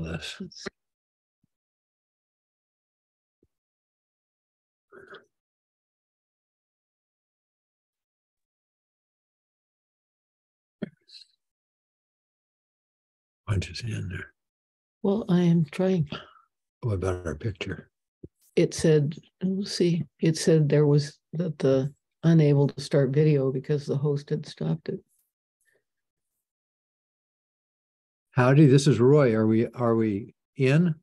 this. Punches in there. Well, I am trying. What about our picture? It said, let's see, it said there was that the unable to start video because the host had stopped it. Howdy, this is Roy. Are we in?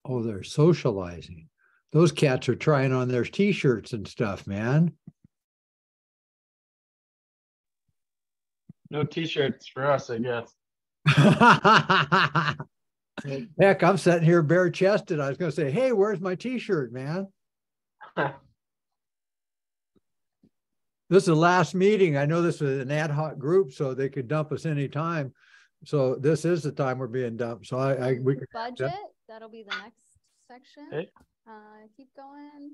Oh, they're socializing. Those cats are trying on their t-shirts and stuff, man. No t-shirts for us, I guess. Heck, I'm sitting here bare-chested. I was going to say, hey, where's my t-shirt, man? This is the last meeting. I know this is an ad hoc group, so they could dump us anytime. So this is the time we're being dumped. So we budget, that'll be the next section. Okay. Keep going.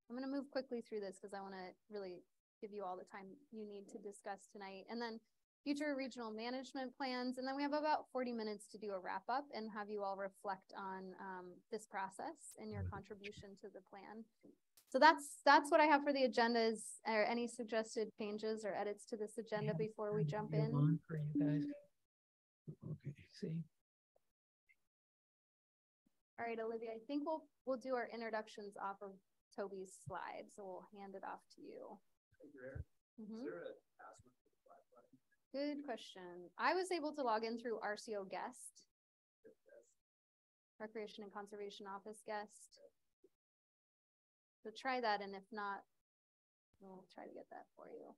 I'm going to move quickly through this because I want to really give you all the time you need to discuss tonight. And then future regional management plans. And then we have about 40 minutes to do a wrap up and have you all reflect on this process and your contribution to the plan. So that's what I have for the agendas. Or any suggested changes or edits to this agenda before we jump in? For you guys. Okay, see. All right, Olivia, I think we'll do our introductions off of Toby's slide. So we'll hand it off to you. Mm-hmm. Good question. I was able to log in through RCO guest, Recreation and Conservation Office guest. So try that, and if not, we'll try to get that for you.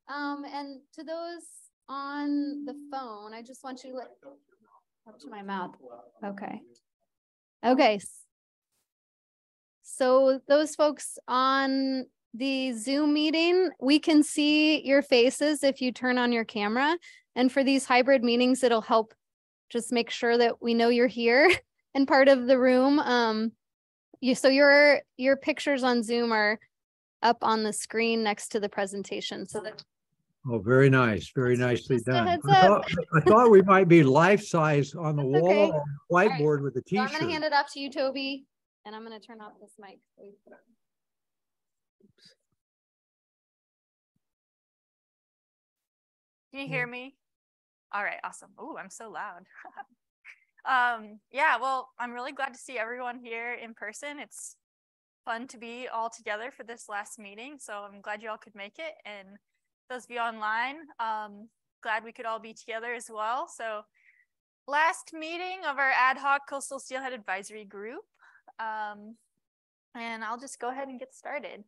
And to those on the phone, I just want you to up to my mouth. Okay. Okay. So those folks on the Zoom meeting, we can see your faces if you turn on your camera. And for these hybrid meetings, it'll help just make sure that we know you're here and part of the room. So your pictures on Zoom are up on the screen next to the presentation. So that. Oh, very nice. Very nicely done. I thought we might be life-size on the That's wall, okay. on the whiteboard with a So I'm t-shirt. going to hand it off to you, Toby, and I'm going to turn off this mic. Can you hear me? All right, awesome. Oh, I'm so loud. Yeah, well, I'm really glad to see everyone here in person. It's fun to be all together for this last meeting. So I'm glad you all could make it. And those of you online, glad we could all be together as well. So last meeting of our Ad Hoc Coastal Steelhead Advisory Group. And I'll just go ahead and get started.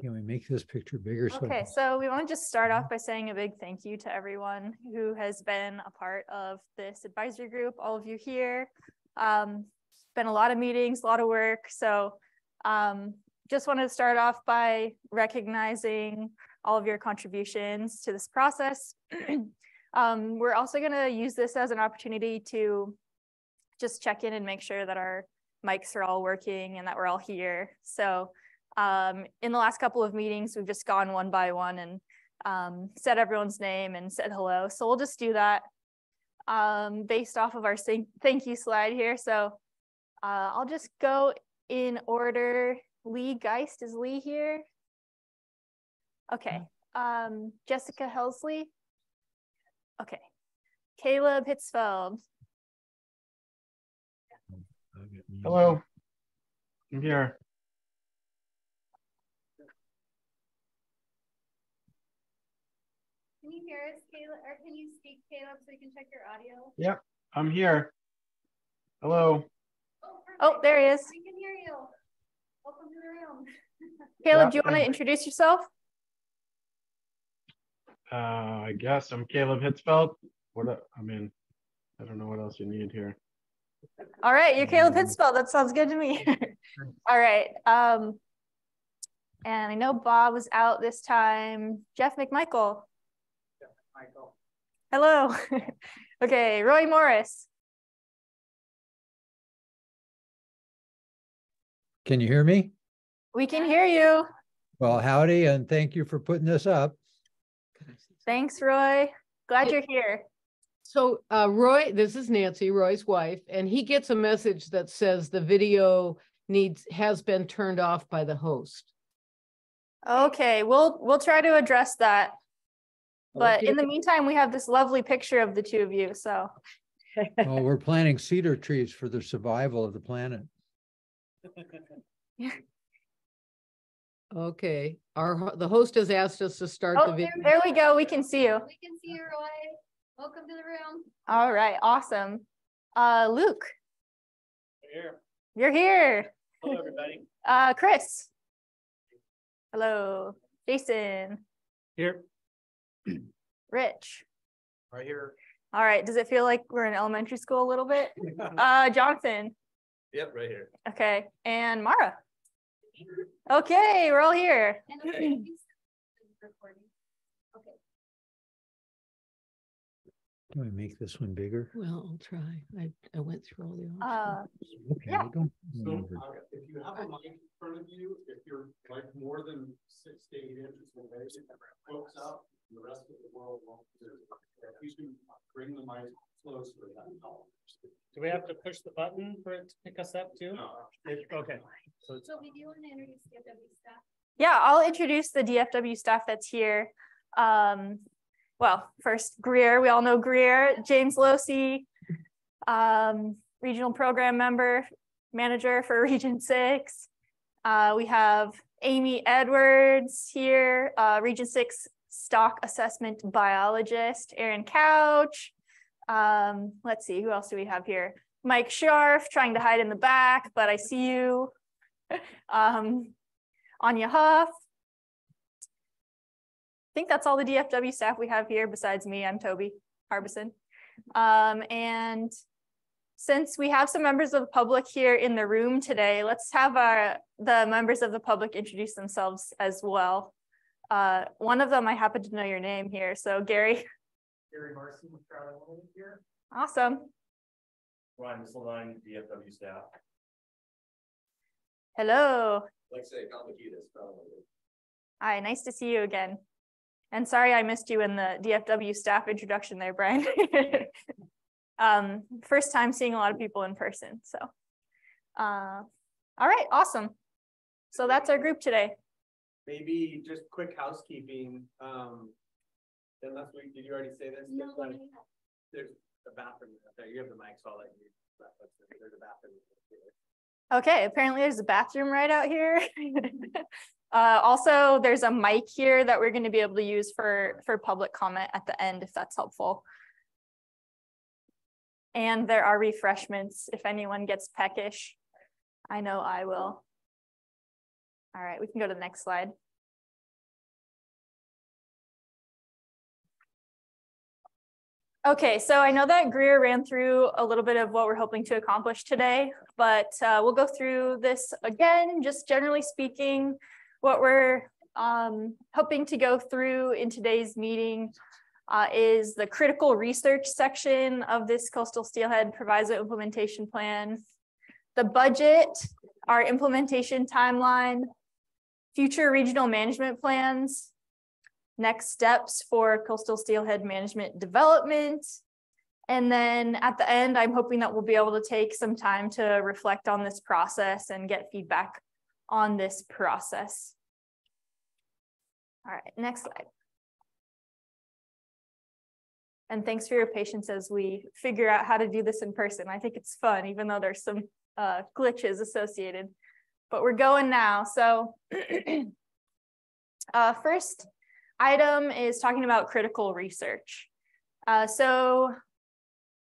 Can we make this picture bigger? Okay, so we want to just start off by saying a big thank you to everyone who has been a part of this advisory group, all of you here. Been a lot of meetings, a lot of work. So just wanted to start off by recognizing all of your contributions to this process. We're also going to use this as an opportunity to just check in and make sure that our mics are all working and that we're all here. So in the last couple of meetings, we've just gone one by one and said everyone's name and said hello. So we'll just do that based off of our thank you slide here. So I'll just go in order. Lee Geist, is Lee here? Okay. Jessica Helsley? Okay. Caleb Hitzfeld. Hello. I'm here. Can you hear us, Caleb? Or can you speak, Caleb, so you can check your audio? Yep, I'm here. Hello. Oh, there he is. We can hear you. Welcome to the room. Caleb, do you want to introduce yourself? I guess I'm Caleb Hitzfeld. I don't know what else you need here. All right, you're Caleb Hitzfeld. That sounds good to me. All right. And I know Bob was out this time. Jeff McMichael. Hello. Okay, Roy Morris. Can you hear me? We can hear you. Well, howdy, and thank you for putting this up. Thanks, Roy. Glad you're here. So Roy, this is Nancy, Roy's wife, and he gets a message that says the video has been turned off by the host. Okay, we'll try to address that. But in the meantime, we have this lovely picture of the two of you. So Oh, we're planting cedar trees for the survival of the planet. Okay, the host has asked us to start the video. There we go. We can see you. We can see you, Roy. Welcome to the room. All right, awesome. Luke, Here. you're here. Hello, everybody. Chris. Hello. Jason. Here. Rich. Right here. All right. Does it feel like we're in elementary school a little bit? Jonathan. Yep, right here. Okay. And Mara. Okay, we're all here. And recording. Okay. Can we make this one bigger? Well, I'll try. I went through all the options. Okay, yeah. I don't So remember. if you have a mic in front of you, if you're like more than 6 to 8 inches away, folks out, the rest of the world won't do it. If you can bring the mic closer, that's all. Do we have to push the button for it to pick us up too? No. Okay. So So we do want to introduce DFW staff. Yeah, I'll introduce the DFW staff that's here. Well, first, Greer. We all know Greer. James Losey, regional program manager for Region 6. We have Amy Edwards here, Region 6 stock assessment biologist. Aaron Couch. Let's see, who else do we have here? Mike Scharf, trying to hide in the back, but I see you. Anya Huff. I think that's all the DFW staff we have here besides me. I'm Toby Harbison. And since we have some members of the public here in the room today, let's have the members of the public introduce themselves as well. One of them, I happen to know your name here. So Gary. Gary Marson with Charlie Woman here. Awesome. Ryan Misseline, DFW staff. Hello. Like I say, complicated. Hi, nice to see you again. And sorry I missed you in the DFW staff introduction there, Brian. First time seeing a lot of people in person. So, all right, awesome. So that's our group today. Maybe just quick housekeeping. Unless did you already say this? No, There's a bathroom up there. You have the mic, so I'll let you. There's a bathroom. Okay, apparently there's a bathroom right out here. Also, there's a mic here that we're going to be able to use for public comment at the end, if that's helpful. And there are refreshments if anyone gets peckish. I know I will. All right, we can go to the next slide. Okay, so I know that Greer ran through a little bit of what we're hoping to accomplish today, but we'll go through this again. Just generally speaking, what we're hoping to go through in today's meeting is the critical research section of this Coastal Steelhead Proviso Implementation Plan, the budget, our implementation timeline, future regional management plans, next steps for coastal steelhead management development. And then at the end, I'm hoping that we'll be able to take some time to reflect on this process and get feedback on this process. All right, next slide. And thanks for your patience as we figure out how to do this in person. I think it's fun, even though there's some glitches associated, but we're going now. So first item is talking about critical research. So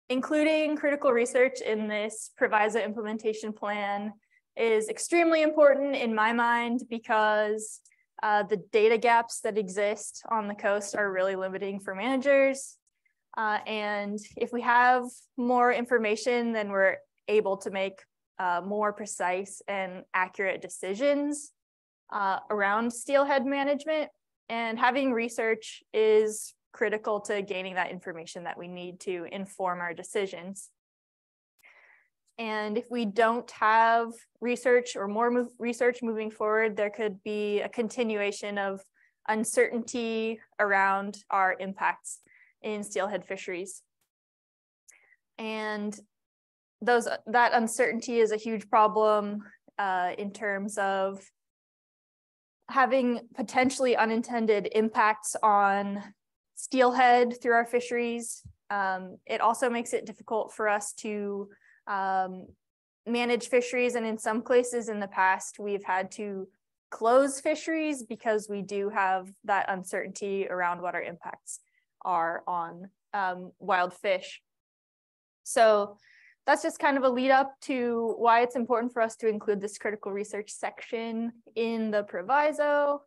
including critical research in this Proviso implementation plan is extremely important in my mind because the data gaps that exist on the coast are really limiting for managers. And if we have more information, then we're able to make more precise and accurate decisions around steelhead management. And having research is critical to gaining that information that we need to inform our decisions. And if we don't have research or more research moving forward, there could be a continuation of uncertainty around our impacts in steelhead fisheries. And that uncertainty is a huge problem in terms of having potentially unintended impacts on steelhead through our fisheries. It also makes it difficult for us to manage fisheries, and in some places in the past, we've had to close fisheries because we do have that uncertainty around what our impacts are on wild fish. So that's just kind of a lead up to why it's important for us to include this critical research section in the proviso.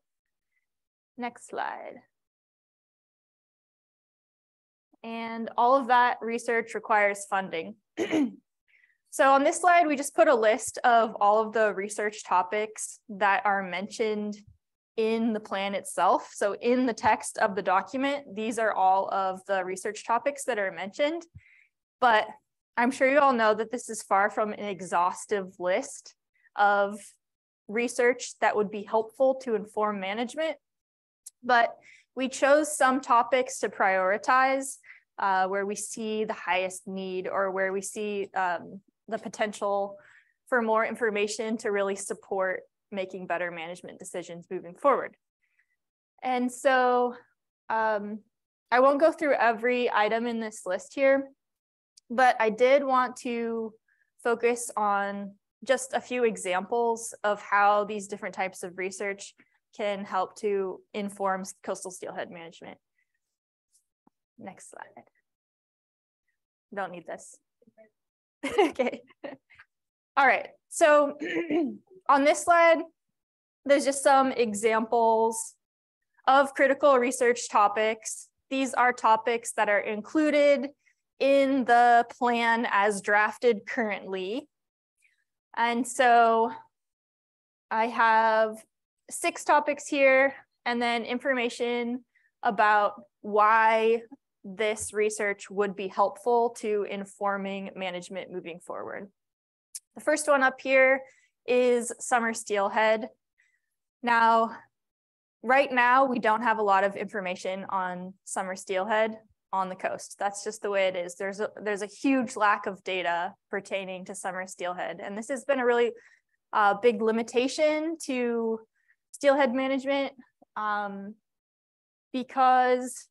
Next slide. And all of that research requires funding. So on this slide, we just put a list of all of the research topics that are mentioned in the plan itself. So in the text of the document, these are all of the research topics that are mentioned, but I'm sure you all know that this is far from an exhaustive list of research that would be helpful to inform management, but we chose some topics to prioritize where we see the highest need, or where we see the potential for more information to really support making better management decisions moving forward. And so I won't go through every item in this list here, but I did want to focus on just a few examples of how these different types of research can help to inform coastal steelhead management. Next slide. Don't need this. Okay. All right. So on this slide, there's just some examples of critical research topics. These are topics that are included in the plan as drafted currently. And so I have 6 topics here, and then information about why this research would be helpful to informing management moving forward. The first one up here is summer steelhead. Now, right now, we don't have a lot of information on summer steelhead on the coast. That's just the way it is. There's a huge lack of data pertaining to summer steelhead. And this has been a really big limitation to steelhead management because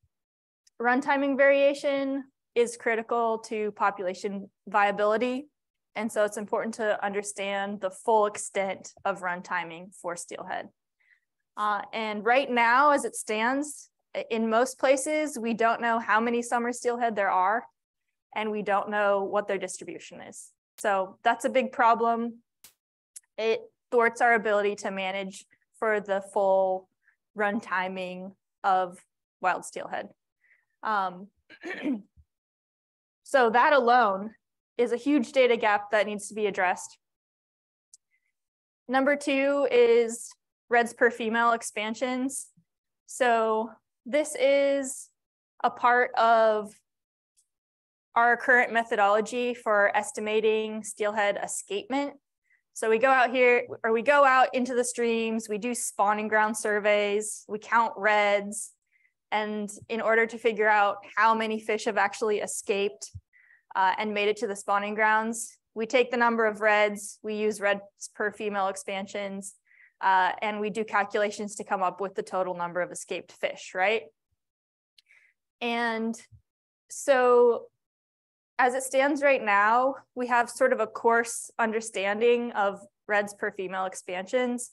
run timing variation is critical to population viability. And so it's important to understand the full extent of run timing for steelhead. And right now, as it stands, in most places, we don't know how many summer steelhead there are, and we don't know what their distribution is. So that's a big problem. It thwarts our ability to manage for the full run timing of wild steelhead. So that alone is a huge data gap that needs to be addressed. Number 2 is reds per female expansions. So this is a part of our current methodology for estimating steelhead escapement. So we go out here, or we go out into the streams, we do spawning ground surveys, we count reds, and in order to figure out how many fish have actually escaped and made it to the spawning grounds, we take the number of reds, we use reds per female expansions, and we do calculations to come up with the total number of escaped fish, right? And so as it stands right now, we have sort of a coarse understanding of reds per female expansions,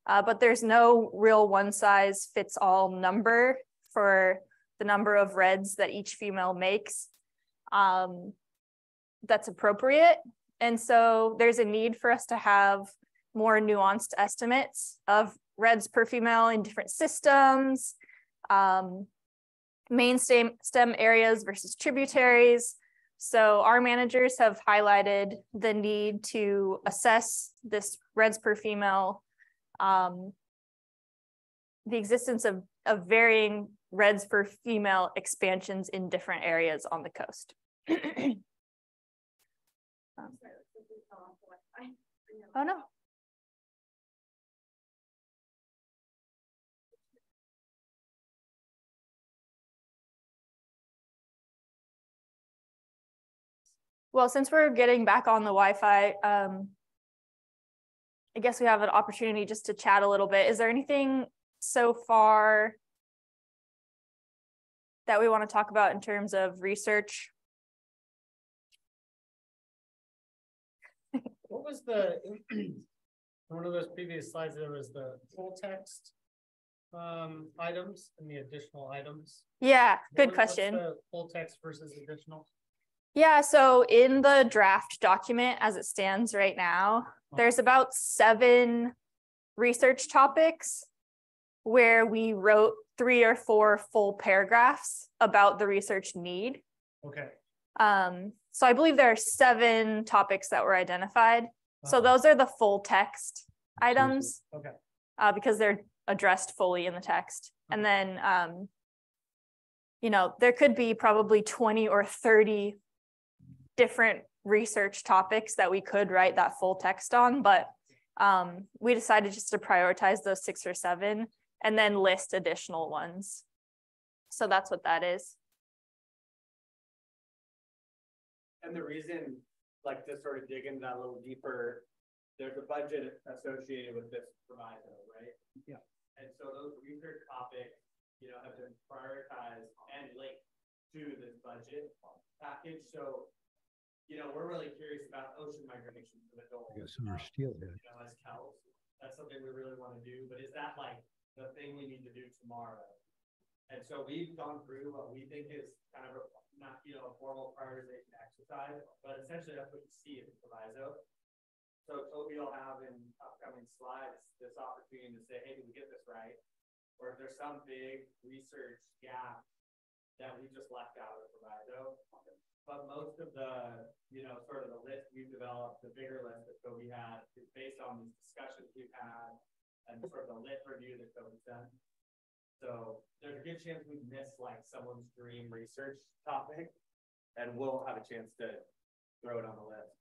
but there's no real one-size-fits-all number for the number of reds that each female makes that's appropriate. And so there's a need for us to have more nuanced estimates of reds per female in different systems, main stem areas versus tributaries. So our managers have highlighted the need to assess this reds per female, the existence of varying reds per female expansions in different areas on the coast. Oh, no. Well, since we're getting back on the Wi-Fi, I guess we have an opportunity just to chat a little bit. Is there anything so far that we want to talk about in terms of research? What was the, one of those previous slides, there was the full text items and the additional items. Yeah, good What's question. the full text versus additional? Yeah, so in the draft document as it stands right now, there's about 7 research topics where we wrote 3 or 4 full paragraphs about the research need. Okay. So I believe there are 7 topics that were identified. So those are the full text items. Okay. Because they're addressed fully in the text. And then, you know, there could be probably 20 or 30 different research topics that we could write that full text on, but we decided just to prioritize those 6 or 7 and then list additional ones. So that's what that is. And the reason, like, to sort of dig into that a little deeper, there's a budget associated with this proviso, right? Yeah. And so those research topics, you know, have been prioritized and linked to this budget package. So, you know, we're really curious about ocean migration from adults. I guess some are steelhead. You know, as cows, that's something we really want to do. But is that like the thing we need to do tomorrow? And so we've gone through what we think is kind of a, not, you know, a formal prioritization exercise, but essentially that's what you see in the proviso. So we all have in upcoming slides this opportunity to say, hey, did we get this right? Or if there's some big research gap that we just left out of the proviso. But most of the, you know, sort of the list we've developed, the bigger list that Toby had, is based on these discussions we've had and sort of the lit review that Toby's done. So there's a good chance we miss like someone's dream research topic, and we'll have a chance to throw it on the list.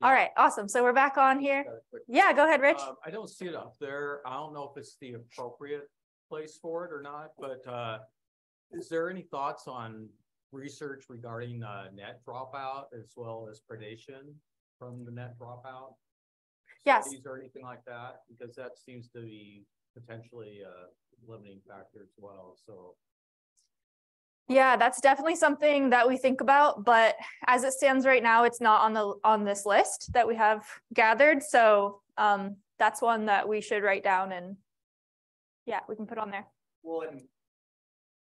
All right, awesome. So we're back on here. Yeah, go ahead, Rich. I don't see it up there. I don't know if it's the appropriate place for it or not, but is there any thoughts on research regarding net dropout as well as predation from the net dropout? Yes. Studies or anything like that? Because that seems to be potentially a limiting factor as well. So yeah, that's definitely something that we think about, but as it stands right now, it's not on this list that we have gathered. So that's one that we should write down and yeah, we can put on there. Well, and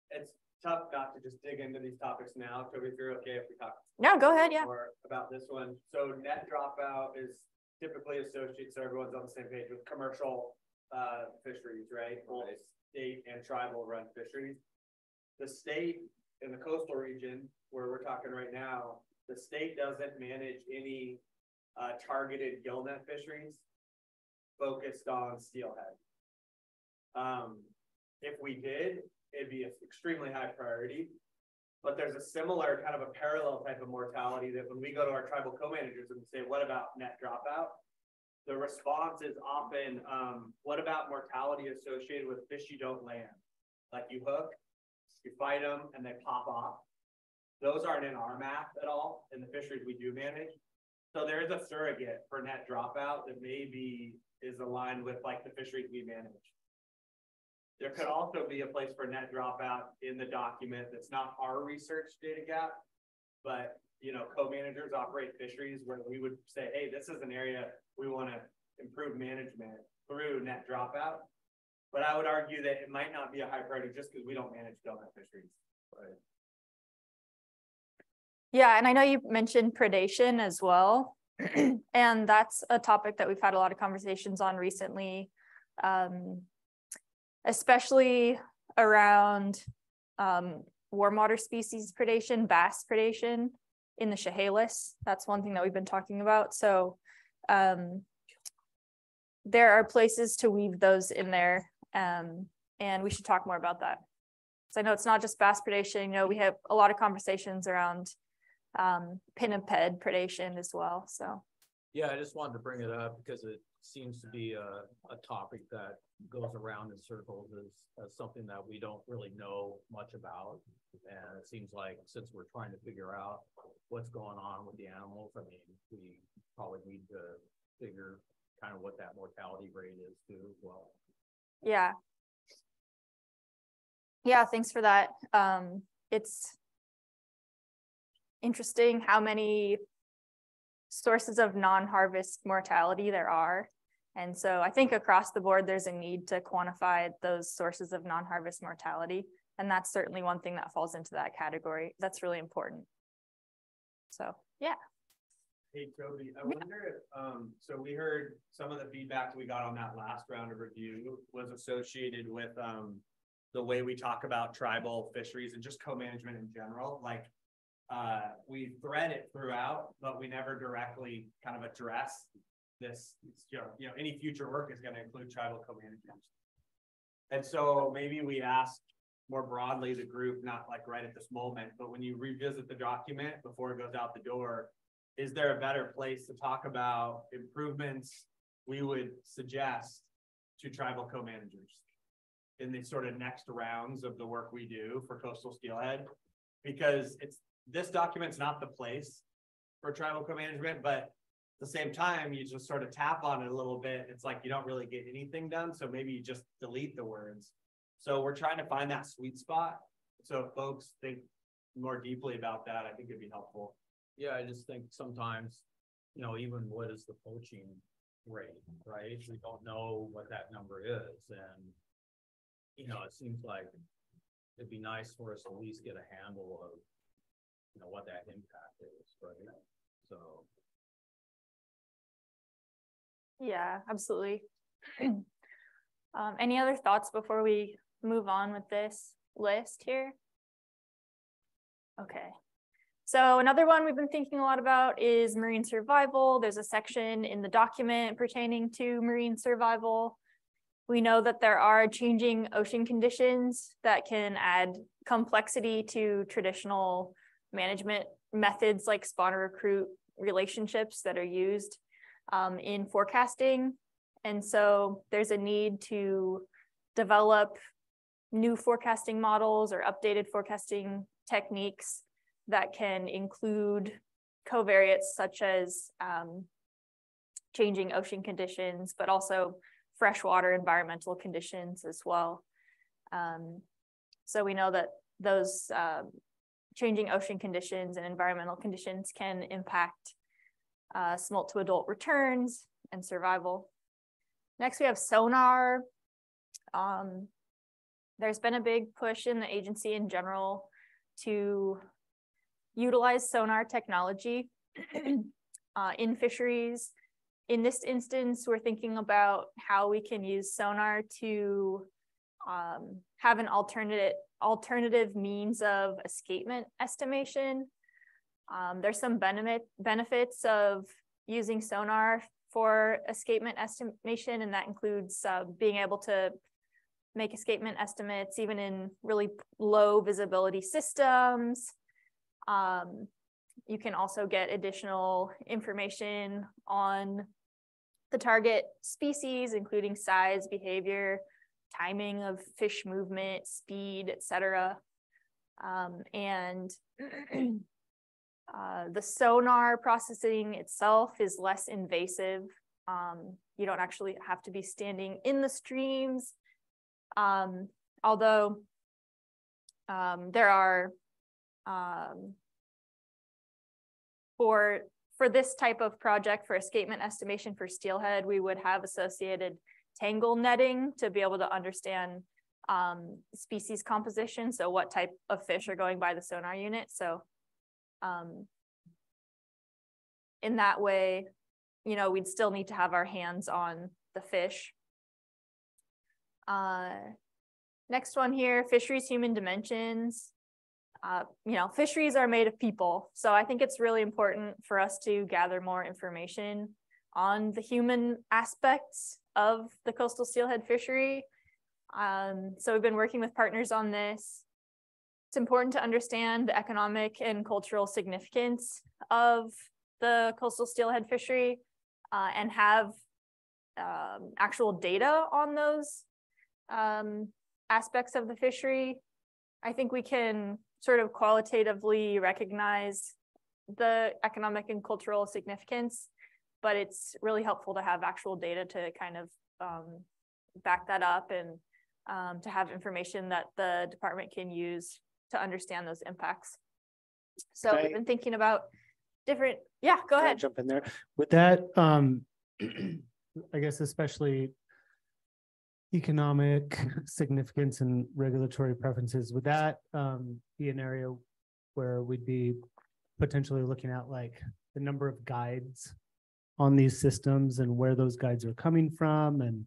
it's tough not to just dig into these topics now. Toby, if you're okay if we talk No, go ahead, yeah. more about this one. So net dropout is typically associated, so everyone's on the same page, with commercial fisheries, right? Both state and tribal run fisheries. The state in the coastal region where we're talking right now, the state doesn't manage any targeted gillnet fisheries focused on steelhead. If we did, it'd be an extremely high priority, but there's a similar kind of a parallel type of mortality that when we go to our tribal co-managers and say, what about net dropout? The response is often, what about mortality associated with fish you don't land? Like you hook, you fight them, and they pop off. Those aren't in our map at all in the fisheries we do manage. So there is a surrogate for net dropout that maybe is aligned with like the fisheries we manage. There could also be a place for net dropout in the document that's not our research data gap, but you know, co-managers operate fisheries where we would say, hey, this is an area we want to improve management through net dropout. But I would argue that it might not be a high priority just because we don't manage gillnet fisheries. Right. Yeah, and I know you mentioned predation as well. And that's a topic that we've had a lot of conversations on recently, especially around warm water species predation, bass predation in the Chehalis. That's one thing that we've been talking about. So there are places to weave those in there, and we should talk more about that. So I know it's not just bass predation. You know, we have a lot of conversations around pinniped predation as well. So Yeah, I just wanted to bring it up because it seems to be a topic that goes around in circles as something that we don't really know much about. And it seems like since we're trying to figure out what's going on with the animals, I mean, we probably need to figure kind of what that mortality rate is too as well. Yeah. Yeah, thanks for that. It's interesting how many sources of non-harvest mortality there are. And so I think across the board, there's a need to quantify those sources of non-harvest mortality. And that's certainly one thing that falls into that category. That's really important. So, yeah. Hey, Toby, I wonder if, so we heard some of the feedback we got on that last round of review was associated with the way we talk about tribal fisheries and just co-management in general. Like, we thread it throughout, but we never directly kind of address this, any future work is going to include tribal co-management. And so maybe we ask more broadly the group, not like right at this moment, but when you revisit the document before it goes out the door, is there a better place to talk about improvements we would suggest to tribal co-managers in the sort of next rounds of the work we do for coastal steelhead? Because this document's not the place for tribal co-management, but at the same time, you just sort of tap on it a little bit. It's like you don't really get anything done. So maybe you just delete the words. So we're trying to find that sweet spot. So if folks think more deeply about that, I think it'd be helpful. Yeah, I just think sometimes, even what is the poaching rate, right? We don't know what that number is. And, it seems like it'd be nice for us to at least get a handle of, what that impact is, right? So. Yeah, absolutely. Any other thoughts before we move on with this list here? Okay. So another one we've been thinking a lot about is marine survival. There's a section in the document pertaining to marine survival. We know that there are changing ocean conditions that can add complexity to traditional management methods like spawner recruit relationships that are used in forecasting. And so there's a need to develop new forecasting models or updated forecasting techniques that can include covariates such as changing ocean conditions, but also freshwater environmental conditions as well. So we know that those changing ocean conditions and environmental conditions can impact smolt to adult returns and survival. Next, we have sonar. There's been a big push in the agency in general to utilize sonar technology in fisheries. In this instance, we're thinking about how we can use sonar to have an alternative means of escapement estimation. There's some benefits of using sonar for escapement estimation, and that includes being able to make escapement estimates even in really low visibility systems. You can also get additional information on the target species, including size, behavior, timing of fish movement, speed, etc. And the sonar processing itself is less invasive. You don't actually have to be standing in the streams, although there are for this type of project, for escapement estimation for steelhead, we would have associated tangle netting to be able to understand species composition, so what type of fish are going by the sonar unit. So in that way, we'd still need to have our hands on the fish. Next one here, fisheries human dimensions. Fisheries are made of people. So I think it's really important for us to gather more information on the human aspects of the coastal steelhead fishery. So we've been working with partners on this. It's important to understand the economic and cultural significance of the coastal steelhead fishery. and have actual data on those aspects of the fishery, I think we can sort of qualitatively recognize the economic and cultural significance, but it's really helpful to have actual data to kind of back that up, and to have information that the department can use to understand those impacts. So we've been thinking about different, yeah, go Can I ahead. jump in there with that. I guess especially economic significance and regulatory preferences. Would that be an area where we'd be potentially looking at like the number of guides on these systems and where those guides are coming from, and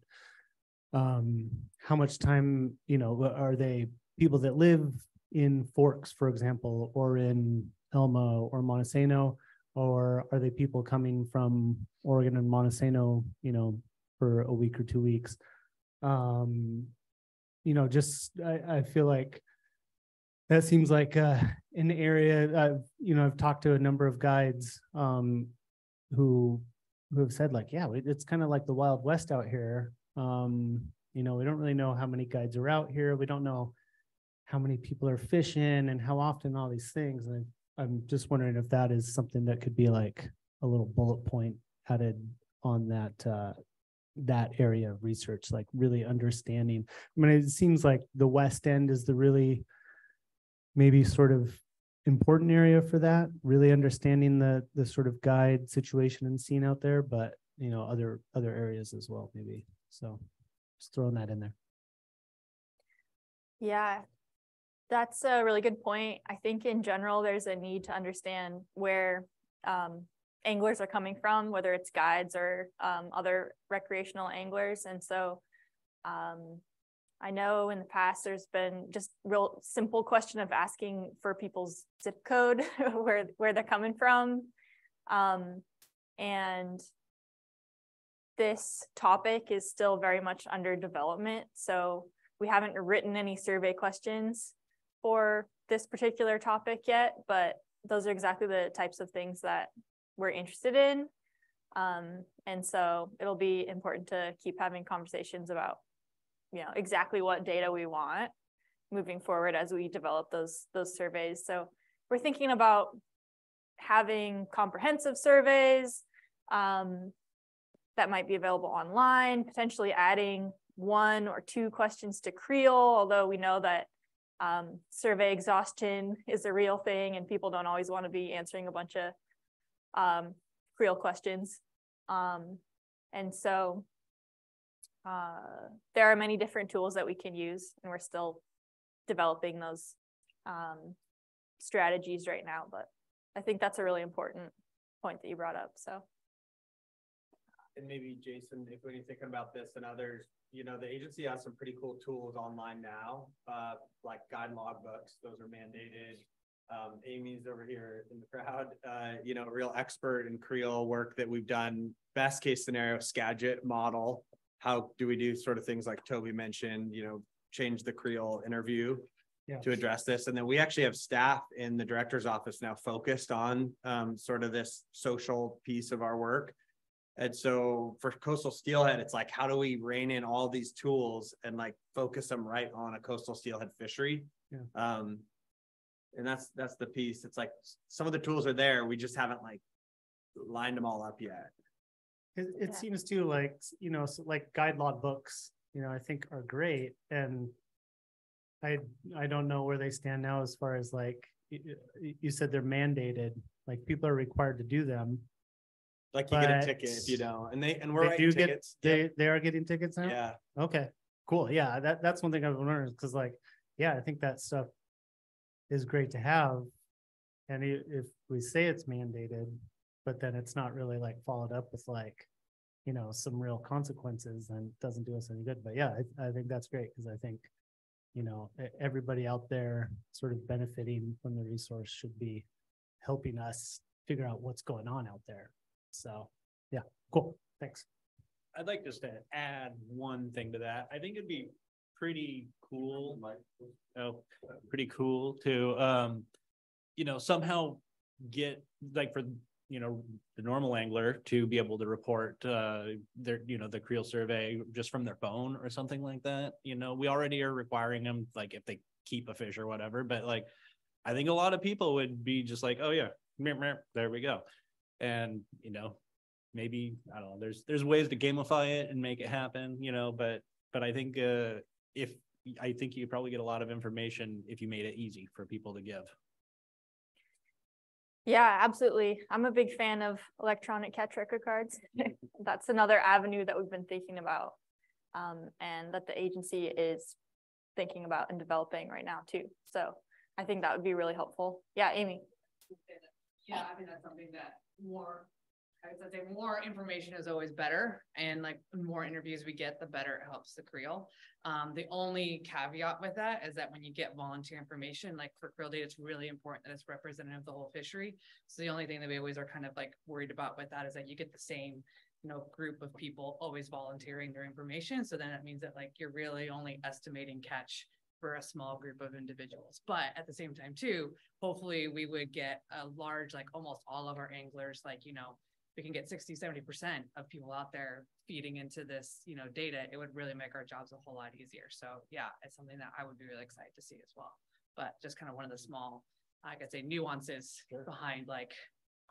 how much time, you know, are they people that live in Forks, for example, or in Elma or Montesano, or are they people coming from Oregon and Montesano, you know, for a week or 2 weeks? You know, just I feel like that seems like an area. I've talked to a number of guides who have said like, yeah, it's kind of like the Wild West out here. You know, we don't really know how many guides are out here. We don't know how many people are fishing and how often, all these things. And I'm just wondering if that is something that could be like a little bullet point added on that area of research, like really understanding. I mean, it seems like the West End is the really maybe sort of important area for that, really understanding the sort of guide situation and scene out there, but you know, other areas as well, maybe. So just throwing that in there. Yeah, that's a really good point. I think in general, there's a need to understand where anglers are coming from, whether it's guides or other recreational anglers. And so I know in the past, there's been just real simple question of asking for people's zip code, where they're coming from. And this topic is still very much under development. So we haven't written any survey questions for this particular topic yet, but those are exactly the types of things that we're interested in. And so it'll be important to keep having conversations about, you know, exactly what data we want moving forward as we develop those surveys. So we're thinking about having comprehensive surveys that might be available online, potentially adding 1 or 2 questions to Creel, although we know that survey exhaustion is a real thing and people don't always want to be answering a bunch of Creel questions. And so there are many different tools that we can use, and we're still developing those strategies right now, but I think that's a really important point that you brought up. So. And maybe Jason, if when you're thinking about this and others, you know, the agency has some pretty cool tools online now, like guide logbooks. Those are mandated. Amy's over here in the crowd, you know, real expert in Creel work that we've done. Best case scenario, Skagit model. How do we do sort of things like Toby mentioned, you know, change the Creel interview to address this. And then we actually have staff in the director's office now focused on sort of this social piece of our work. And so for coastal steelhead, it's like, how do we rein in all these tools and like focus them right on a coastal steelhead fishery? Yeah. And that's the piece. It's like some of the tools are there. We just haven't like lined them all up yet. It seems too like, you know, so like guide log books, you know, I think are great. And I don't know where they stand now as far as like, you said they're mandated, like people are required to do them. Like you get a ticket if you don't, and we're writing tickets. They are getting tickets now. Yeah. Okay. Cool. Yeah. That's one thing I've learned, because like, yeah, I think that stuff is great to have, and if we say it's mandated, but then it's not really like followed up with like, you know, some real consequences, then it doesn't do us any good. But yeah, I think that's great, because I think, you know, everybody out there sort of benefiting from the resource should be helping us figure out what's going on out there. So yeah, cool. Thanks. I'd like just to add one thing to that. I think it'd be pretty cool. Pretty cool to, you know, somehow get like for the normal angler to be able to report their, the creel survey just from their phone or something like that. We already are requiring them, like if they keep a fish or whatever, but like, I think a lot of people would be just like, oh yeah, there we go. And, maybe, I don't know, there's ways to gamify it and make it happen, but I think I think you probably get a lot of information if you made it easy for people to give. Yeah, absolutely. I'm a big fan of electronic catch record cards. That's another avenue that we've been thinking about, and that the agency is thinking about and developing right now too. So I think that would be really helpful. Yeah, Amy. Yeah, I think that's something that I would say more information is always better, and like the more interviews we get, the better it helps the creel. The only caveat with that is that when you get volunteer information, like for creel data, it's really important that it's representative of the whole fishery. So the only thing that we always are kind of like worried about with that is that you get the same, group of people always volunteering their information. So then that means that like you're really only estimating catch for a small group of individuals. But at the same time too, hopefully we would get a large, like almost all of our anglers, like, we can get 60-70% of people out there feeding into this, data. It would really make our jobs a whole lot easier. So yeah, it's something that I would be really excited to see as well. But just kind of one of the small, I could say, nuances behind like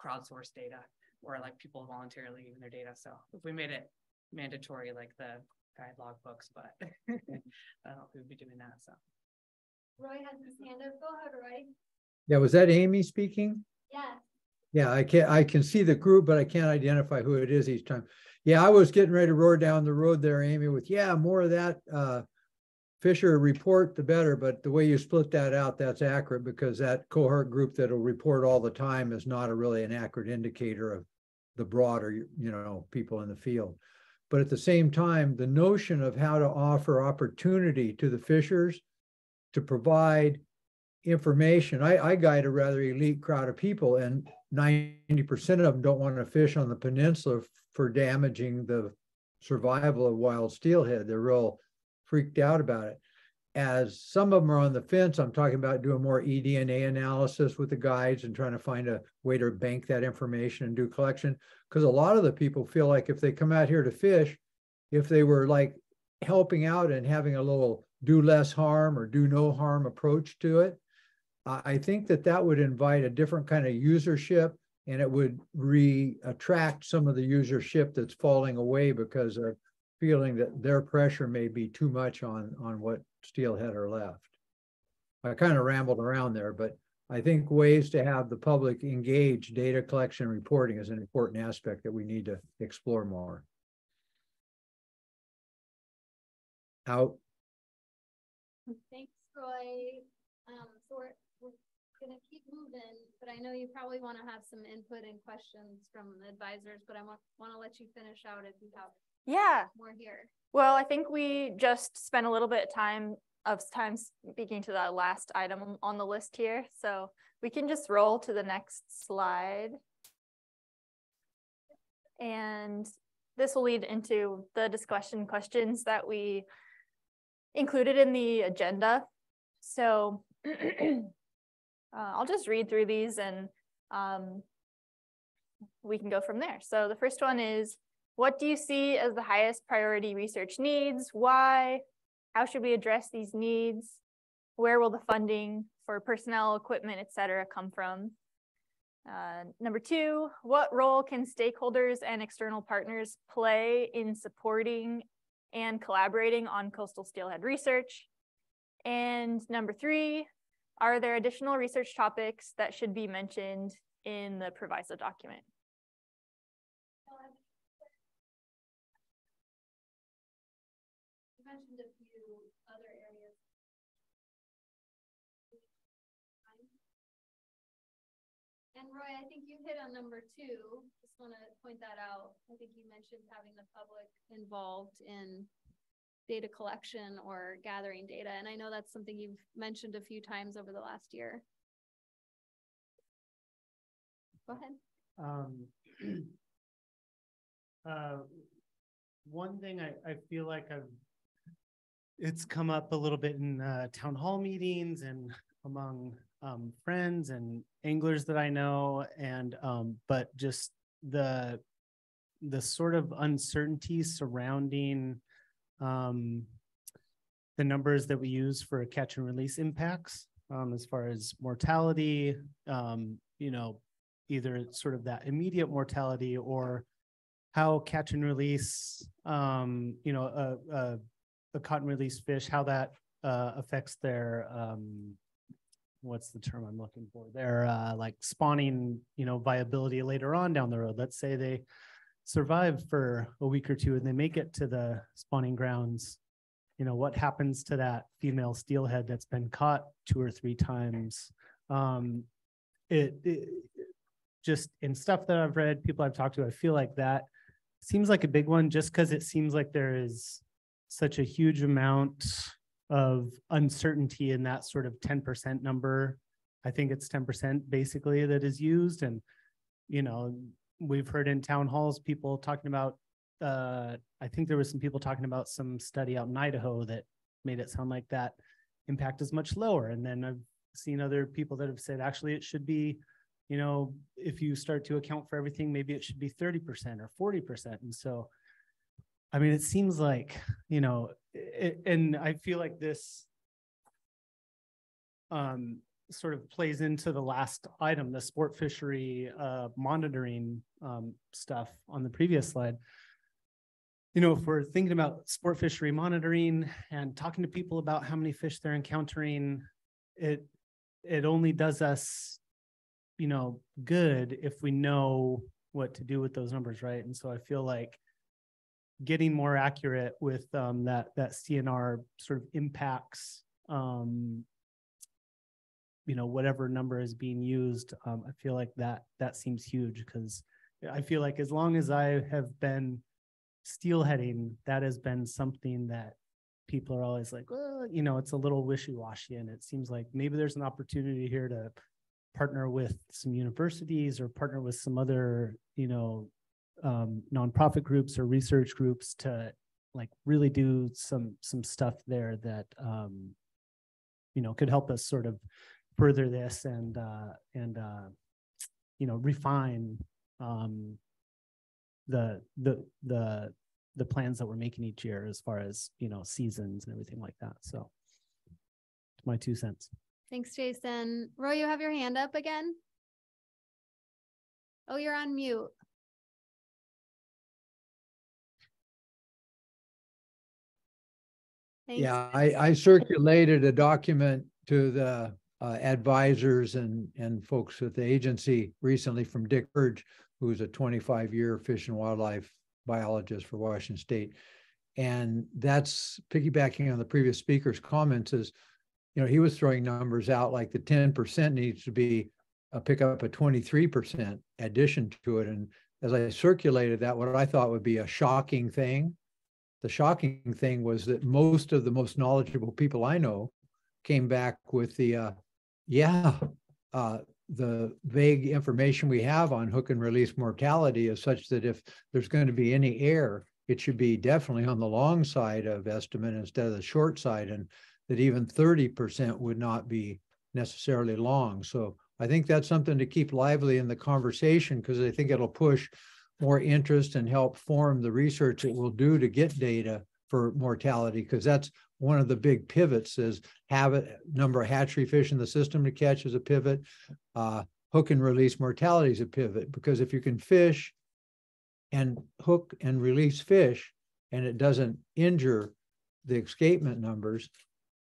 crowdsourced data or like people voluntarily giving their data. So if we made it mandatory, like the guide log books, but I don't know if we'd be doing that. So Roy has his hand up. Go ahead, Roy. Yeah, was that Amy speaking? Yeah. Yeah, I can see the group, but I can't identify who it is each time. Yeah, I was getting ready to roar down the road there, Amy, with more of that Fisher report, the better. But the way you split that out, that's accurate, because that cohort group that'll report all the time is not really an accurate indicator of the broader, people in the field. But at the same time, the notion of how to offer opportunity to the fishers to provide information. I guide a rather elite crowd of people, and 90% of them don't want to fish on the peninsula for damaging the survival of wild steelhead. They're real freaked out about it. As some of them are on the fence, I'm talking about doing more eDNA analysis with the guides and trying to find a way to bank that information and do collection. Because a lot of the people feel like if they come out here to fish, if they were like helping out and having a little do less harm or do no harm approach to it, I think that would invite a different kind of usership, and it would attract some of the usership that's falling away because of feeling that their pressure may be too much on what steelhead are left. I kind of rambled around there, but I think ways to have the public engage data collection and reporting is an important aspect that we need to explore more. Out. Thanks, Roy. So we're gonna keep moving, but I know you probably want to have some input and questions from the advisors, but I want to let you finish out if you have more here. Well, I think we just spent a little bit of time speaking to that last item on the list here. So we can just roll to the next slide. And this will lead into the discussion questions that we included in the agenda. So I'll just read through these and we can go from there. So the first one is, what do you see as the highest priority research needs? Why? How should we address these needs? Where will the funding for personnel, equipment, et cetera, come from? Number two, what role can stakeholders and external partners play in supporting and collaborating on coastal steelhead research? And number three, are there additional research topics that should be mentioned in the proviso document? You mentioned a few other areas. And Roy, I think you hit on number two. Just want to point that out. I think you mentioned having the public involved in data collection or gathering data. And I know that's something you've mentioned a few times over the last year. Go ahead. One thing I feel like it's come up a little bit in town hall meetings and among friends and anglers that I know, and but just the sort of uncertainty surrounding the numbers that we use for catch and release impacts, as far as mortality, you know, either sort of that immediate mortality or how catch and release, you know, a caught and release fish, how that affects their, what's the term I'm looking for? Their like spawning, you know, viability later on down the road. Let's say they survive for a week or two and they make it to the spawning grounds. You know, what happens to that female steelhead that's been caught 2 or 3 times? It just in stuff that I've read, people I've talked to, I feel like that seems like a big one, just because it seems like there is such a huge amount of uncertainty in that sort of 10% number. I think it's 10% basically that is used. And, you know, we've heard in town halls, people talking about, I think there was some people talking about some study out in Idaho that made it sound like that impact is much lower. And then I've seen other people that have said, actually, it should be, you know, if you start to account for everything, maybe it should be 30% or 40%. And so, I mean, it seems like, you know, and I feel like this sort of plays into the last item, the sport fishery monitoring stuff on the previous slide. You know, if we're thinking about sport fishery monitoring and talking to people about how many fish they're encountering, it only does us, you know, good if we know what to do with those numbers, right? And so I feel like getting more accurate with that CNR sort of impacts, you know, whatever number is being used. I feel like that seems huge, because I feel like as long as I have been steelheading, that has been something that people are always like, well, you know, it's a little wishy-washy, and it seems like maybe there's an opportunity here to partner with some universities or partner with some other, you know, nonprofit groups or research groups to like really do some stuff there that you know, could help us sort of further this and you know, refine the plans that we're making each year as far as, you know, seasons and everything like that. So it's my 2 cents. Thanks, Jason. Roy, you have your hand up again? Oh, you're on mute. Thanks. Yeah, I circulated a document to the advisors and folks at the agency recently from Dick Burge, who's a 25-year fish and wildlife biologist for Washington State. And that's piggybacking on the previous speaker's comments is, you know, he was throwing numbers out like the 10% needs to be pick up a 23% addition to it. And as I circulated that, what I thought would be a shocking thing, the shocking thing was that most of the most knowledgeable people I know came back with the, the vague information we have on hook and release mortality is such that if there's going to be any error, it should be definitely on the long side of estimate instead of the short side, and that even 30% would not be necessarily long. So I think that's something to keep lively in the conversation, because I think it'll push more interest and help form the research it will do to get data for mortality, because that's one of the big pivots is have a number of hatchery fish in the system to catch as a pivot. Hook and release mortality is a pivot, because if you can fish and hook and release fish and it doesn't injure the escapement numbers,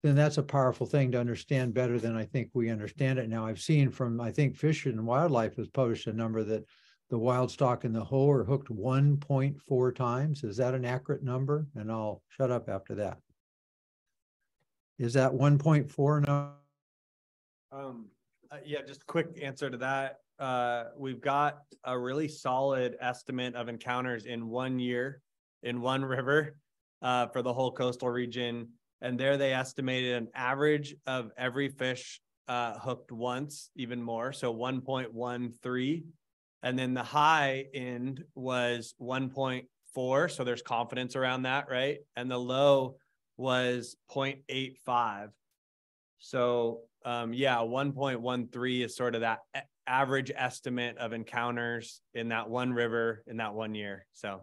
then that's a powerful thing to understand better than I think we understand it now. I've seen from, I think Fish and Wildlife has published a number that the wild stock and the hoe are hooked 1.4 times. Is that an accurate number? And I'll shut up after that. Is that 1.4 now? Yeah, just a quick answer to that. We've got a really solid estimate of encounters in 1 year in one river for the whole coastal region. And there they estimated an average of every fish hooked once, even more, so 1.13. And then the high end was 1.4. So there's confidence around that, right? And the low was 0.85. So Yeah, 1.13 is sort of that average estimate of encounters in that one river in that 1 year. So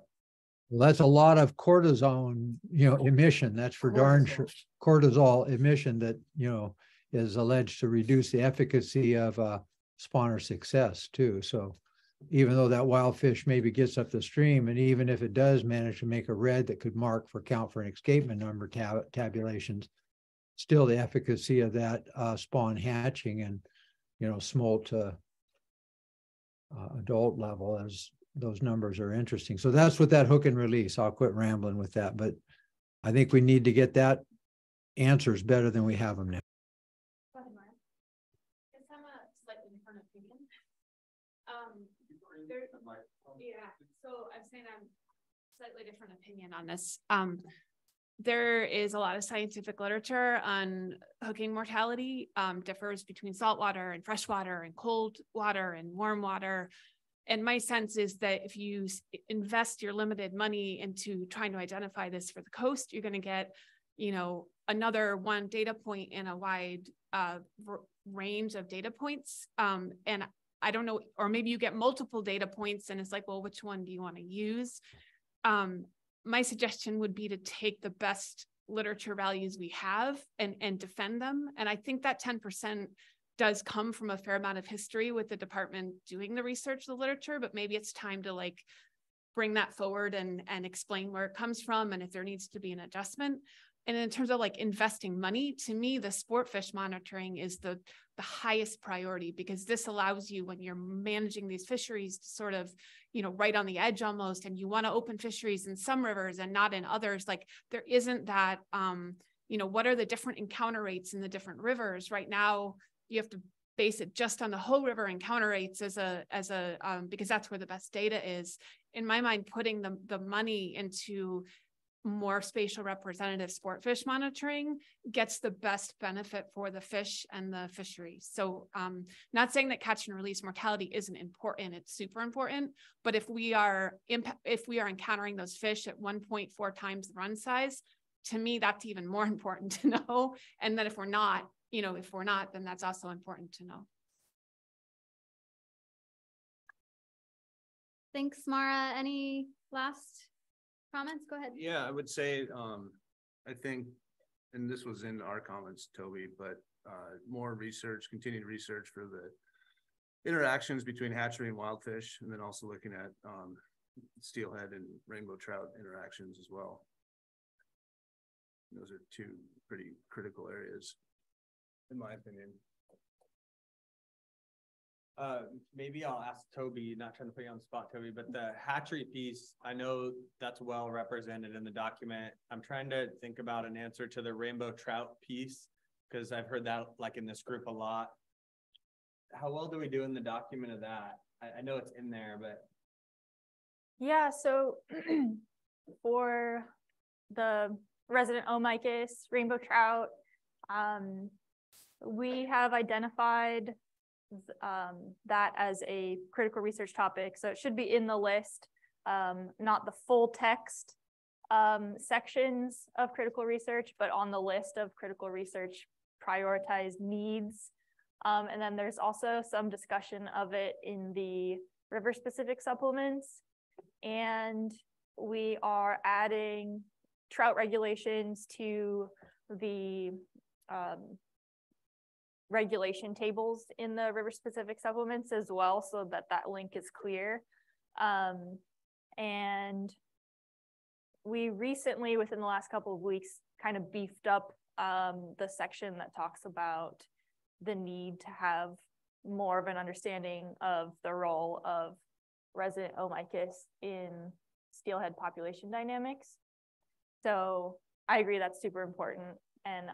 Well, that's a lot of cortisone, emission. That's for darn sure. Cortisol emission that, is alleged to reduce the efficacy of spawner success too. So even though that wild fish maybe gets up the stream, and even if it does manage to make a red that could count for an escapement number tabulations, still the efficacy of that spawn hatching and, smolt to adult level, as those numbers are interesting. So that's what that hook and release. I'll quit rambling with that, but I think we need to get that answers better than we have them now. So I'm saying I'm slightly different opinion on this. There is a lot of scientific literature on hooking mortality, differs between saltwater and freshwater and cold water and warm water. And my sense is that if you invest your limited money into trying to identify this for the coast, you're going to get, another one data point in a wide range of data points. And I don't know, or maybe you get multiple data points and it's like, well, which one do you want to use? My suggestion would be to take the best literature values we have and defend them. And I think that 10% does come from a fair amount of history with the department doing the research, the literature, but maybe it's time to bring that forward and explain where it comes from and if there needs to be an adjustment. And in terms of investing money, to me, the sport fish monitoring is the highest priority, because this allows you, when you're managing these fisheries, to sort of, right on the edge almost, and you want to open fisheries in some rivers and not in others. There isn't that, what are the different encounter rates in the different rivers? Right now, you have to base it just on the whole river encounter rates because that's where the best data is. In my mind, putting the money into more spatial representative sport fish monitoring gets the best benefit for the fish and the fishery. So not saying that catch and release mortality isn't important, it's super important, but if we are encountering those fish at 1.4 times the run size, to me, that's even more important to know. And then if we're not, then that's also important to know. Thanks, Mara. Any last comments? Go ahead. Yeah, I would say, I think, and this was in our comments, Toby, but more research, continued research for the interactions between hatchery and wild fish, and then also looking at steelhead and rainbow trout interactions as well. Those are two pretty critical areas, in my opinion. Maybe I'll ask Toby, not trying to put you on the spot, Toby, but the hatchery piece, I know that's well represented in the document. I'm trying to think about an answer to the rainbow trout piece, because I've heard that in this group a lot. How well do we do in the document of that? I know it's in there, but. Yeah, so for the resident Omicus, rainbow trout, we have identified that as a critical research topic. So it should be in the list, not the full text sections of critical research, but on the list of critical research prioritized needs. And then there's also some discussion of it in the river specific supplements. And we are adding trout regulations to the regulation tables in the river specific supplements as well, so that link is clear. And we recently, within the last couple of weeks, kind of beefed up the section that talks about the need to have more of an understanding of the role of resident Omicus in steelhead population dynamics. So I agree that's super important, and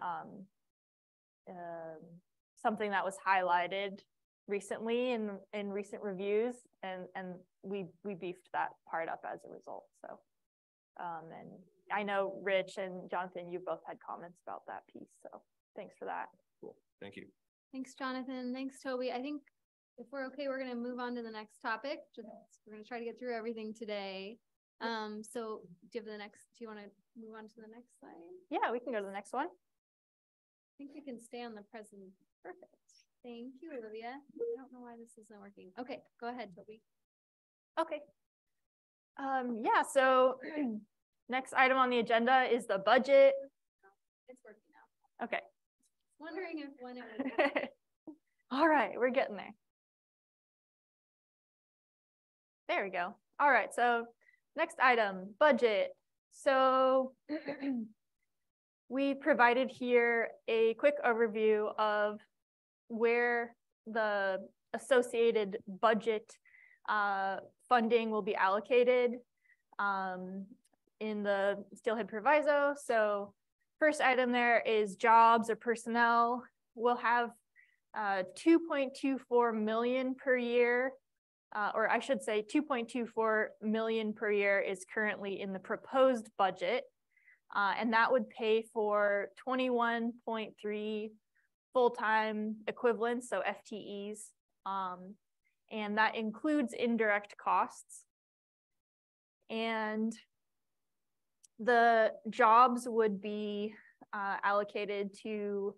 something that was highlighted recently in recent reviews, and we beefed that part up as a result. So and I know Rich and Jonathan, you both had comments about that piece, so thanks for that. Cool, thank you. Thanks, Jonathan. Thanks, Toby. I think if we're okay, we're going to move on to the next topic. We're going to try to get through everything today. So do you want to move on to the next slide? Yeah, we can go to the next one. think we can stay on the present. Perfect. Thank you, Olivia. I don't know why this isn't working. Okay, go ahead, Toby. Okay. Yeah, so next item on the agenda is the budget. It's working now. Okay. Wondering if when it would. All right, we're getting there. There we go. All right, so next item, budget. So we provided here a quick overview of where the associated budget funding will be allocated in the Steelhead proviso. So first item there is jobs or personnel. We'll have 2.24 million per year, or I should say 2.24 million per year is currently in the proposed budget. And that would pay for 21.3 full-time equivalents, so FTEs. And that includes indirect costs. And the jobs would be allocated to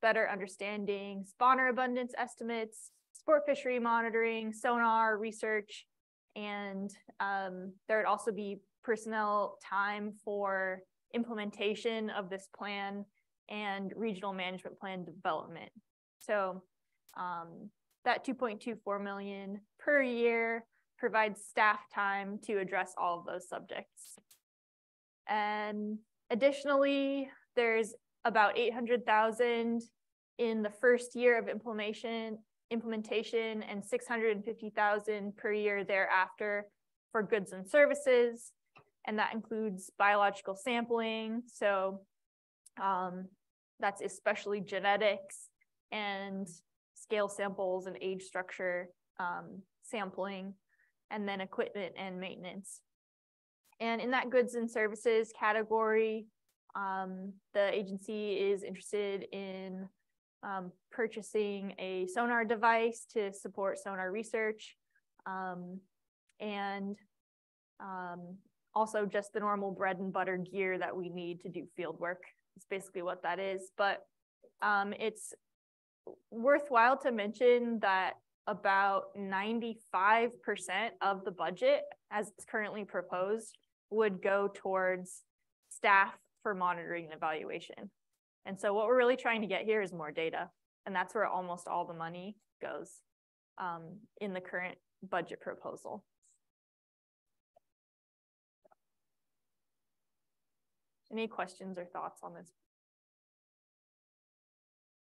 better understanding spawner abundance estimates, sport fishery monitoring, sonar research, and there would also be personnel time for implementation of this plan and regional management plan development. So that 2.24 million per year provides staff time to address all of those subjects. And additionally, there's about 800,000 in the first year of implementation and 650,000 per year thereafter for goods and services. And that includes biological sampling. So that's especially genetics and scale samples and age structure sampling, and then equipment and maintenance. And in that goods and services category, the agency is interested in purchasing a sonar device to support sonar research, and also just the normal bread and butter gear that we need to do field work. It's basically what that is. But it's worthwhile to mention that about 95% of the budget, as it's currently proposed, would go towards staff for monitoring and evaluation. And so what we're really trying to get here is more data. And that's where almost all the money goes in the current budget proposal. Any questions or thoughts on this?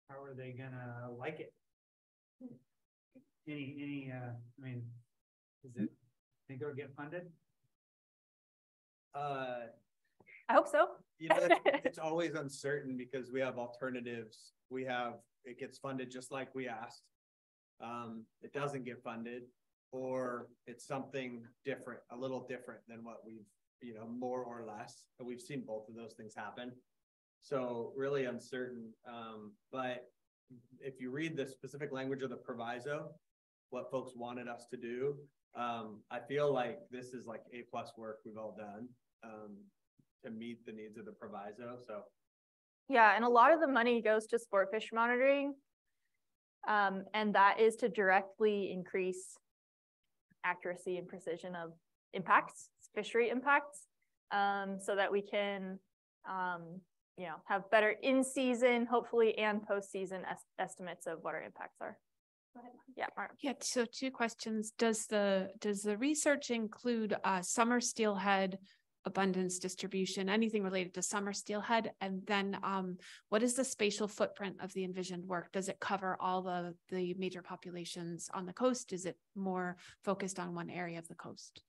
How are they gonna like it? I mean, think it'll get funded? I hope so. You know, it's always uncertain because we have alternatives. It gets funded just like we asked. It doesn't get funded, or it's something different, a little different than what we've, more or less. But we've seen both of those things happen. So really uncertain. But if you read the specific language of the proviso, what folks wanted us to do, I feel like this is like A+ work we've all done to meet the needs of the proviso. So yeah, and a lot of the money goes to sport fish monitoring, and that is to directly increase accuracy and precision of impacts, fishery impacts, so that we can have better in-season, hopefully, and post-season estimates of what our impacts are. Go ahead. Yeah, Mark. Yeah, so two questions. Does the research include summer steelhead abundance distribution, anything related to summer steelhead? And then what is the spatial footprint of the envisioned work? Does it cover all the major populations on the coast? Is it more focused on one area of the coast?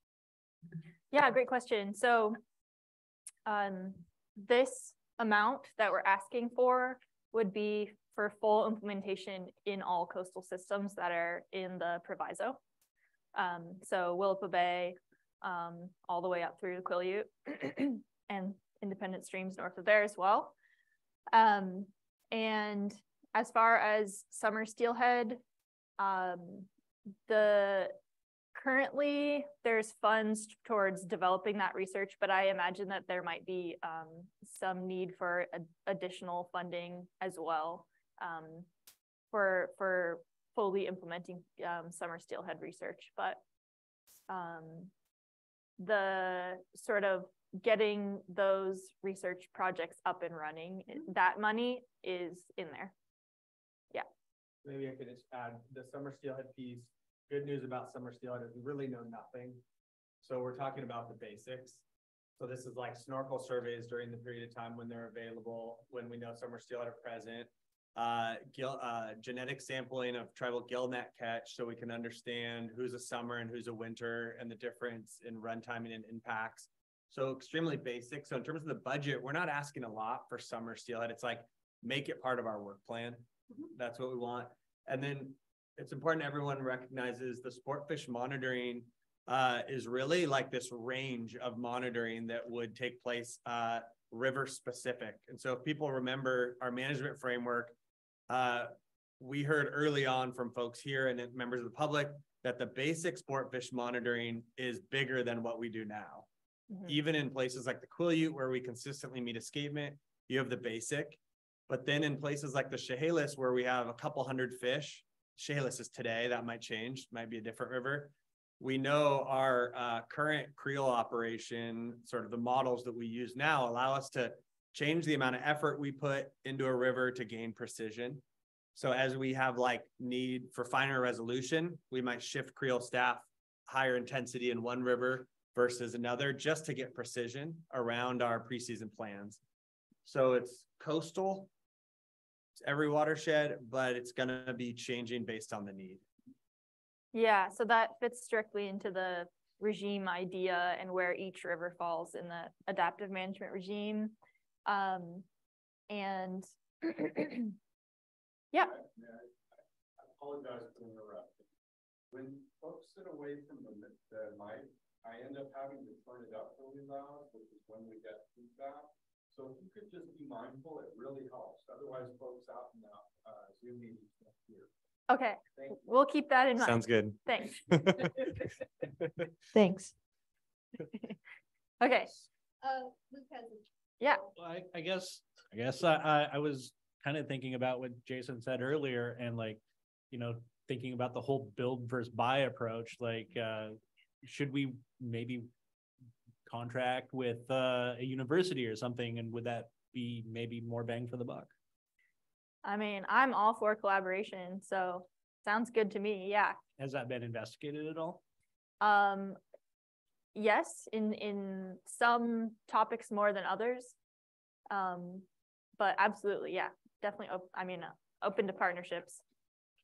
Yeah, great question. So this amount that we're asking for would be for full implementation in all coastal systems that are in the proviso. So Willapa Bay, all the way up through the Quileute and independent streams north of there as well. And as far as summer steelhead, the currently there's funds towards developing that research, but I imagine that there might be some need for additional funding as well for fully implementing summer steelhead research. But the sort of getting those research projects up and running, that money is in there. Yeah. Maybe I could just add the summer steelhead piece. Good news about summer steelhead is we really know nothing. So we're talking about the basics. So this is like snorkel surveys during the period of time when they're available, when we know summer steelhead are present. Genetic sampling of tribal gillnet catch so we can understand who's a summer and who's a winter and the difference in run timing and impacts. So extremely basic. So in terms of the budget, we're not asking a lot for summer steelhead. It's like, make it part of our work plan. That's what we want. And then it's important everyone recognizes the sport fish monitoring is really like this range of monitoring that would take place river specific. And so if people remember our management framework, we heard early on from folks here and members of the public that the basic sport fish monitoring is bigger than what we do now. Even in places like the Quileute where we consistently meet escapement, you have the basic. But then in places like the Chehalis where we have a couple hundred fish, Chehalis is today, that might change, might be a different river. We know our current creel operation, sort of the models that we use now, allow us to change the amount of effort we put into a river to gain precision. So as we have like need for finer resolution, we might shift creel staff higher intensity in one river versus another just to get precision around our preseason plans. So it's coastal, it's every watershed, but it's gonna be changing based on the need. Yeah, so that fits strictly into the regime idea and where each river falls in the adaptive management regime. And yeah. I apologize for interrupting. When folks sit away from the mic, I end up having to turn it up really loud, which is when we get feedback. So if you could just be mindful, it really helps. Otherwise, folks out in the Zoom meetings can't hear. Okay, we'll keep that in mind. Sounds good. Thanks. Thanks. Okay. Luke has Yeah. Well, I guess I was kind of thinking about what Jason said earlier and like, you know, thinking about the whole build versus buy approach. Like, should we maybe contract with a university or something? And would that be maybe more bang for the buck? I mean, I'm all for collaboration, so sounds good to me. Yeah. Has that been investigated at all? Yes, in some topics more than others. But absolutely, yeah, definitely. Open to partnerships.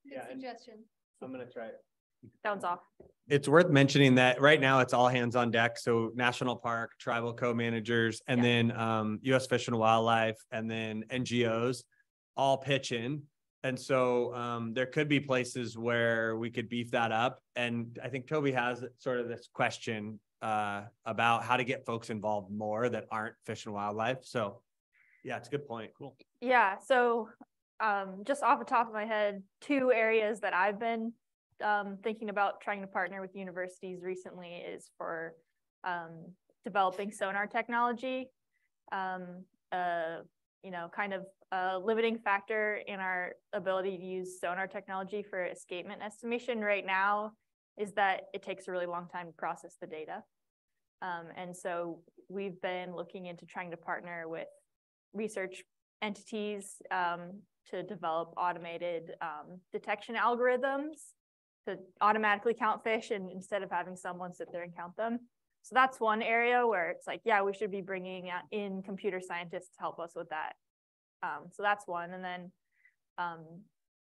Good suggestion. I'm gonna try it. Sounds off. It's worth mentioning that right now it's all hands on deck. So national park, tribal co-managers, and then U.S. Fish and Wildlife, and then NGOs all pitch in. And so there could be places where we could beef that up. And I think Toby has sort of this question about how to get folks involved more that aren't Fish and Wildlife. So yeah, it's a good point. Cool. Yeah. So just off the top of my head, 2 areas that I've been thinking about trying to partner with universities recently is for developing sonar technology. You know, kind of a limiting factor in our ability to use sonar technology for escapement estimation right now is that it takes a really long time to process the data. And so we've been looking into trying to partner with research entities to develop automated detection algorithms to automatically count fish and instead of having someone sit there and count them. So that's one area where it's like, yeah, we should be bringing in computer scientists to help us with that. So that's one. And then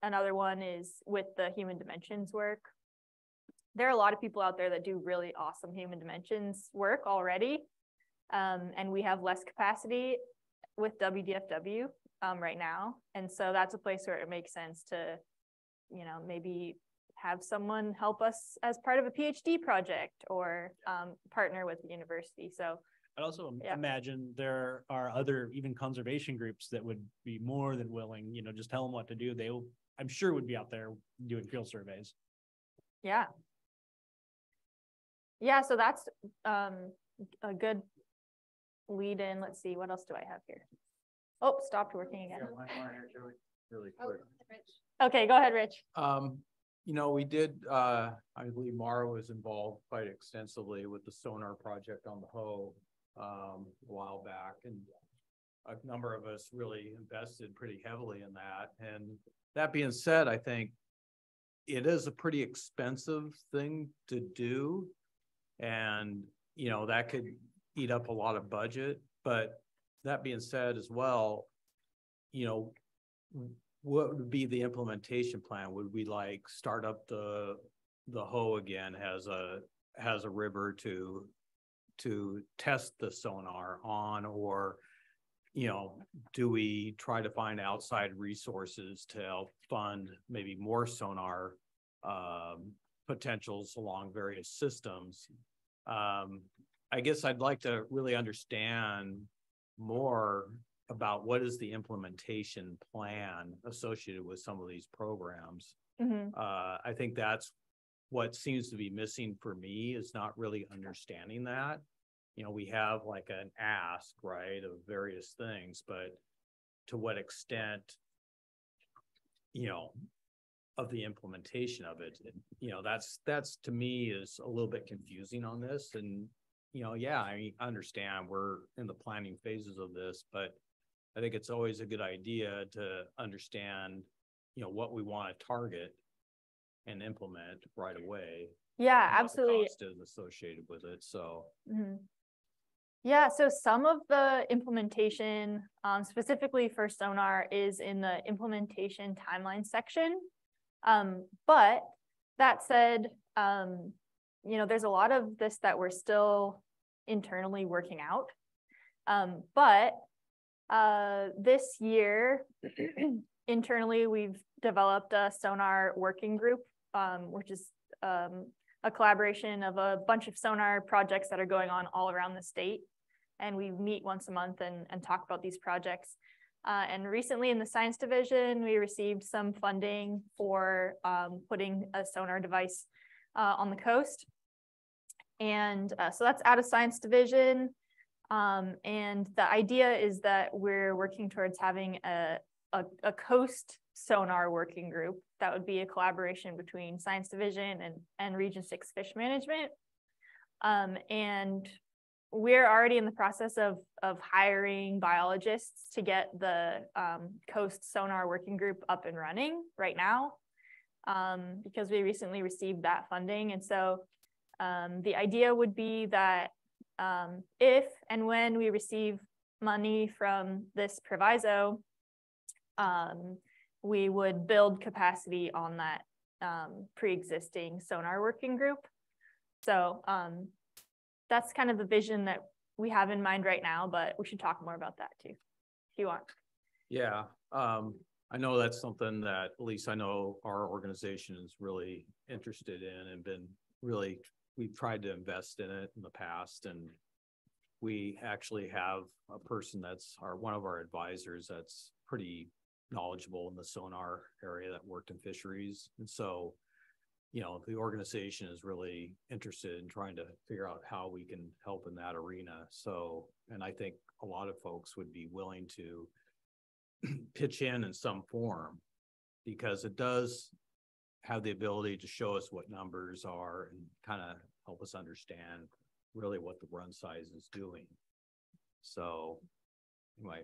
another one is with the human dimensions work. There are a lot of people out there that do really awesome human dimensions work already. And we have less capacity with WDFW right now. And so that's a place where it makes sense to, you know, maybe have someone help us as part of a PhD project or partner with the university. So I'd also imagine there are other even conservation groups that would be more than willing, you know, just tell them what to do. They will, I'm sure, would be out there doing field surveys. Yeah. Yeah, so that's a good lead in. Let's see, what else do I have here? Oh, stopped working again. Really Oh, quick. Rich. Okay, go ahead, Rich. You know, we did, I believe Mara was involved quite extensively with the sonar project on the Hoe, a while back, and a number of us really invested pretty heavily in that. And that being said, I think it is a pretty expensive thing to do. And, you know, that could eat up a lot of budget. But that being said as well, you know, what would be the implementation plan? Would we like start up the Hoe again as a river to test the sonar on, or, you know, do we try to find outside resources to help fund maybe more sonar potentials along various systems? I guess I'd like to really understand more about what is the implementation plan associated with some of these programs. I think that's what seems to be missing for me, is not really understanding that. You know, we have like an ask, right, of various things, but to what extent, you know, of the implementation of it, you know, that's to me is a little bit confusing on this. And, you know, yeah, I understand we're in the planning phases of this, but I think it's always a good idea to understand, you know, what we want to target and implement right away. Yeah, absolutely. Cost is associated with it. So yeah, so some of the implementation, specifically for sonar, is in the implementation timeline section. But that said, you know, there's a lot of this that we're still internally working out. But this year, internally, we've developed a sonar working group, which is a collaboration of a bunch of sonar projects that are going on all around the state. And we meet once a month and talk about these projects. And recently in the science division, we received some funding for putting a sonar device on the coast. And so that's out of science division. And the idea is that we're working towards having a coast sonar working group. That would be a collaboration between science division and Region 6 fish management. And we're already in the process of hiring biologists to get the coast sonar working group up and running right now, because we recently received that funding. And so the idea would be that if and when we receive money from this proviso, we would build capacity on that pre-existing sonar working group. So that's kind of the vision that we have in mind right now, but we should talk more about that too, if you want. yeah, I know that's something that at least I know our organization is really interested in and been really, we've tried to invest in it in the past. And we actually have a person that's one of our advisors that's pretty knowledgeable in the sonar area that worked in fisheries. And so, you know, the organization is really interested in trying to figure out how we can help in that arena. So, and I think a lot of folks would be willing to pitch in some form, because it does have the ability to show us what numbers are and kind of help us understand really what the run size is doing. So anyway,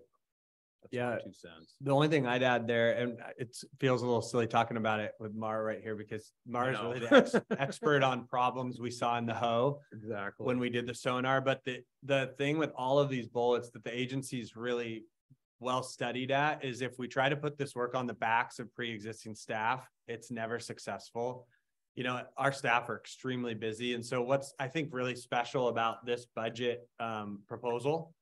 that's my 2 cents. The only thing I'd add there, and it feels a little silly talking about it with Mara right here, because Mara's really the expert on problems we saw in the Hoe. Exactly. When we did the sonar. But the thing with all of these bullets that the agency's really well studied at is if we try to put this work on the backs of pre-existing staff, it's never successful. You know, our staff are extremely busy. And so what's, I think, really special about this budget proposal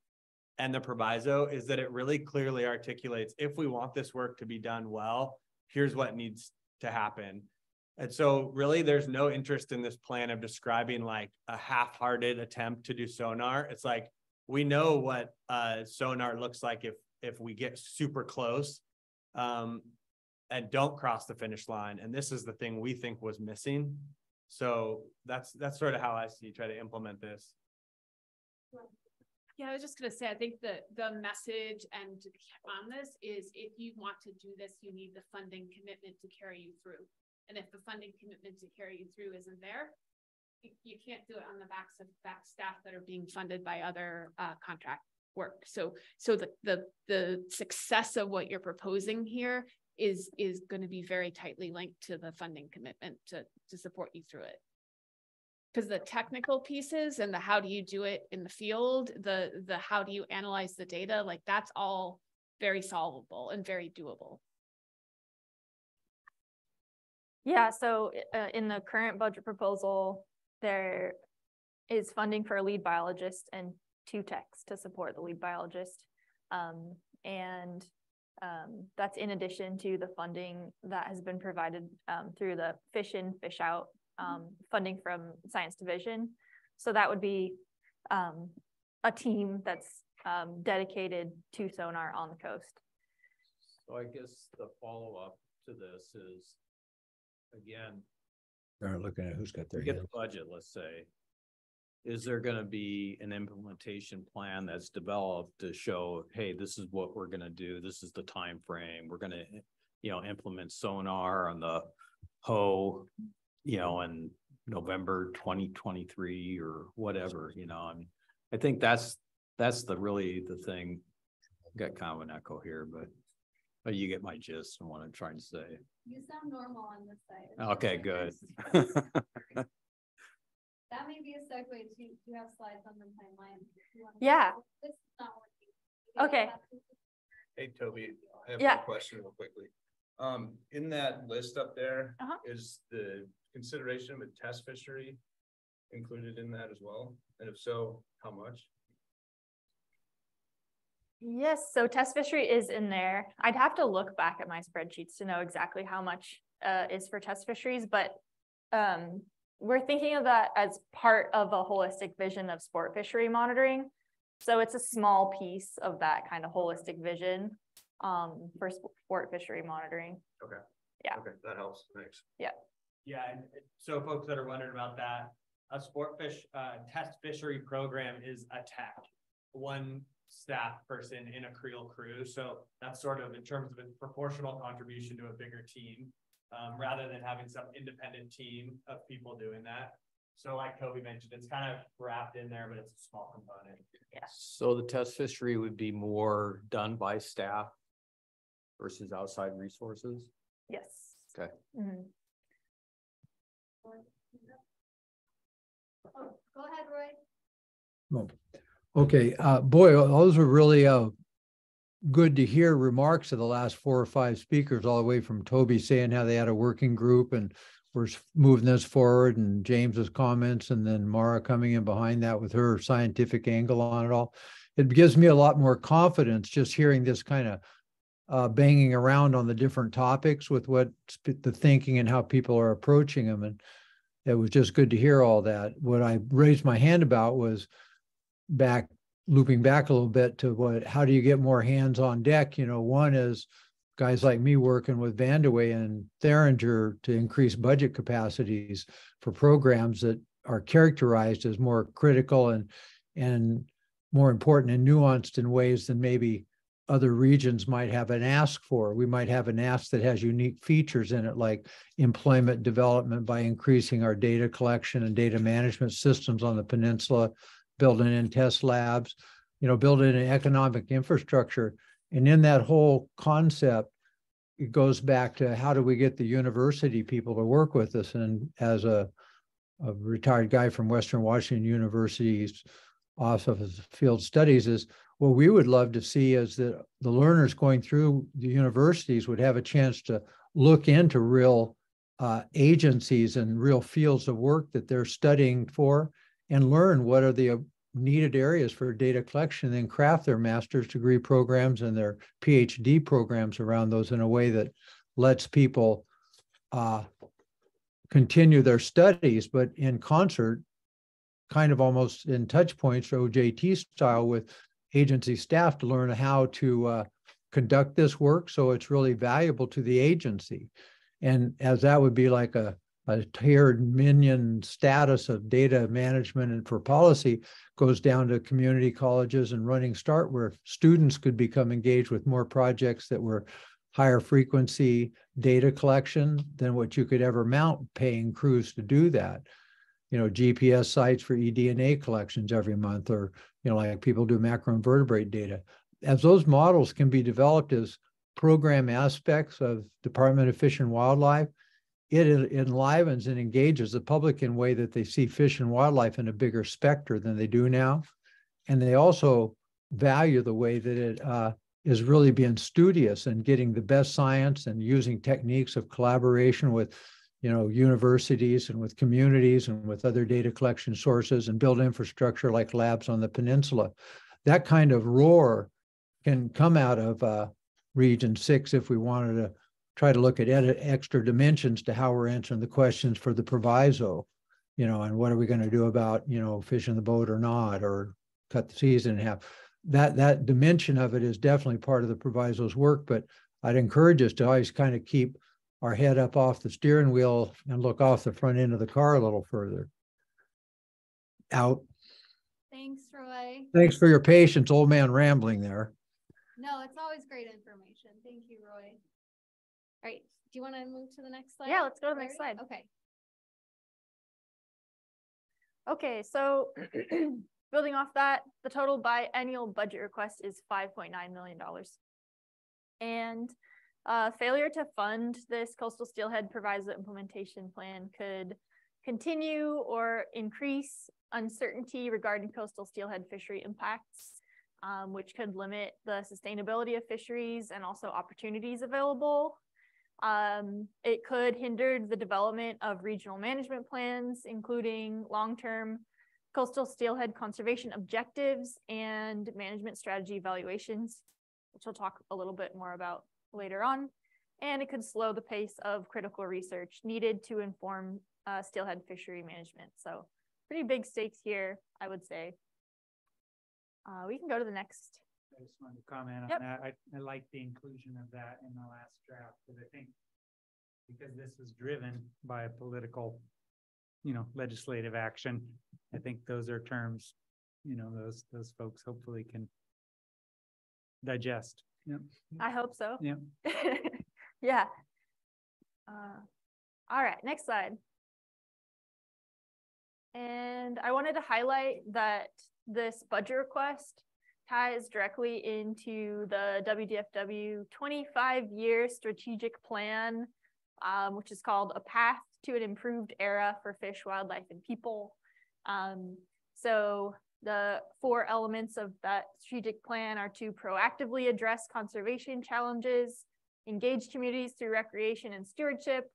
and the proviso is that it really clearly articulates, if we want this work to be done well, here's what needs to happen. And so really there's no interest in this plan of describing like a half-hearted attempt to do sonar. It's like, we know what sonar looks like if we get super close and don't cross the finish line. And this is the thing we think was missing. So that's sort of how I see try to implement this. Yeah, I was just gonna say, I think the message and on this is if you want to do this, you need the funding commitment to carry you through. And if the funding commitment to carry you through isn't there, you can't do it on the backs of back staff that are being funded by other contract work. So the success of what you're proposing here is going to be very tightly linked to the funding commitment to support you through it. Because the technical pieces and the how do you do it in the field, the how do you analyze the data, like that's all very solvable and very doable. Yeah, so in the current budget proposal, there is funding for a lead biologist and 2 techs to support the lead biologist. That's in addition to the funding that has been provided through the fish in, fish out funding from Science Division. So that would be a team that's dedicated to sonar on the coast. So I guess the follow-up to this is, again, They're looking at who's got their get hands. the budget, let's say. Is there going to be an implementation plan that's developed to show, hey, this is what we're going to do. This is the time frame. We're going to, implement sonar on the Ho, in November 2023 or whatever. I think that's the thing. Got kind of an echo here, but you get my gist and what I'm trying to say. You sound normal on this side. Okay, good. That may be a segue to, do you have slides on the timeline? Yeah. This is not working. Okay. Hey, Toby, I have Yeah. one question real quickly. In that list up there, is the consideration of a test fishery included in that as well? And if so, how much? Yes, so test fishery is in there. I'd have to look back at my spreadsheets to know exactly how much is for test fisheries, but we're thinking of that as part of a holistic vision of sport fishery monitoring. So it's a small piece of that kind of holistic vision for sport fishery monitoring. Okay. Yeah. Okay, that helps. Thanks. Yeah. Yeah, and so folks that are wondering about that, a sport fish test fishery program is a tech, 1 staff person in a Creel crew. So that's sort of in terms of a proportional contribution to a bigger team, rather than having some independent team of people doing that. So like Toby mentioned, it's kind of wrapped in there, but it's a small component. Yeah. So the test fishery would be more done by staff versus outside resources? Yes. Okay. Mm-hmm. Oh, go ahead, Roy. Oh, okay. Boy, those were really good to hear remarks of the last 4 or 5 speakers, all the way from Toby saying how they had a working group and we're moving this forward, and James's comments, and then Mara coming in behind that with her scientific angle on it all. It gives me a lot more confidence just hearing this kind of banging around on the different topics with what the thinking and how people are approaching them. And it was just good to hear all that. What I raised my hand about was looping back a little bit to how do you get more hands on deck? One is guys like me working with Vandewey and Theringer to increase budget capacities for programs that are characterized as more critical and more important and nuanced in ways than maybe other regions might have an ask for. We might have an ask that has unique features in it, like employment development by increasing our data collection and data management systems on the peninsula, building in test labs, building an economic infrastructure. And in that whole concept, it goes back to how do we get the university people to work with us? And as a retired guy from Western Washington University's Office of Field Studies, is what we would love to see is that the learners going through the universities would have a chance to look into real agencies and real fields of work that they're studying for, and learn what are the needed areas for data collection, and then craft their master's degree programs and their PhD programs around those in a way that lets people continue their studies, but in concert, kind of almost in touch points, OJT style, with agency staff to learn how to conduct this work so it's really valuable to the agency. And as that would be like a a tiered minion status of data management and for policy goes down to community colleges and Running Start, where students could become engaged with more projects that were higher frequency data collection than what you could ever mount paying crews to do that. You know, GPS sites for eDNA collections every month, or, you know, like people do macroinvertebrate data. As those models can be developed as program aspects of Department of Fish and Wildlife, it enlivens and engages the public in a way that they see fish and wildlife in a bigger spectrum than they do now. And they also value the way that it is really being studious and getting the best science and using techniques of collaboration with, you know, universities and with communities and with other data collection sources and build infrastructure like labs on the peninsula. That kind of roar can come out of Region 6 if we wanted to try to look at extra dimensions to how we're answering the questions for the proviso, you know, and what are we going to do about, you know, fishing the boat or not, or cut the season in half. That dimension of it is definitely part of the proviso's work, but I'd encourage us to always kind of keep our head up off the steering wheel and look off the front end of the car a little further. Out. Thanks, Roy. Thanks for your patience, old man rambling there. No, it's always great information. Thank you, Roy. All right, do you want to move to the next slide? Yeah, let's go to the next slide. Okay. Okay, so building off that, the total biennial budget request is $5.9 million. And failure to fund this coastal steelhead proviso implementation plan could continue or increase uncertainty regarding coastal steelhead fishery impacts, which could limit the sustainability of fisheries and also opportunities available. It could hinder the development of regional management plans, including long-term coastal steelhead conservation objectives and management strategy evaluations, which we'll talk a little bit more about later on. And it could slow the pace of critical research needed to inform steelhead fishery management. So pretty big stakes here, I would say. We can go to the next. I just wanted to comment on Yep. that. I like the inclusion of that in the last draft, because I think because this was driven by a political, you know, legislative action, I think those are terms, you know, those folks hopefully can digest. Yep. I hope so. Yep. Yeah. All right, next slide. And I wanted to highlight that this budget request ties directly into the WDFW 25-year strategic plan, which is called A Path to an Improved Era for Fish, Wildlife, and People. So the 4 elements of that strategic plan are to proactively address conservation challenges, engage communities through recreation and stewardship,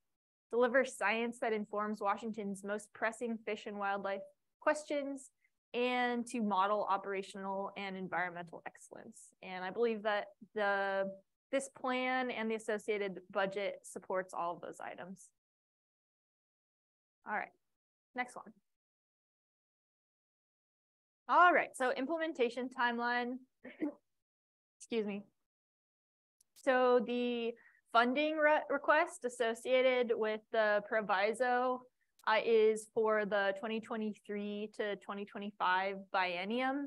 deliver science that informs Washington's most pressing fish and wildlife questions, and to model operational and environmental excellence. And I believe that this plan and the associated budget supports all of those items. All right, next one. All right, so implementation timeline. Excuse me. So the funding request associated with the proviso is for the 2023 to 2025 biennium,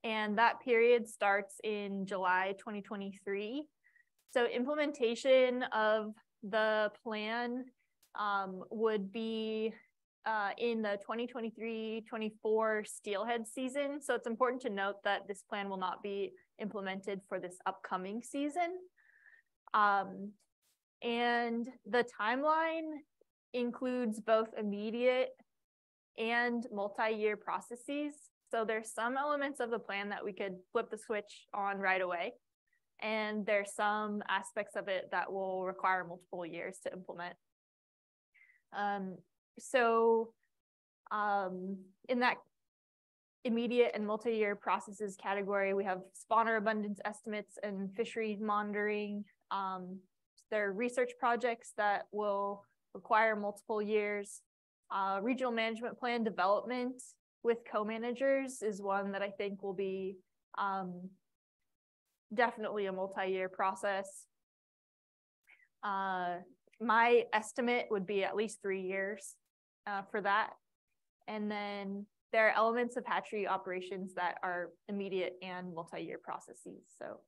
and that period starts in July 2023. So implementation of the plan would be in the 2023-24 steelhead season. So it's important to note that this plan will not be implemented for this upcoming season. And the timeline includes both immediate and multi-year processes. So there's some elements of the plan that we could flip the switch on right away. And there's some aspects of it that will require multiple years to implement. In that immediate and multi-year processes category, we have spawner abundance estimates and fisheries monitoring. There are research projects that will require multiple years. Regional management plan development with co-managers is one that I think will be definitely a multi-year process. my estimate would be at least 3 years for that. And then there are elements of hatchery operations that are immediate and multi-year processes. So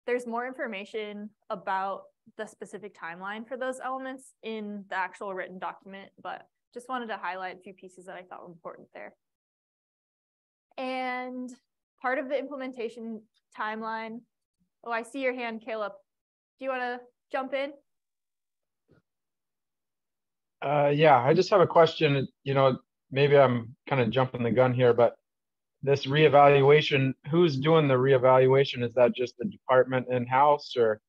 there's more information about the specific timeline for those elements in the actual written document, but just wanted to highlight a few pieces that I thought were important there. And part of the implementation timeline, oh, I see your hand, Caleb. Do you want to jump in? Yeah, I just have a question. You know, maybe I'm kind of jumping the gun here, but this reevaluation, who's doing the reevaluation? Is that just the department in-house, or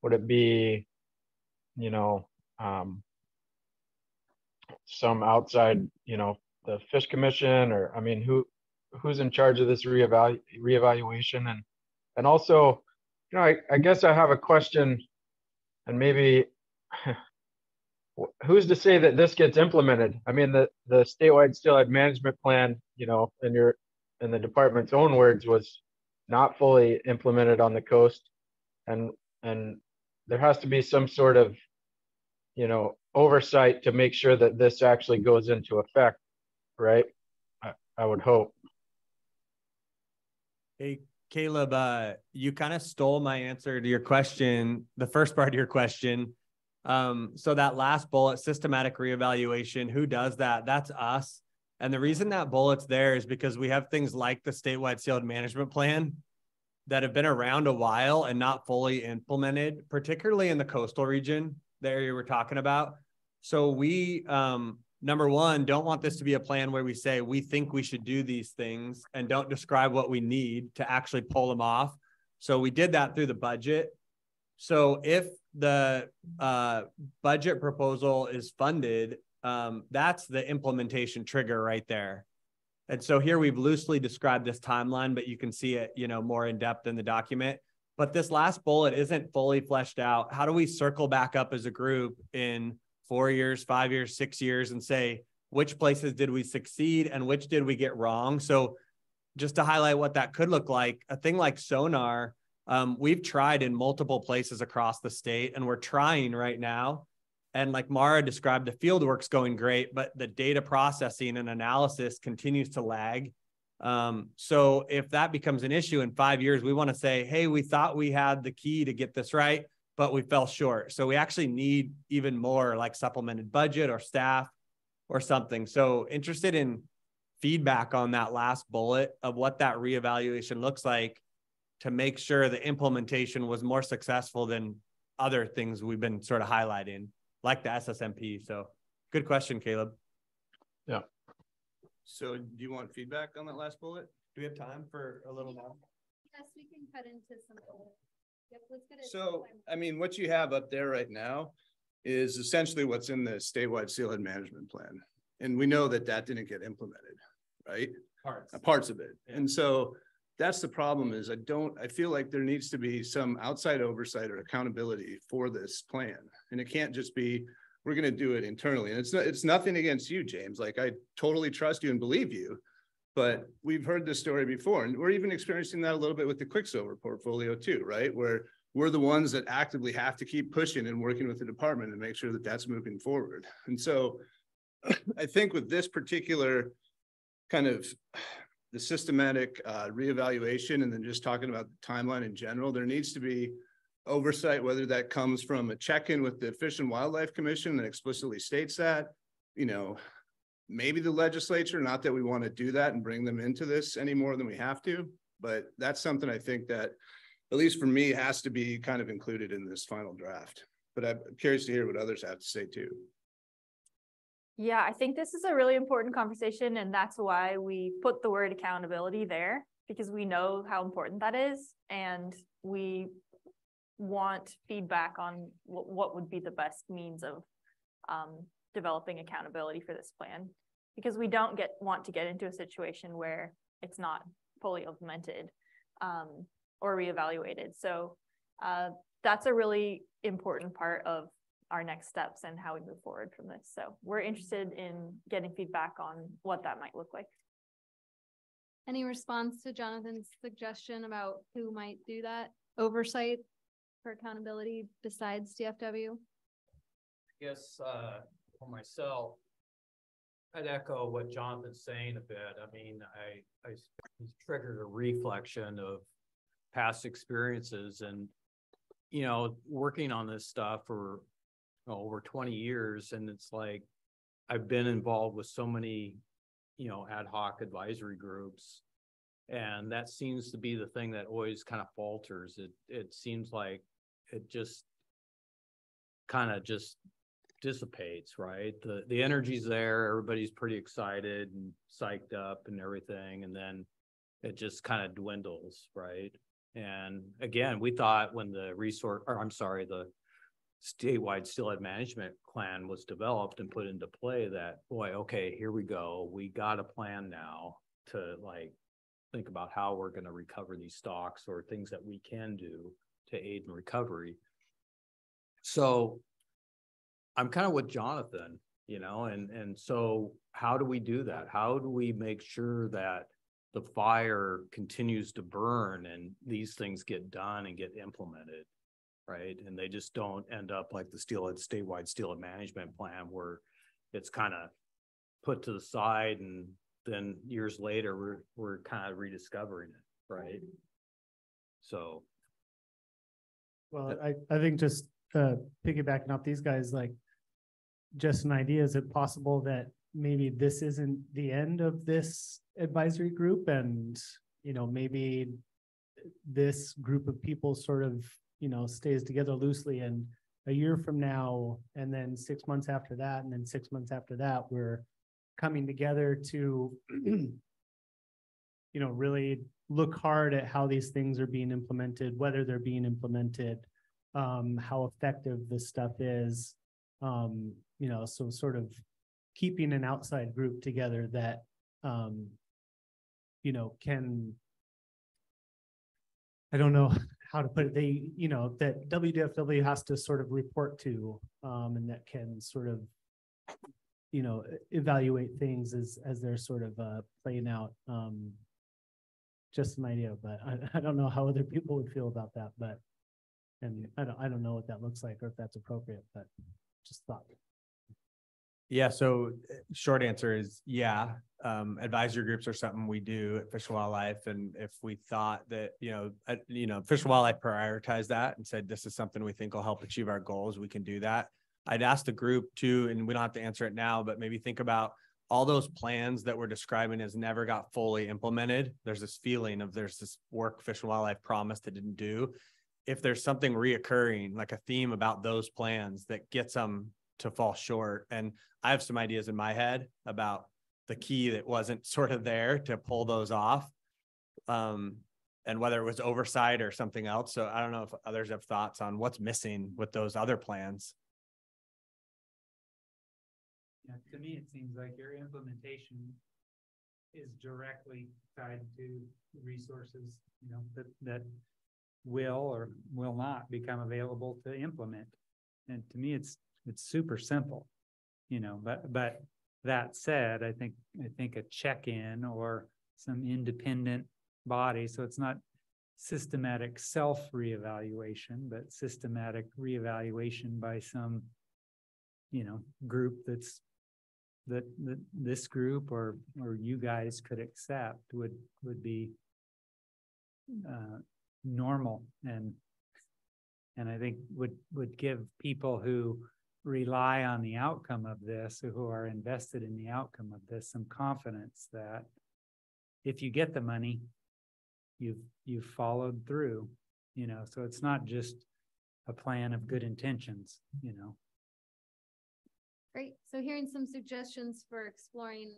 would it be, you know, some outside, you know, the Fish Commission, or, I mean, who's in charge of this reevaluation? And also, you know, I guess I have a question, and maybe who's to say that this gets implemented? I mean, the statewide steelhead management plan, you know, in the department's own words, was not fully implemented on the coast, and there has to be some sort of, you know, oversight to make sure that this actually goes into effect, right? I would hope. Hey, Caleb, you kind of stole my answer to your question, the first part of your question. So that last bullet, systematic reevaluation, who does that? That's us. And the reason that bullet's there is because we have things like the statewide steelhead management plan that have been around a while and not fully implemented, particularly in the coastal region, the area we're talking about. So we, number one, don't want this to be a plan where we say, we think we should do these things and don't describe what we need to actually pull them off. So we did that through the budget. So if the budget proposal is funded, that's the implementation trigger right there. And so here we've loosely described this timeline, but you can see it, you know, more in depth in the document. But this last bullet isn't fully fleshed out. How do we circle back up as a group in 4 years, 5 years, 6 years, and say, which places did we succeed and which did we get wrong? So just to highlight what that could look like, a thing like sonar, we've tried in multiple places across the state, and we're trying right now. And like Mara described, the field work's going great, but the data processing and analysis continues to lag. So if that becomes an issue in 5 years, we want to say, hey, we thought we had the key to get this right, but we fell short. So we actually need even more like supplemented budget or staff or something. So interested in feedback on that last bullet of what that reevaluation looks like to make sure the implementation was more successful than other things we've been sort of highlighting, like the SSMP. So good question, Caleb. Yeah. So do you want feedback on that last bullet? Do we have time for a little more? Yes, we can cut into some. Yep, let's get it. So, I mean, what you have up there right now is essentially what's in the statewide steelhead management plan. And we know that that didn't get implemented, right? Parts of it. Yeah. And so that's the problem is I feel like there needs to be some outside oversight or accountability for this plan. And it can't just be, we're going to do it internally. And it's nothing against you, James. Like, I totally trust you and believe you, but we've heard this story before. And we're even experiencing that a little bit with the Quicksilver portfolio too, right? Where we're the ones that actively have to keep pushing and working with the department and make sure that that's moving forward. And so I think with this particular kind of the systematic reevaluation, and then just talking about the timeline in general, there needs to be oversight, whether that comes from a check-in with the Fish and Wildlife Commission that explicitly states that, you know, maybe the legislature, not that we want to do that and bring them into this any more than we have to, but that's something I think that, at least for me, has to be kind of included in this final draft. But I'm curious to hear what others have to say too. Yeah, I think this is a really important conversation, and that's why we put the word accountability there, because we know how important that is, and we want feedback on what would be the best means of developing accountability for this plan, because we don't want to get into a situation where it's not fully implemented or reevaluated. So that's a really important part of our next steps and how we move forward from this. So we're interested in getting feedback on what that might look like. Any response to Jonathan's suggestion about who might do that oversight for accountability besides DFW? guess, for myself, I'd echo what Jonathan's saying a bit. I mean, I triggered a reflection of past experiences and, you know, working on this stuff for over 20 years. And it's like, I've been involved with so many, you know, ad hoc advisory groups. And that seems to be the thing that always kind of falters. It seems like it just kind of just dissipates, right? The energy's there, everybody's pretty excited and psyched up and everything, and then it just kind of dwindles, right? And again, we thought when the the statewide steelhead management plan was developed and put into play that, boy, okay, here we go. We got a plan now to like think about how we're going to recover these stocks or things that we can do to aid in recovery. So I'm kind of with Jonathan, you know, and so how do we do that? How do we make sure that the fire continues to burn and these things get done and get implemented, right? And they just don't end up like the statewide steelhead management plan where it's kind of put to the side and then years later we're kind of rediscovering it, right? So. Well, I think just piggybacking off these guys, like, just an idea, is it possible that maybe this isn't the end of this advisory group and, you know, maybe this group of people sort of, you know, stays together loosely and a year from now, and then 6 months after that, and then 6 months after that, we're coming together to, you know, really look hard at how these things are being implemented, whether they're being implemented, how effective this stuff is. You know, so sort of keeping an outside group together that, you know, can, I don't know how to put it, they, you know, that WDFW has to sort of report to, and that can sort of, you know, evaluate things as they're sort of playing out. Just an idea, but I don't know how other people would feel about that, but, and I don't know what that looks like or if that's appropriate, but just thought. Yeah, so short answer is yeah. Advisory groups are something we do at Fish and Wildlife, and if we thought that, you know, Fish and Wildlife prioritized that and said this is something we think will help achieve our goals, we can do that. I'd ask the group too, and we don't have to answer it now, but maybe think about all those plans that we're describing as never got fully implemented. There's this feeling of there's this work Fish and Wildlife promised it didn't do. If there's something reoccurring, like a theme about those plans that gets them to fall short. And I have some ideas in my head about the key that wasn't sort of there to pull those off. And whether it was oversight or something else. So I don't know if others have thoughts on what's missing with those other plans. Yeah, to me, it seems like your implementation is directly tied to resources, you know, that will or will not become available to implement. And to me, it's super simple, you know, but that said, I think a check-in or some independent body, so it's not systematic self-reevaluation, but systematic reevaluation by some, you know, group that this group or you guys could accept would be normal and I think would give people who rely on the outcome of this, or who are invested in the outcome of this, some confidence that if you get the money, you've followed through, you know, so it's not just a plan of good intentions, you know. Great. So hearing some suggestions for exploring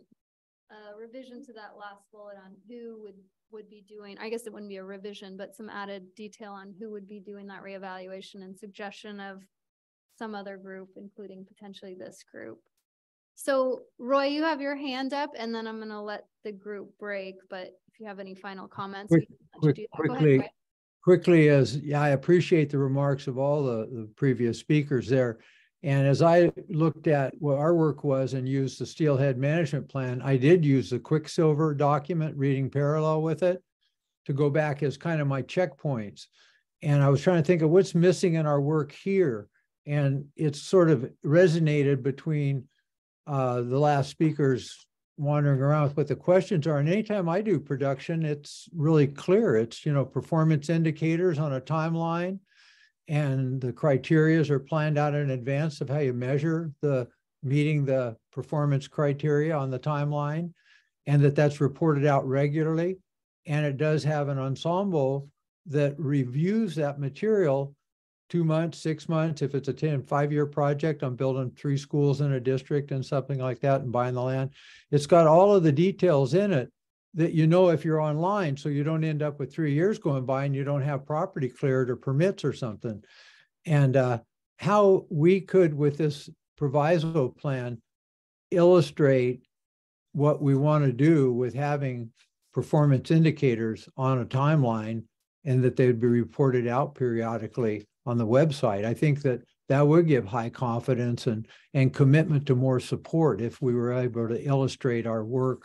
a revision to that last bullet on who would be doing, I guess it wouldn't be a revision, but some added detail on who would be doing that reevaluation and suggestion of some other group, including potentially this group. So Roy, you have your hand up and then I'm going to let the group break, but if you have any final comments, we can let you do that. Go ahead, Roy. Quickly, I appreciate the remarks of all the previous speakers there. And as I looked at what our work was and used the Steelhead management plan, I did use the Quicksilver document, reading parallel with it, to go back as kind of my checkpoints. And I was trying to think of what's missing in our work here. And it's sort of resonated between the last speakers wandering around with what the questions are. And anytime I do production, it's really clear. It's, you know, performance indicators on a timeline, and the criterias are planned out in advance of how you measure the meeting the performance criteria on the timeline, and that's reported out regularly. And it does have an ensemble that reviews that material 2 months, 6 months. If it's a 5-year project, I'm building 3 schools in a district and something like that and buying the land. It's got all of the details in it that, you know, if you're online, so you don't end up with 3 years going by and you don't have property cleared or permits or something. And how we could, with this proviso plan, illustrate what we want to do with having performance indicators on a timeline, and that they would be reported out periodically on the website. I think that would give high confidence and commitment to more support if we were able to illustrate our work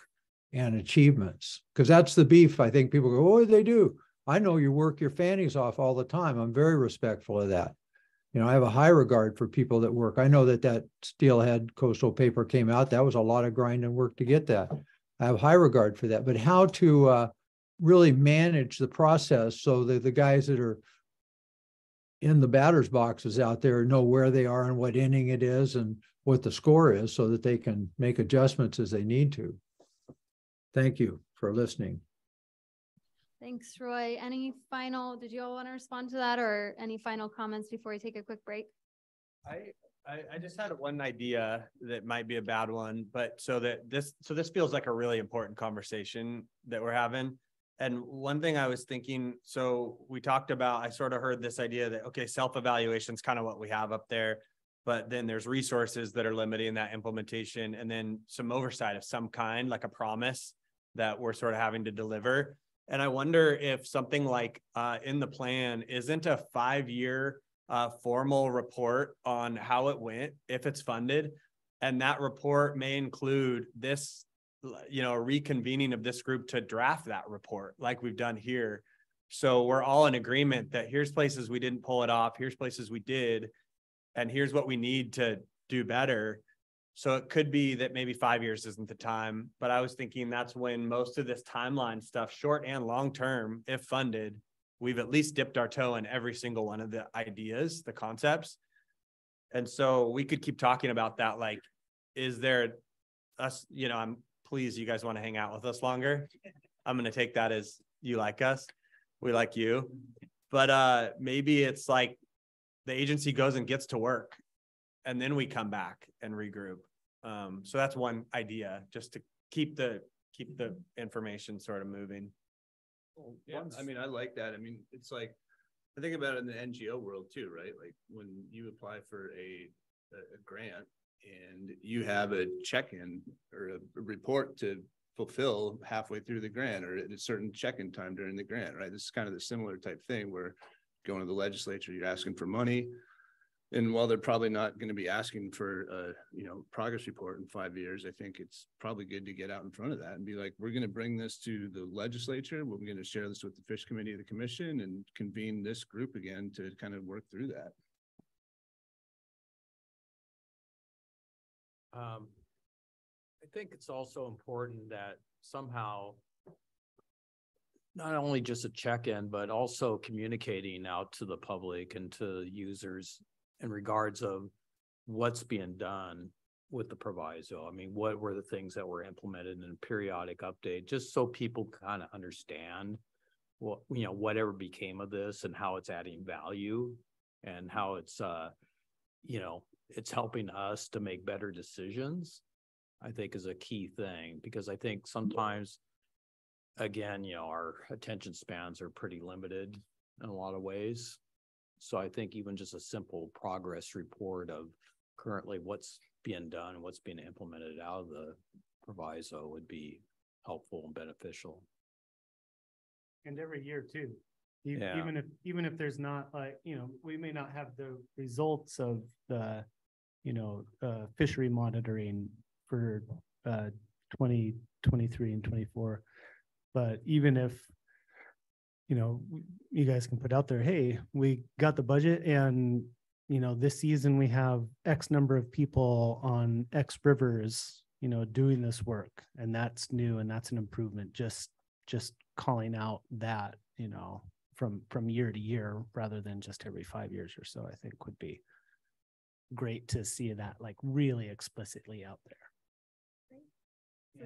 and achievements. Because that's the beef. I think people go, oh, they do. I know you work your fannies off all the time. I'm very respectful of that. You know, I have a high regard for people that work. I know that Steelhead coastal paper came out. That was a lot of grind and work to get that. I have high regard for that. But how to really manage the process so that the guys that are in the batter's boxes out there know where they are and what inning it is and what the score is, so that they can make adjustments as they need to. Thank you for listening. Thanks, Roy. Did you all want to respond to that, or any final comments before we take a quick break? I just had one idea that might be a bad one, but so this feels like a really important conversation that we're having. And one thing I was thinking, so we talked about, I sort of heard this idea that, okay, self-evaluation is kind of what we have up there, but then there's resources that are limiting that implementation, and then some oversight of some kind, like a promise that we're sort of having to deliver. And I wonder if something like in the plan isn't a 5-year formal report on how it went, if it's funded, and that report may include this, you know, a reconvening of this group to draft that report like we've done here. So we're all in agreement that here's places we didn't pull it off, here's places we did, and here's what we need to do better. So it could be that maybe 5 years isn't the time, but I was thinking that's when most of this timeline stuff, short and long term, if funded, we've at least dipped our toe in every single one of the ideas, the concepts. And so we could keep talking about that. Like, is there us, you know, I'm pleased you guys want to hang out with us longer. I'm going to take that as you like us. We like you. But maybe it's like the agency goes and gets to work, and then we come back and regroup. So that's one idea, just to keep the information sort of moving. Yeah, I mean, I like that. I mean, it's like, I think about it in the NGO world too, right? Like when you apply for a grant and you have a check-in or a report to fulfill halfway through the grant, or at a certain check-in time during the grant, right? This is kind of the similar type thing where going to the legislature, you're asking for money. And while they're probably not going to be asking for a, you know, progress report in 5 years, I think it's probably good to get out in front of that and be like, we're going to bring this to the legislature. We're going to share this with the Fish Committee of the Commission and convene this group again to kind of work through that. I think it's also important that somehow not only just a check-in, but also communicating out to the public and to users in regards of what's being done with the proviso. I mean, what were the things that were implemented in a periodic update, just so people kind of understand what, you know, whatever became of this and how it's adding value and how it's, you know, it's helping us to make better decisions, I think is a key thing, because I think sometimes, again, you know, our attention spans are pretty limited in a lot of ways. So I think even just a simple progress report of currently what's being done, what's being implemented out of the proviso would be helpful and beneficial. And every year too. Yeah. Even if there's not, like, you know, we may not have the results of the, you know, fishery monitoring for 2023 and 24. But even if, you know, you guys can put out there, hey, we got the budget and you know, this season we have X number of people on X rivers, you know, doing this work, and that's new and that's an improvement. Just calling out that, you know, from year to year rather than just every 5 years or so, I think would be great to see that like really explicitly out there.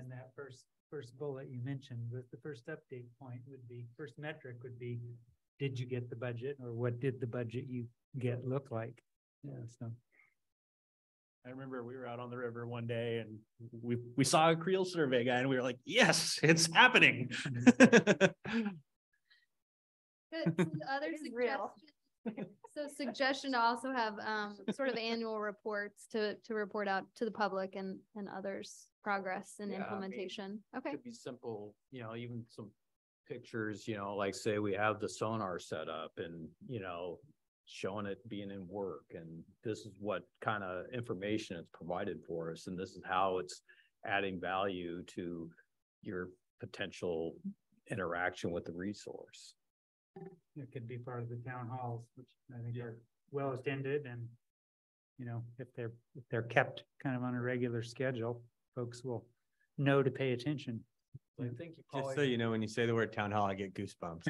And that first bullet you mentioned with the first update point would be, first metric would be, did you get the budget, or what did the budget you get look like? Yeah, so. I remember we were out on the river one day and we saw a creel survey guy and we were like, yes, it's happening. Good. Other suggestions. So suggestion to also have sort of annual reports to report out to the public and others progress and implementation. Okay. Could be simple, you know, even some pictures, you know, like say we have the sonar set up and, you know, showing it being in work, and this is what kind of information it's provided for us, and this is how it's adding value to your potential interaction with the resource. It could be part of the town halls, which I think are well attended, and you know, if they're kept kind of on a regular schedule, folks will know to pay attention. I think you just so you know, when you say the word town hall, I get goosebumps.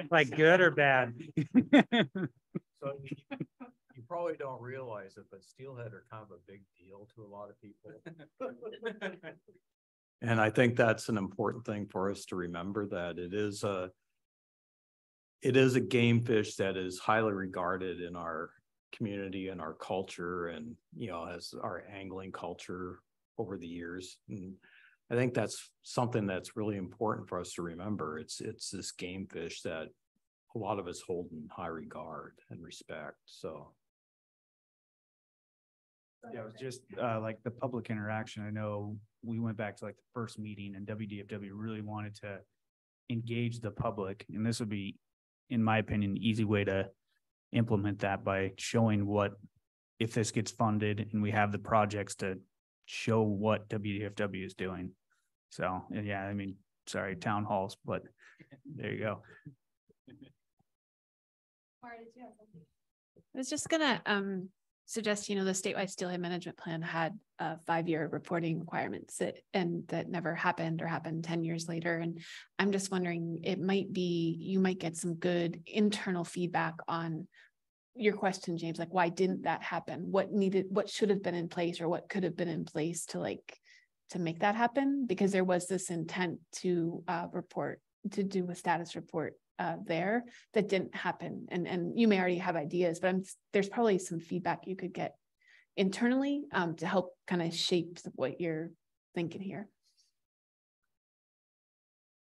Like good or bad? So you probably don't realize it, but Steelhead are kind of a big deal to a lot of people. And I think that's an important thing for us to remember, that it is a game fish that is highly regarded in our community and our culture, and, you know, as our angling culture over the years. And I think that's something that's really important for us to remember. It's this game fish that a lot of us hold in high regard and respect. So. Yeah, it was just like the public interaction. I know we went back to like the first meeting, and WDFW really wanted to engage the public. And this would be, in my opinion, an easy way to implement that by showing what, if this gets funded and we have the projects to show what WDFW is doing. So, and yeah, I mean, sorry, town halls, but there you go. I was just gonna suggest, you know, the statewide steelhead management plan had 5-year reporting requirements that never happened or happened 10 years later. And I'm just wondering, it might be, you might get some good internal feedback on your question, James, like, why didn't that happen? What should have been in place, or what could have been in place to make that happen? Because there was this intent to to do a status report there that didn't happen. And you may already have ideas, but there's probably some feedback you could get internally to help kind of shape what you're thinking here.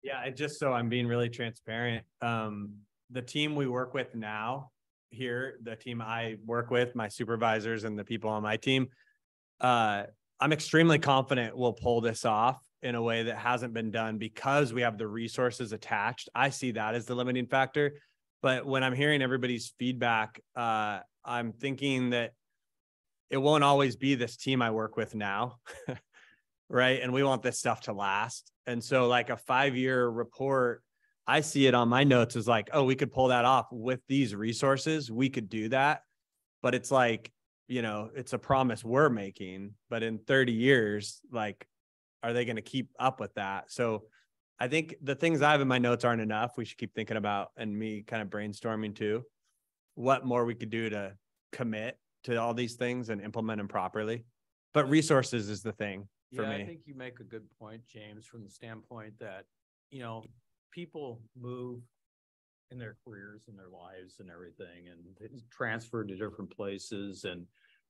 Yeah, just so I'm being really transparent, the team we work with now here, the team I work with, my supervisors and the people on my team, I'm extremely confident we'll pull this off in a way that hasn't been done because we have the resources attached. I see that as the limiting factor. But when I'm hearing everybody's feedback, I'm thinking that it won't always be this team I work with now, right? And we want this stuff to last. And so like a 5-year report, I see it on my notes as like, oh, we could pull that off with these resources. We could do that. But it's like, you know, it's a promise we're making, but in 30 years, like, are they going to keep up with that? So I think the things I have in my notes aren't enough. We should keep thinking about, and me kind of brainstorming too, what more we could do to commit to all these things and implement them properly. But resources is the thing for me. I think you make a good point, James, from the standpoint that, you know, people move in their careers and their lives and everything, and transfer to different places. And,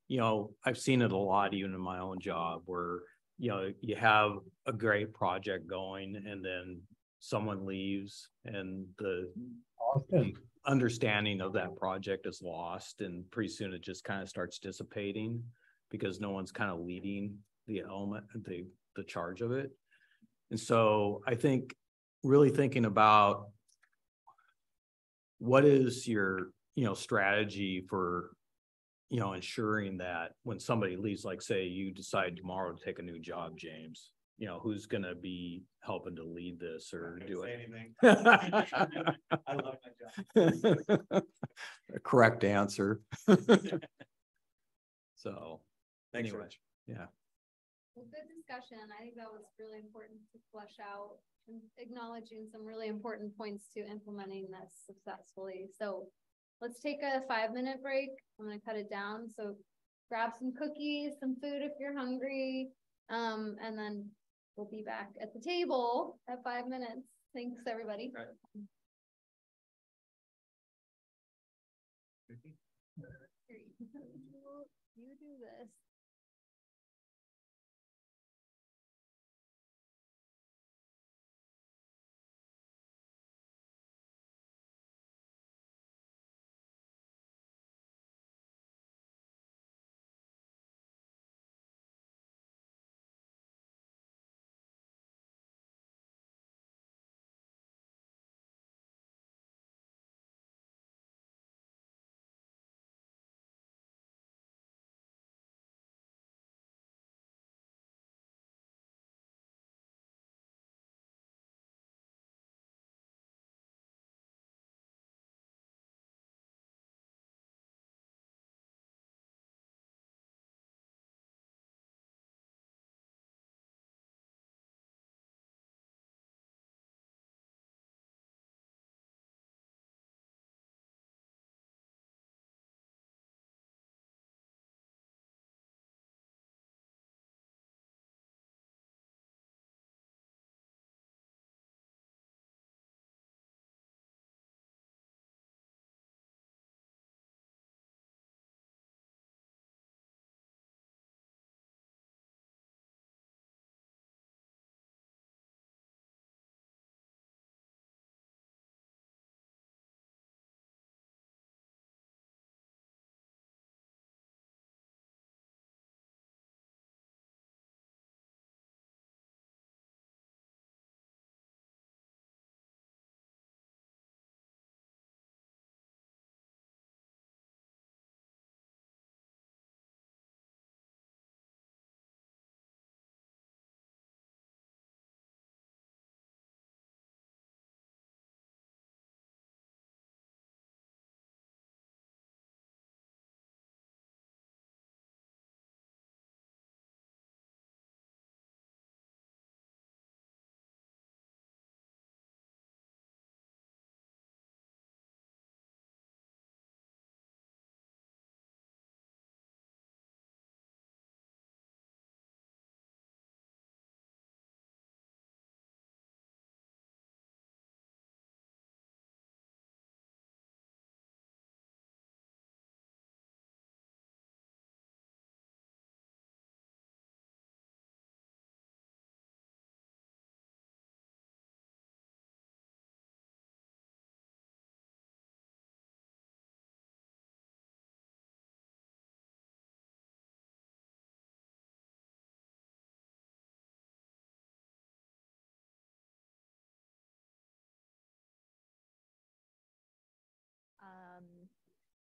you know, I've seen it a lot, even in my own job, where, you know, you have a great project going and then someone leaves and the understanding of that project is lost, and pretty soon it just kind of starts dissipating because no one's kind of leading the element, the charge of it. And so I think really thinking about what is your, you know, strategy for, you know, ensuring that when somebody leaves, like say you decide tomorrow to take a new job, James, you know, who's gonna be helping to lead this or do it. I love my job. A correct answer. So, Thanks, anyway, Rich. yeah. Well, good discussion. I think that was really important to flesh out and acknowledging some really important points to implementing this successfully. So let's take a 5-minute break. I'm going to cut it down. So grab some cookies, some food if you're hungry. And then we'll be back at the table at 5 minutes. Thanks, everybody. Right. You do this.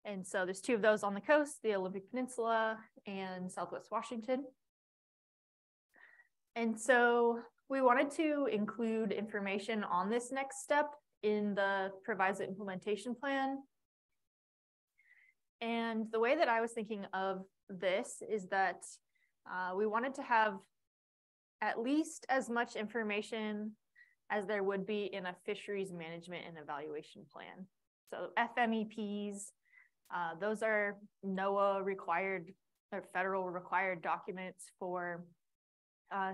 And so there's 2 of those on the coast, the Olympic Peninsula and Southwest Washington. And so we wanted to include information on this next step in the Proviso implementation plan. And the way that I was thinking of this is that we wanted to have at least as much information as there would be in a fisheries management and evaluation plan. So FMEPs, those are NOAA required or federal required documents for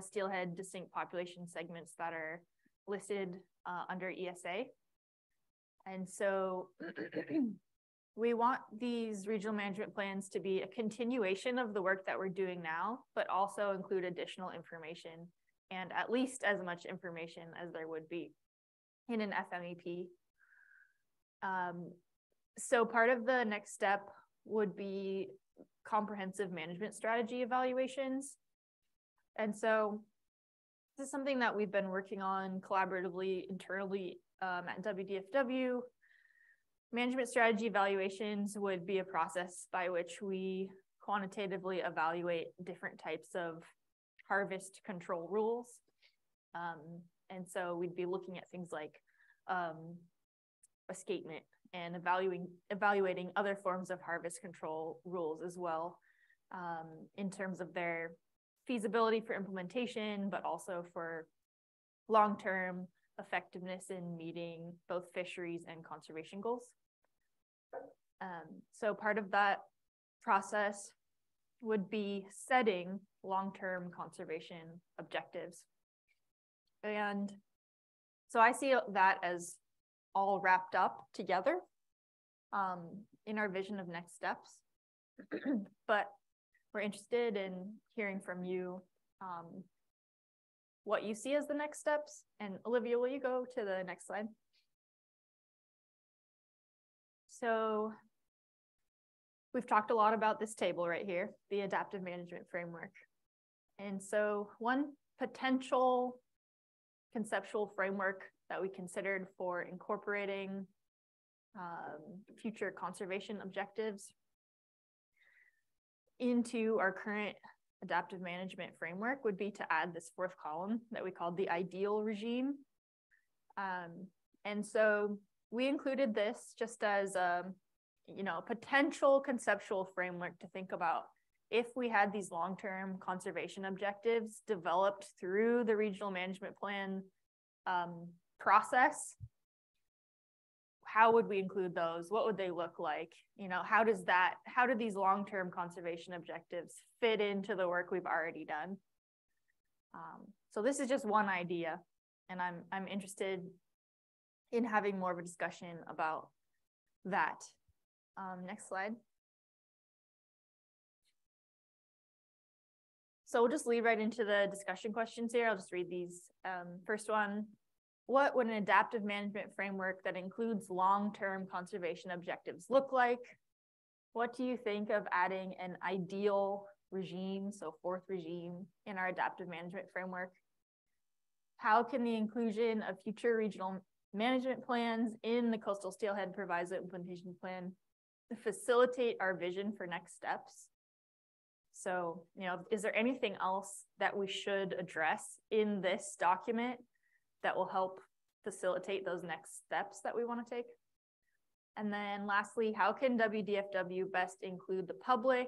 steelhead distinct population segments that are listed under ESA. And so we want these regional management plans to be a continuation of the work that we're doing now, but also include additional information and at least as much information as there would be in an FMEP. So part of the next step would be comprehensive management strategy evaluations. And so this is something that we've been working on collaboratively internally at WDFW. Management strategy evaluations would be a process by which we quantitatively evaluate different types of harvest control rules. And so we'd be looking at things like escapement and evaluating other forms of harvest control rules as well, in terms of their feasibility for implementation, but also for long-term effectiveness in meeting both fisheries and conservation goals. So part of that process would be setting long-term conservation objectives. And so I see that as all wrapped up together in our vision of next steps. But we're interested in hearing from you what you see as the next steps. And Olivia, will you go to the next slide? So we've talked a lot about this table right here, the adaptive management framework. And so one potential conceptual framework that we considered for incorporating future conservation objectives into our current adaptive management framework would be to add this fourth column that we called the ideal regime. And so we included this just as a potential conceptual framework to think about if we had these long-term conservation objectives developed through the regional management plan process, how would we include those? What would they look like? How do these long-term conservation objectives fit into the work we've already done? So this is just one idea, and I'm interested in having more of a discussion about that. Next slide. So we'll just lead right into the discussion questions here. I'll just read these. First one, what would an adaptive management framework that includes long-term conservation objectives look like? What do you think of adding an ideal regime, so fourth regime, in our adaptive management framework? How can the inclusion of future regional management plans in the Coastal Steelhead Proviso Implementation Plan facilitate our vision for next steps? So, is there anything else that we should address in this document that will help facilitate those next steps that we want to take? And then lastly, how can WDFW best include the public,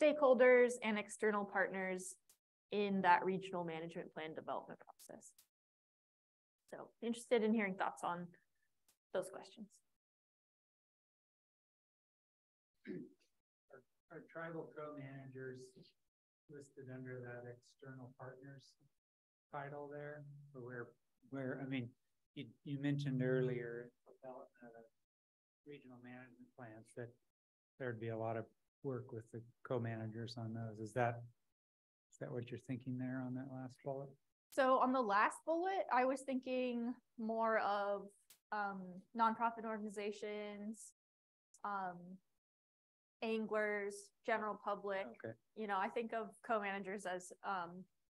stakeholders, and external partners in that regional management plan development process? So interested in hearing thoughts on those questions. Our tribal co-managers listed under that external partners title there, where I mean, you mentioned earlier regional management plans that there'd be a lot of work with the co-managers on those. Is that what you're thinking there on that last bullet? So on the last bullet, I was thinking more of nonprofit organizations, anglers, general public. Okay. I think of co-managers as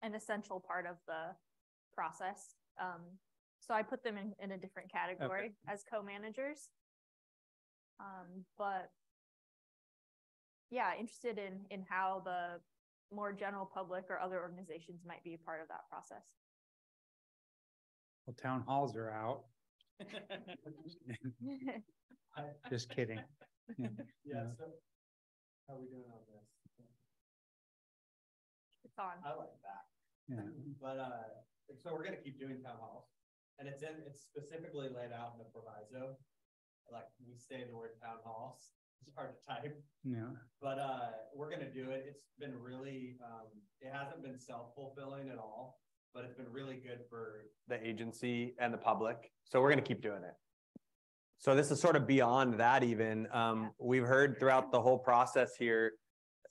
an essential part of the process. So I put them in a different category as co-managers. But yeah, interested in how the more general public or other organizations might be a part of that process. Well, town halls are out. Just kidding. Yeah. So how are we doing on this? It's on. I like that. Yeah. But so we're gonna keep doing town halls, and it's specifically laid out in the proviso. Like we say the word town halls. It's hard to type. Yeah. But we're gonna do it. It's been really it hasn't been self-fulfilling at all, but it's been really good for the agency and the public. So we're gonna keep doing it. So this is sort of beyond that even. We've heard throughout the whole process here,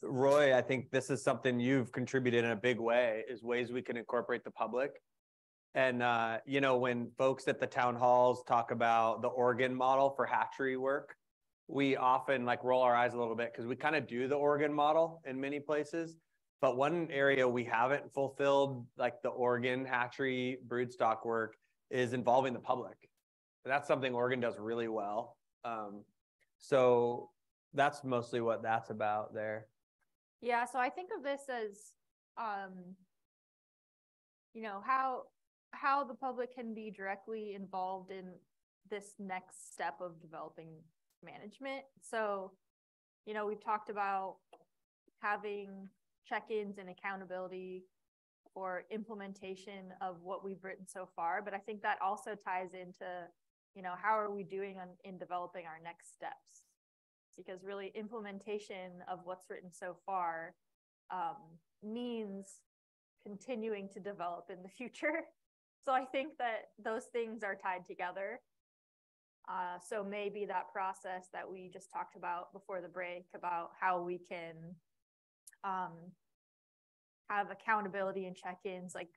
Roy, I think this is something you've contributed in a big way, is ways we can incorporate the public. And, when folks at the town halls talk about the Oregon model for hatchery work, we often roll our eyes a little bit because we kind of do the Oregon model in many places. But one area we haven't fulfilled, like the Oregon hatchery broodstock work, is involving the public. And that's something Oregon does really well. So that's mostly what that's about there. Yeah, so I think of this as you know, how the public can be directly involved in this next step of developing management. So, you know, we've talked about having check-ins and accountability for implementation of what we've written so far, but I think that also ties into, you know, how are we doing in developing our next steps? Because really implementation of what's written so far means continuing to develop in the future. So I think that those things are tied together. So maybe that process that we just talked about before the break about how we can have accountability and check-ins, like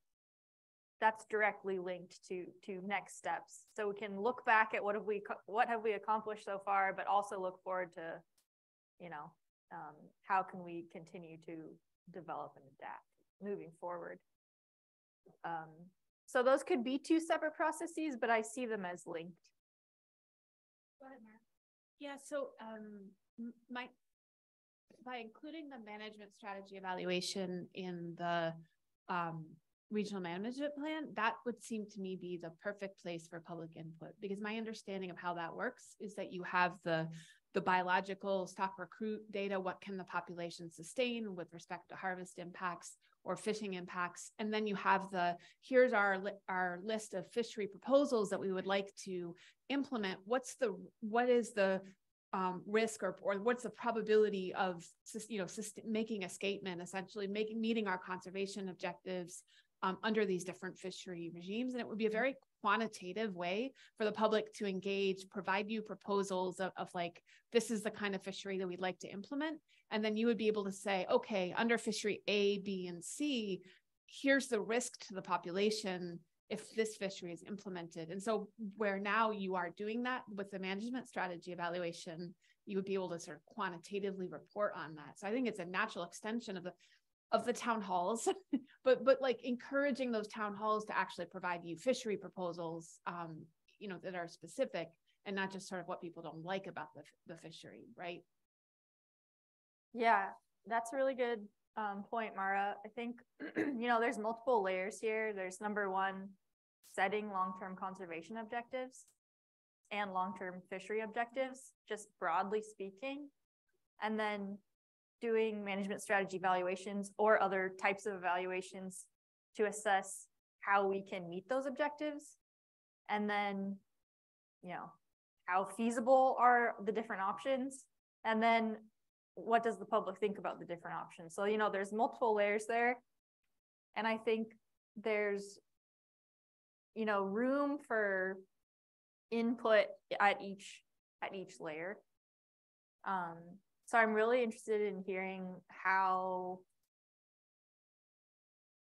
that's directly linked to next steps. So we can look back at what have we accomplished so far, but also look forward to, you know, how can we continue to develop and adapt moving forward. So those could be two separate processes, but I see them as linked. Go ahead, Mara. Yeah, so by including the management strategy evaluation in the regional management plan, that would seem to me be the perfect place for public input, because my understanding of how that works is that you have the biological stock recruit data, what can the population sustain with respect to harvest impacts or fishing impacts, and then you have here's our list of fishery proposals that we would like to implement. What is the risk or what's the probability of, you know, making a statement, essentially meeting our conservation objectives under these different fishery regimes. And it would be a very quantitative way for the public to engage, provide you proposals of like, this is the kind of fishery that we'd like to implement. And then you would be able to say, okay, under fishery A, B, and C, here's the risk to the population if this fishery is implemented. And so where now you are doing that with the management strategy evaluation, you would be able to sort of quantitatively report on that. So I think it's a natural extension of the town halls, but like encouraging those town halls to actually provide you fishery proposals, you know, that are specific and not just sort of what people don't like about the fishery, right? Yeah, that's a really good point, Mara. I think, you know, there's multiple layers here. There's number one, setting long-term conservation objectives and long-term fishery objectives, just broadly speaking, and then doing management strategy evaluations or other types of evaluations to assess how we can meet those objectives. And then, you know, how feasible are the different options? And then what does the public think about the different options? So, you know, there's multiple layers there. And I think there's, you know, room for input at each layer. So I'm really interested in hearing how,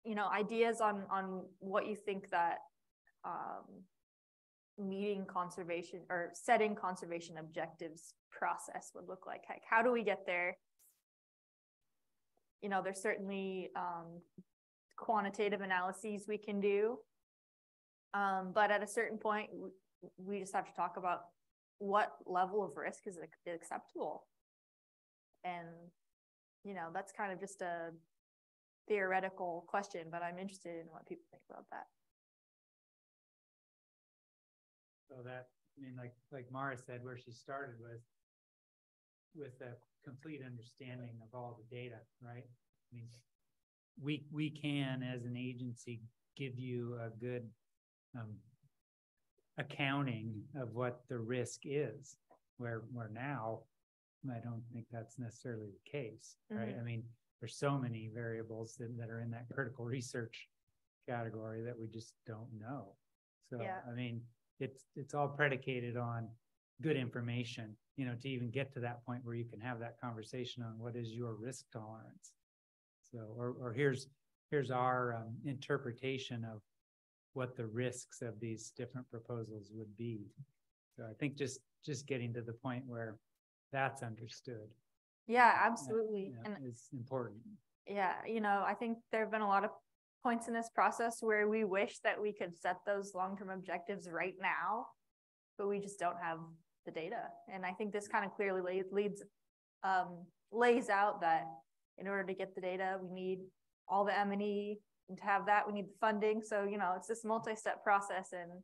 you know, ideas on what you think that meeting conservation or setting conservation objectives process would look like. How do we get there? You know, there's certainly quantitative analyses we can do, but at a certain point, we just have to talk about what level of risk is acceptable. And, you know, that's kind of just a theoretical question, but I'm interested in what people think about that. So that, I mean, like Mara said, where she started with a complete understanding of all the data, right? I mean, we can, as an agency, give you a good accounting of what the risk is, where now I don't think that's necessarily the case, right? I mean, there's so many variables that are in that critical research category that we just don't know. So, yeah. I mean, it's all predicated on good information, you know, to even get to that point where you can have that conversation on what is your risk tolerance. So, or here's our interpretation of what the risks of these different proposals would be. So I think just getting to the point where that's understood. Yeah, absolutely. And is important. Yeah, you know, I think there have been a lot of points in this process where we wish that we could set those long-term objectives right now, but we just don't have the data. And I think this kind of clearly lays out that in order to get the data, we need all the M&E And to have that, we need the funding. So, you know, it's this multi-step process. And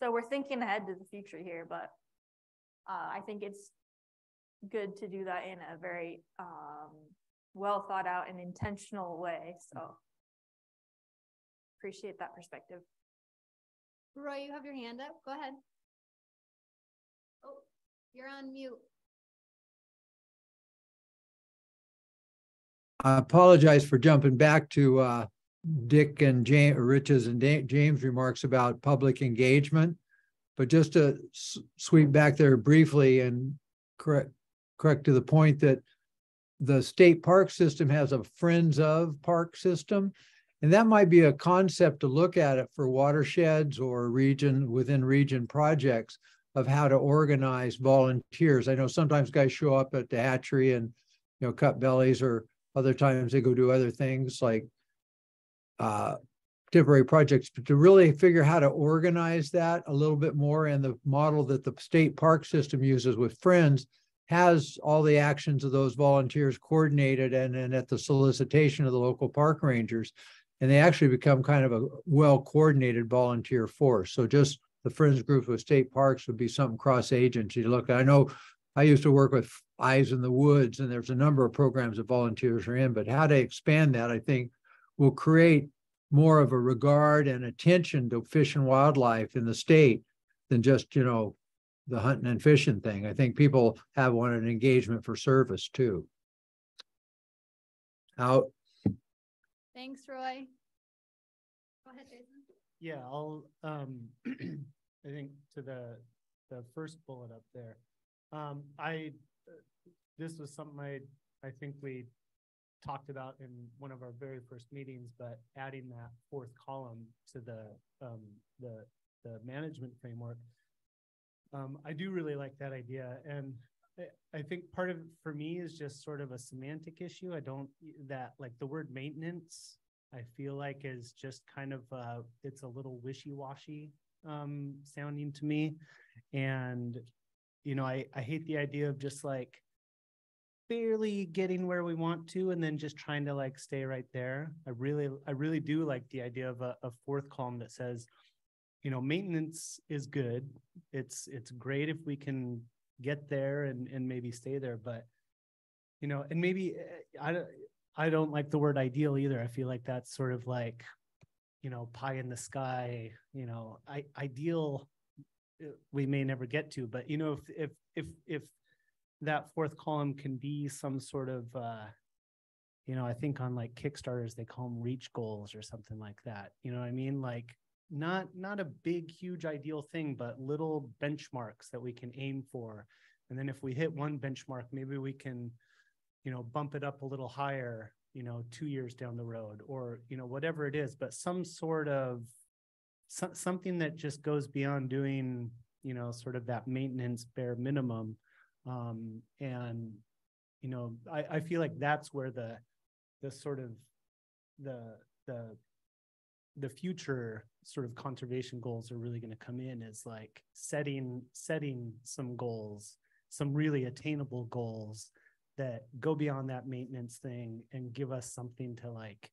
so we're thinking ahead to the future here, but I think it's good to do that in a very well thought out and intentional way. So appreciate that perspective. Roy, you have your hand up. Go ahead. Oh, you're on mute. I apologize for jumping back to Dick and James, Rich's and James' remarks about public engagement. But just to sweep back there briefly and correct to the point that the state park system has a Friends of Park system. And that might be a concept to look at it for watersheds or within region projects of how to organize volunteers. I know sometimes guys show up at the hatchery and, you know, cut bellies, or other times they go do other things like temporary projects, but to really figure how to organize that a little bit more. And the model that the state park system uses with Friends has all the actions of those volunteers coordinated and at the solicitation of the local park rangers. And they actually become kind of a well-coordinated volunteer force. So just the Friends group with state parks would be something cross-agency to look at. I know I used to work with Eyes in the Woods, and there's a number of programs that volunteers are in, but how to expand that, I think, will create more of a regard and attention to fish and wildlife in the state than just, you know, the hunting and fishing thing. I think people have wanted an engagement for service too. Out. Thanks, Roy. Go ahead, Jason. Yeah, I'll I think to the first bullet up there. This was something I think we talked about in one of our very first meetings, but adding that fourth column to the management framework. I do really like that idea. And I think part of it for me is just sort of a semantic issue. Like the word maintenance, I feel like is just kind of, it's a little wishy-washy sounding to me. And, you know, I hate the idea of just like barely getting where we want to and then just trying to like stay right there. I really do like the idea of a fourth column that says, you know, maintenance is good. It's great if we can get there and maybe stay there, but, you know, and maybe I don't like the word ideal either. I feel like that's sort of like, you know, pie in the sky, you know, ideal we may never get to, but, you know, if that fourth column can be some sort of, you know, I think on like Kickstarters, they call them reach goals or something like that. You know what I mean? Like not a big, huge ideal thing, but little benchmarks that we can aim for. And then if we hit one benchmark, maybe we can, you know, bump it up a little higher, you know, 2 years down the road, or, you know, whatever it is, but some sort of something that just goes beyond doing, you know, sort of that maintenance bare minimum. And, you know, I feel like that's where the sort of the future sort of conservation goals are really going to come in, is like setting some goals, some really attainable goals that go beyond that maintenance thing and give us something to like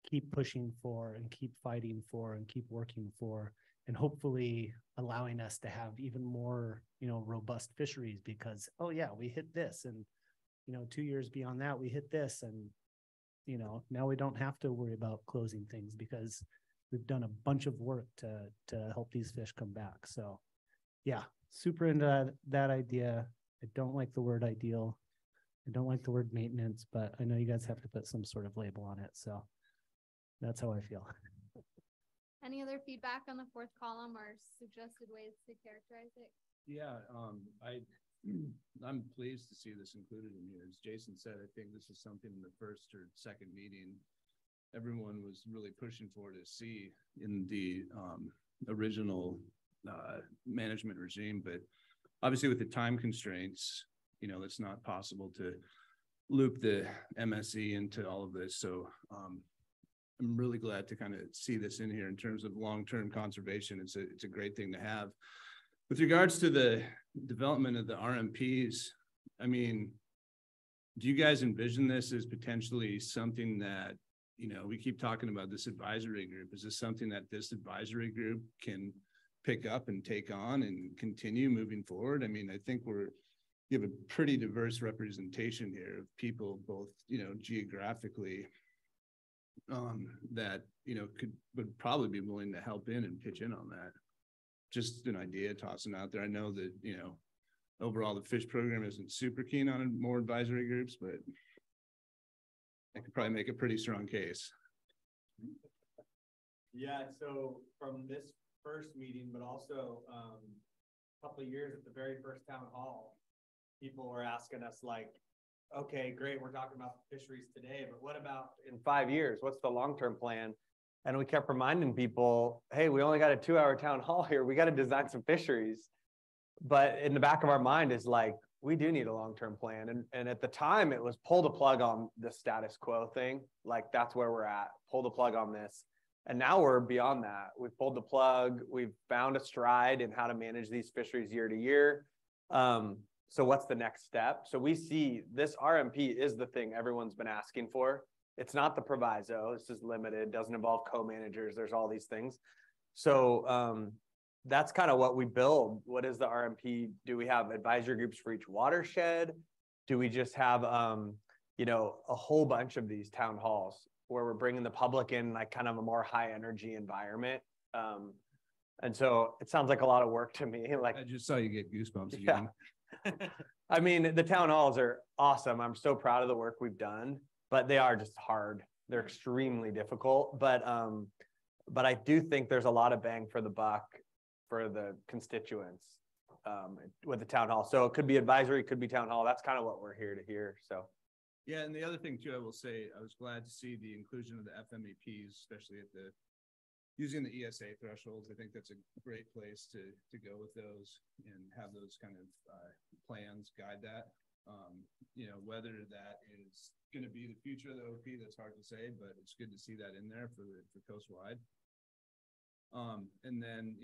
keep pushing for and keep fighting for and keep working for, and hopefully allowing us to have even more, you know, robust fisheries because, oh yeah, we hit this, and, you know, 2 years beyond that, we hit this, and, you know, now we don't have to worry about closing things because we've done a bunch of work to help these fish come back. So yeah, super into that idea. I don't like the word ideal. I don't like the word maintenance, but I know you guys have to put some sort of label on it. So that's how I feel. Any other feedback on the fourth column or suggested ways to characterize it? Yeah, I'm pleased to see this included in here. As Jason said, I think this is something in the first or second meeting everyone was really pushing for to see in the original management regime. But obviously with the time constraints, you know, it's not possible to loop the MSE into all of this. So I'm really glad to kind of see this in here in terms of long-term conservation. It's a great thing to have. With regards to the development of the RMPs, I mean, do you guys envision this as potentially something that we keep talking about this advisory group. Is this something that this advisory group can pick up and take on and continue moving forward? I mean, I think you have a pretty diverse representation here of people, both, geographically, that, would probably be willing to help in and pitch in on that. Just an idea, tossing out there. I know that, overall the fish program isn't super keen on more advisory groups, but I could probably make a pretty strong case. Yeah, so from this first meeting, but also a couple of years at the very first town hall, people were asking us like, okay, great, we're talking about fisheries today, but what about in 5 years? What's the long-term plan? And we kept reminding people, hey, we only got a 2-hour town hall here. We got to design some fisheries. But in the back of our mind is like, we do need a long-term plan. And at the time it was pull the plug on the status quo thing. Like that's where we're at, pull the plug on this. And now we're beyond that. We've pulled the plug. We've found a stride in how to manage these fisheries year to year. So what's the next step? So we see this RMP is the thing everyone's been asking for. It's not the proviso. This is limited, doesn't involve co-managers. There's all these things. So that's kind of what we build. What is the RMP? Do we have advisory groups for each watershed? Do we just have, a whole bunch of these town halls where we're bringing the public in like kind of a more high energy environment? And so it sounds like a lot of work to me. Like I just saw you get goosebumps again. I mean, the town halls are awesome. I'm so proud of the work we've done, but they are just hard. They're extremely difficult. But I do think there's a lot of bang for the buck for the constituents with the town hall. So it could be advisory, it could be town hall. That's kind of what we're here to hear. So. Yeah, and the other thing too, I will say, I was glad to see the inclusion of the FMEPs, especially at using the ESA thresholds. I think that's a great place to go with those and have those kind of plans guide that. Whether that is going to be the future of the OP, that's hard to say, but it's good to see that in there for coastwide. And then,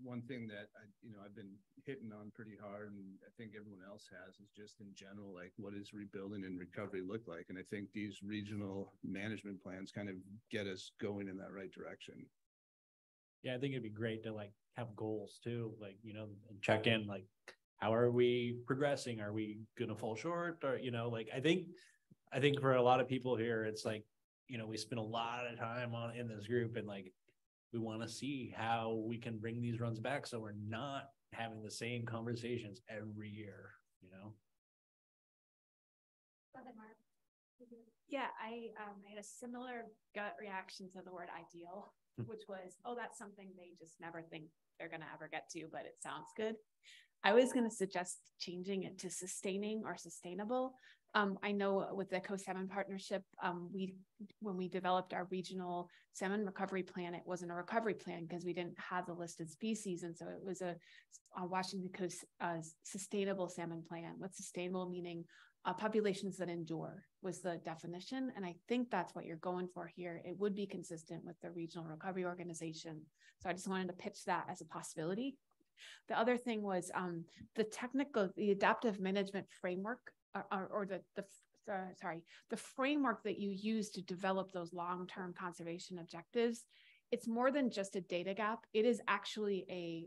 one thing that I've been hitting on pretty hard, and I think everyone else has, is just in general, like what does rebuilding and recovery look like? And I think these regional management plans kind of get us going in that right direction. Yeah, I think it'd be great to like have goals too, like, and check in, like, how are we progressing? Are we going to fall short? Or, I think for a lot of people here, it's like, we spend a lot of time in this group, and like, we want to see how we can bring these runs back so we're not having the same conversations every year, Yeah, I had a similar gut reaction to the word ideal, which was, oh, that's something they just never think they're going to ever get to, but it sounds good. I was going to suggest changing it to sustaining or sustainable. I know with the Coast Salmon Partnership, when we developed our regional salmon recovery plan, it wasn't a recovery plan because we didn't have the listed species. And so it was a Washington Coast sustainable salmon plan, with sustainable meaning populations that endure was the definition. And I think that's what you're going for here. It would be consistent with the regional recovery organization. So I just wanted to pitch that as a possibility. The other thing was the adaptive management framework, or the framework that you use to develop those long-term conservation objectives. It's more than just a data gap. It is actually a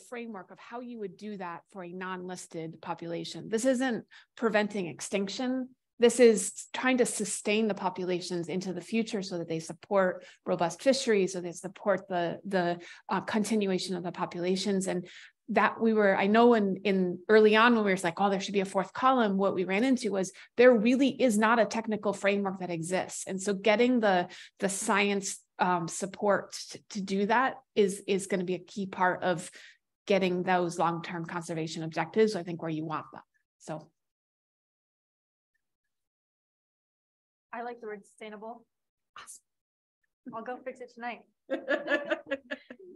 framework of how you would do that for a non-listed population. This isn't preventing extinction. This is trying to sustain the populations into the future so that they support robust fisheries, so they support the continuation of the populations. And that I know in early on when we were like, oh, there should be a fourth column, what we ran into was there really is not a technical framework that exists. And so getting the science support to do that is going to be a key part of getting those long-term conservation objectives, I think, where you want them. So. I like the word sustainable. Awesome. I'll go fix it tonight.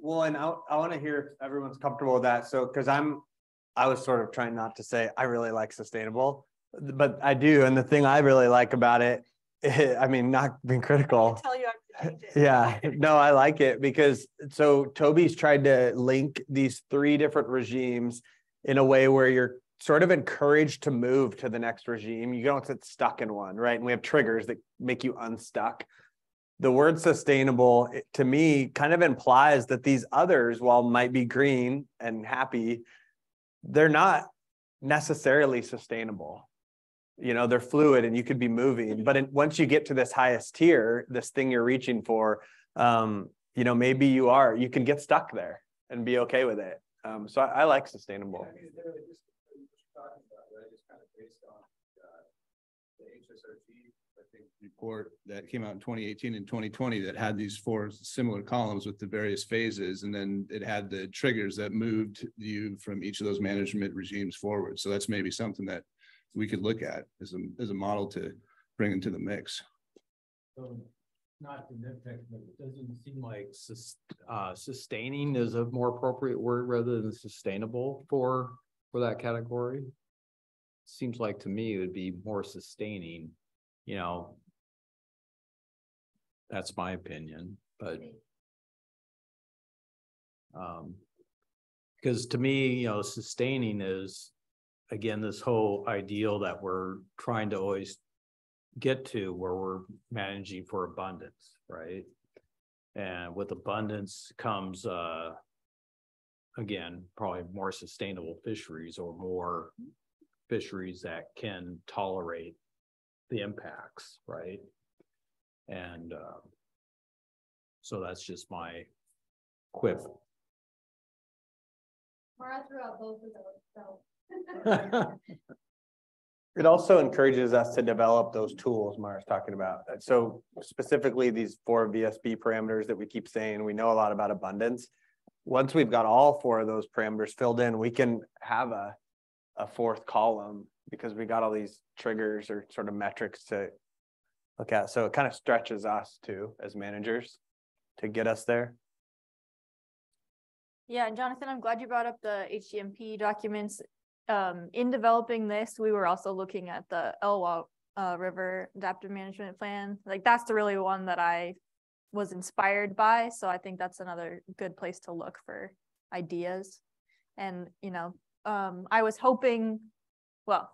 Well, and I want to hear if everyone's comfortable with that. So, because I was sort of trying not to say I really like sustainable, but I do. And the thing I really like about it, I mean, not being critical. I tell you I'm yeah, no, I like it because so Toby's tried to link these 3 different regimes in a way where you're sort of encouraged to move to the next regime. You don't get stuck in one, right? And we have triggers that make you unstuck. The word sustainable, to me, kind of implies that these others, while might be green and happy, they're not necessarily sustainable. You know, they're fluid and you could be moving, but once you get to this highest tier, this thing you're reaching for, you know, maybe you can get stuck there and be okay with it. So I like sustainable. Report that came out in 2018 and 2020 that had these 4 similar columns with the various phases, and then it had the triggers that moved you from each of those management regimes forward. So that's maybe something that we could look at as a model to bring into the mix. So not to nitpick, but it doesn't seem like sustaining is a more appropriate word rather than sustainable for that category. Seems like to me it would be more sustaining, you know. That's my opinion, but because to me, you know, sustaining is, again, this whole ideal that we're trying to always get to, where we're managing for abundance, right? And with abundance comes, again, probably more sustainable fisheries, or more fisheries that can tolerate the impacts, right? And so that's just my quip. Mara threw out both of those, so. It also encourages us to develop those tools Mara's talking about. So specifically these 4 VSB parameters that we keep saying, we know a lot about abundance. Once we've got all 4 of those parameters filled in, we can have a 4th column, because we got all these triggers or sort of metrics to look at. So it kind of stretches us too as managers to get us there. Yeah, and Jonathan, I'm glad you brought up the HGMP documents. In developing this, we were also looking at the Elwha River Adaptive Management Plan. Like, that's the really one that I was inspired by. So I think that's another good place to look for ideas. And, you know, I was hoping, well,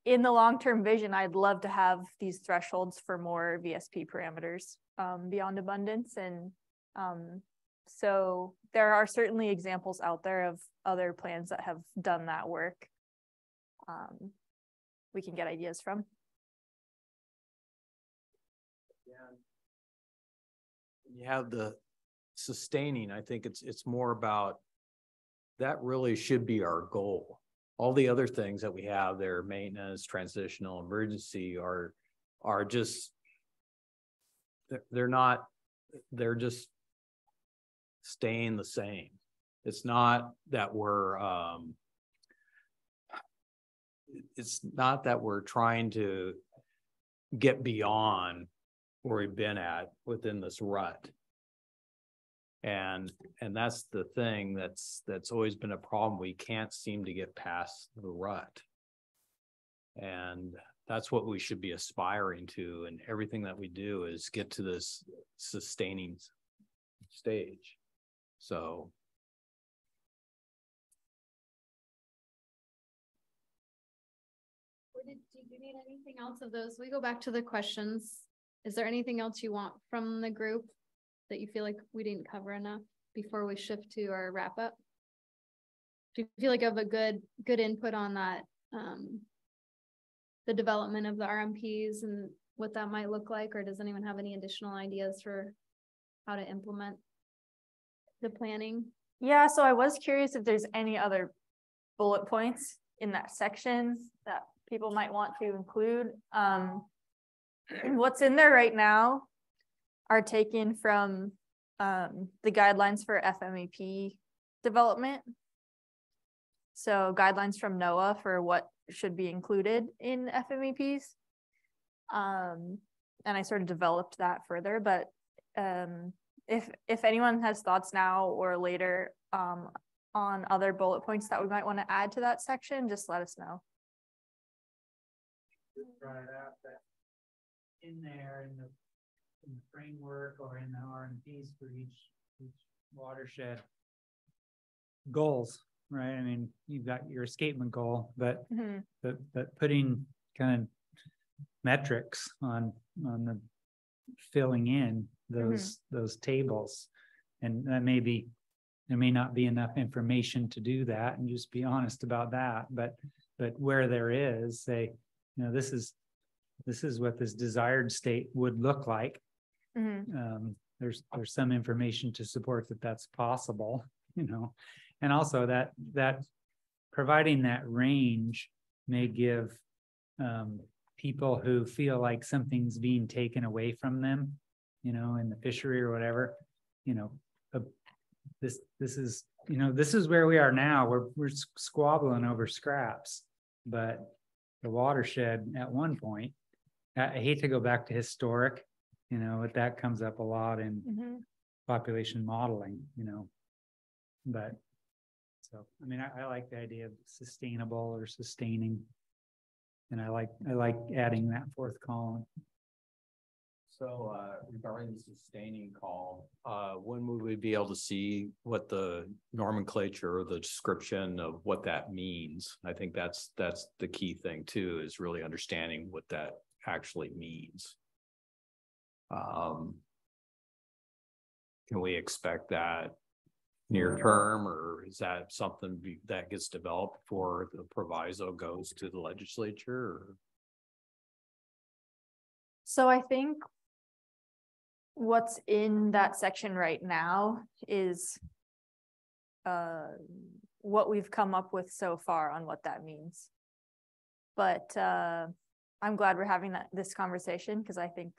in the long-term vision, I'd love to have these thresholds for more VSP parameters beyond abundance. And so there are certainly examples out there of other plans that have done that work. We can get ideas from. Yeah. You have the sustaining. I think it's more about, that really should be our goal. All the other things that we have there, maintenance, transitional, emergency, are just, they're just staying the same. It's not that we're trying to get beyond where we've been at within this rut. And that's the thing that's always been a problem. We can't seem to get past the rut. And that's what we should be aspiring to. And everything that we do is get to this sustaining stage. So. Did you need anything else of those? We go back to the questions. Is there anything else you want from the group that you feel like we didn't cover enough before we shift to our wrap up? Do you feel like you have a good input on that, the development of the RMPs and what that might look like, or does anyone have any additional ideas for how to implement the planning? Yeah, so I was curious if there's any other bullet points in that section that people might want to include. What's in there right now are taken from the guidelines for FMEP development. So guidelines from NOAA for what should be included in FMEPs. And I sort of developed that further, but if anyone has thoughts now or later on other bullet points that we might want to add to that section, just let us know. Brought it up that in there in the framework or in the RMPs for each watershed goals, right? I mean, you've got your escapement goal, but Mhm. but putting kind of metrics on the filling in those tables, and that there may not be enough information to do that, and just be honest about that. But where there is, say, this is what this desired state would look like. There's some information to support that that's possible, and also that providing that range may give people who feel like something's being taken away from them, in the fishery or whatever, this is where we are now. We're squabbling over scraps, but the watershed at one point, I hate to go back to historic, but that comes up a lot in population modeling, but so, I mean, I like the idea of sustainable or sustaining, and I like adding that fourth column. So regarding the sustaining call, when would we be able to see what the nomenclature or the description of what that means? I think that's the key thing too, is really understanding what that actually means. Can we expect that near term, or is that something that gets developed before the proviso goes to the legislature? Or? So I think what's in that section right now is what we've come up with so far on what that means. But I'm glad we're having this conversation, because I think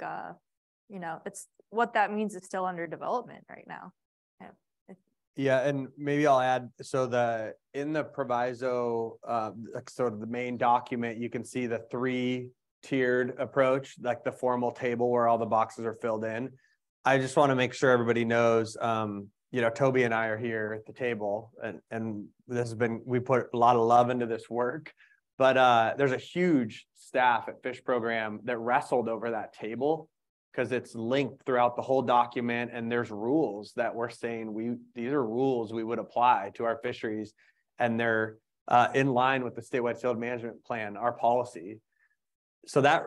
it's what that means is still under development right now. Yeah, and maybe I'll add, so in the proviso, sort of the main document, you can see the 3-tiered approach, like the formal table where all the boxes are filled in. I just want to make sure everybody knows, Toby and I are here at the table, and we put a lot of love into this work, but there's a huge staff at Fish Program that wrestled over that table, because it's linked throughout the whole document, and there's rules that we're saying these are rules we would apply to our fisheries, and they're in line with the statewide steelhead management plan, our policy. So that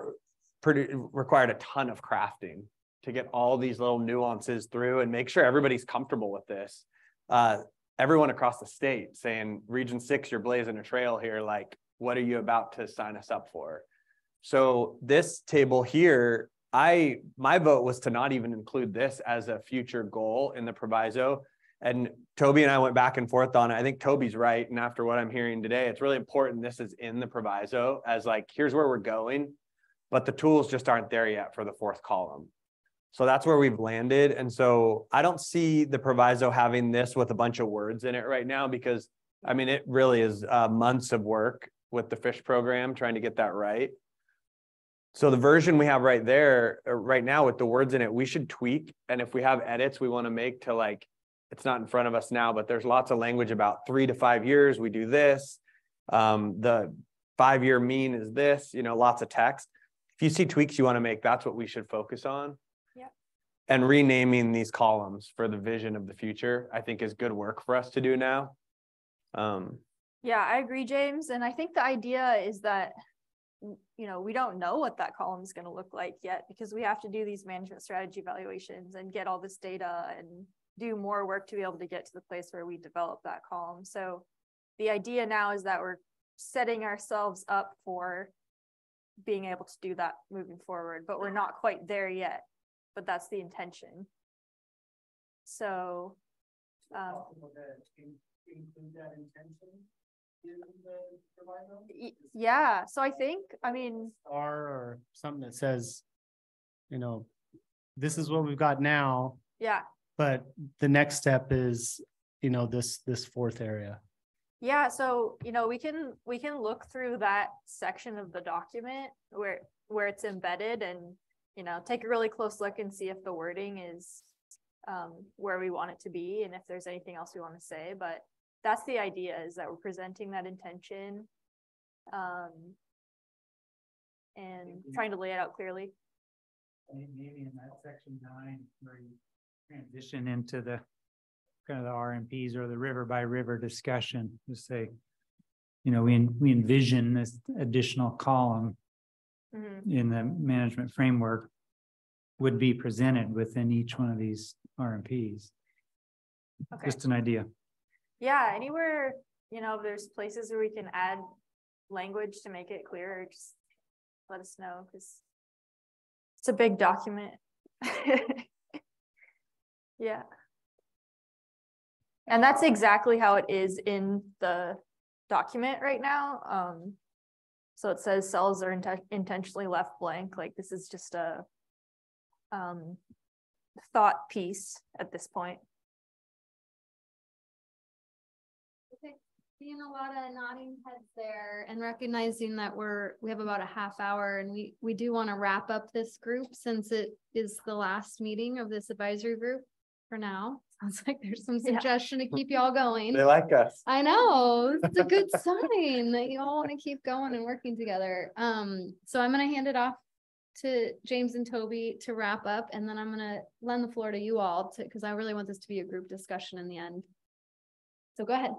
required a ton of crafting to get all these little nuances through and make sure everybody's comfortable with this. Everyone across the state saying, Region 6, you're blazing a trail here. Like, what are you about to sign us up for? So this table here, my vote was to not even include this as a future goal in the proviso. And Toby and I went back and forth on it. I think Toby's right. And after what I'm hearing today, it's really important this is in the proviso as like, here's where we're going, but the tools just aren't there yet for the fourth column. So that's where we've landed. And so I don't see the proviso having this with a bunch of words in it right now, because I mean, it really is months of work with the fish program trying to get that right. So the version we have right there, right now with the words in it, we should tweak. And if we have edits we want to make to, like, it's not in front of us now, but there's lots of language about 3 to 5 years, we do this. The 5-year mean is this, lots of text. If you see tweaks you want to make, that's what we should focus on. Yep. And renaming these columns for the vision of the future, I think is good work for us to do now. Yeah, I agree, James. And I think the idea is that, we don't know what that column is going to look like yet, because we have to do these management strategy evaluations and get all this data and do more work to be able to get to the place where we develop that column. So the idea now is that we're setting ourselves up for being able to do that moving forward, but we're not quite there yet, but that's the intention. So include that intention in the proviso? Yeah, so I think, or something that says, this is what we've got now. Yeah. But the next step is, this fourth area. Yeah, so we can look through that section of the document where it's embedded, and take a really close look and see if the wording is where we want it to be, and if there's anything else we want to say. But that's the idea, is that we're presenting that intention and trying to lay it out clearly. Maybe in that section 9 where you transition into the kind of the RMPs or the river by river discussion, to say, you know, we envision this additional column in the management framework would be presented within each one of these RMPs. Okay. Just an idea. Yeah, anywhere, you know, if there's places where we can add language to make it clearer, just let us know, because it's a big document. Yeah. And that's exactly how it is in the document right now. So it says cells are intentionally left blank. Like this is just a thought piece at this point. Okay, seeing a lot of nodding heads there and recognizing that we have about a half hour, and we do want to wrap up this group since it is the last meeting of this advisory group for now. Sounds like there's some suggestion to keep y'all going. They like us. I know, it's a good sign that you all want to keep going and working together. So I'm going to hand it off to James and Toby to wrap up, and then I'm going to lend the floor to you all because I really want this to be a group discussion in the end. So go ahead.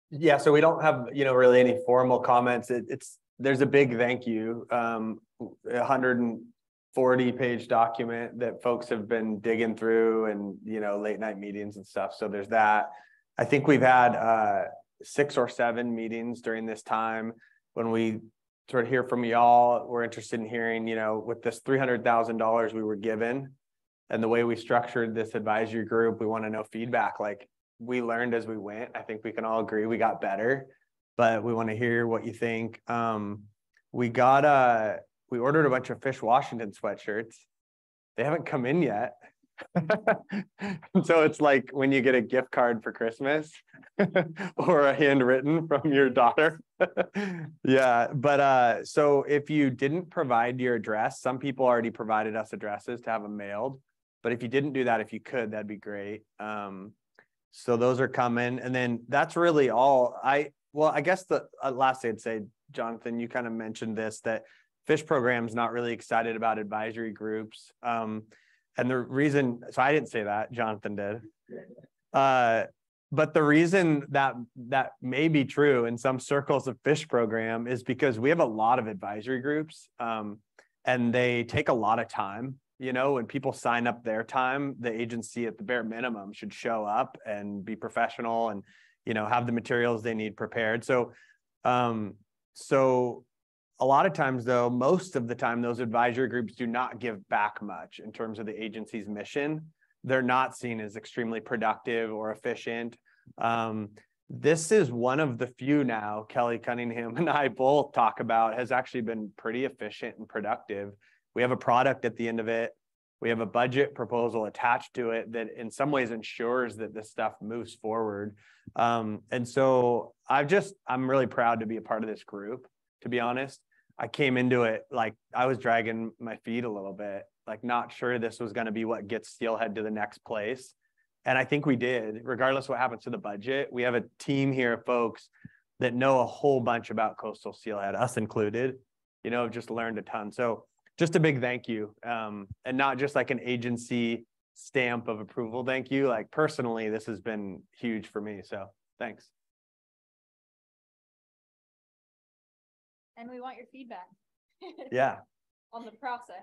Yeah, so we don't have, really any formal comments. There's a big thank you, 140-page document that folks have been digging through, and, late night meetings and stuff. So there's that. I think we've had 6 or 7 meetings during this time. When we sort of hear from y'all, we're interested in hearing, with this $300,000 we were given and the way we structured this advisory group, we want to know feedback. Like, we learned as we went. I think we can all agree we got better, but we want to hear what you think. We ordered a bunch of Fish Washington sweatshirts. They haven't come in yet. So it's like when you get a gift card for Christmas or a handwritten from your daughter. Yeah, but so if you didn't provide your address, some people already provided us addresses to have them mailed. But if you didn't do that, if you could, that'd be great. So those are coming. And then that's really all. I guess the last thing I'd say, Jonathan, you kind of mentioned this, that fish program's not really excited about advisory groups. And the reason, so I didn't say that, Jonathan did. But the reason that may be true in some circles of fish program is because we have a lot of advisory groups, and they take a lot of time. When people sign up their time, the agency at the bare minimum should show up and be professional and, have the materials they need prepared. So a lot of times, though, most of the time, those advisory groups do not give back much in terms of the agency's mission. They're not seen as extremely productive or efficient. This is one of the few now, Kelly Cunningham and I both talk about, has actually been pretty efficient and productive. We have a product at the end of it. We have a budget proposal attached to it that in some ways ensures that this stuff moves forward. And so I'm really proud to be a part of this group, to be honest. I came into it like I was dragging my feet a little bit, like not sure this was going to be what gets Steelhead to the next place. And I think we did, regardless of what happens to the budget. We have a team here of folks that know a whole bunch about coastal steelhead, us included, just learned a ton. So just a big thank you, and not just like an agency stamp of approval. Thank you. Like personally, this has been huge for me. So thanks. And we want your feedback. Yeah. On the process.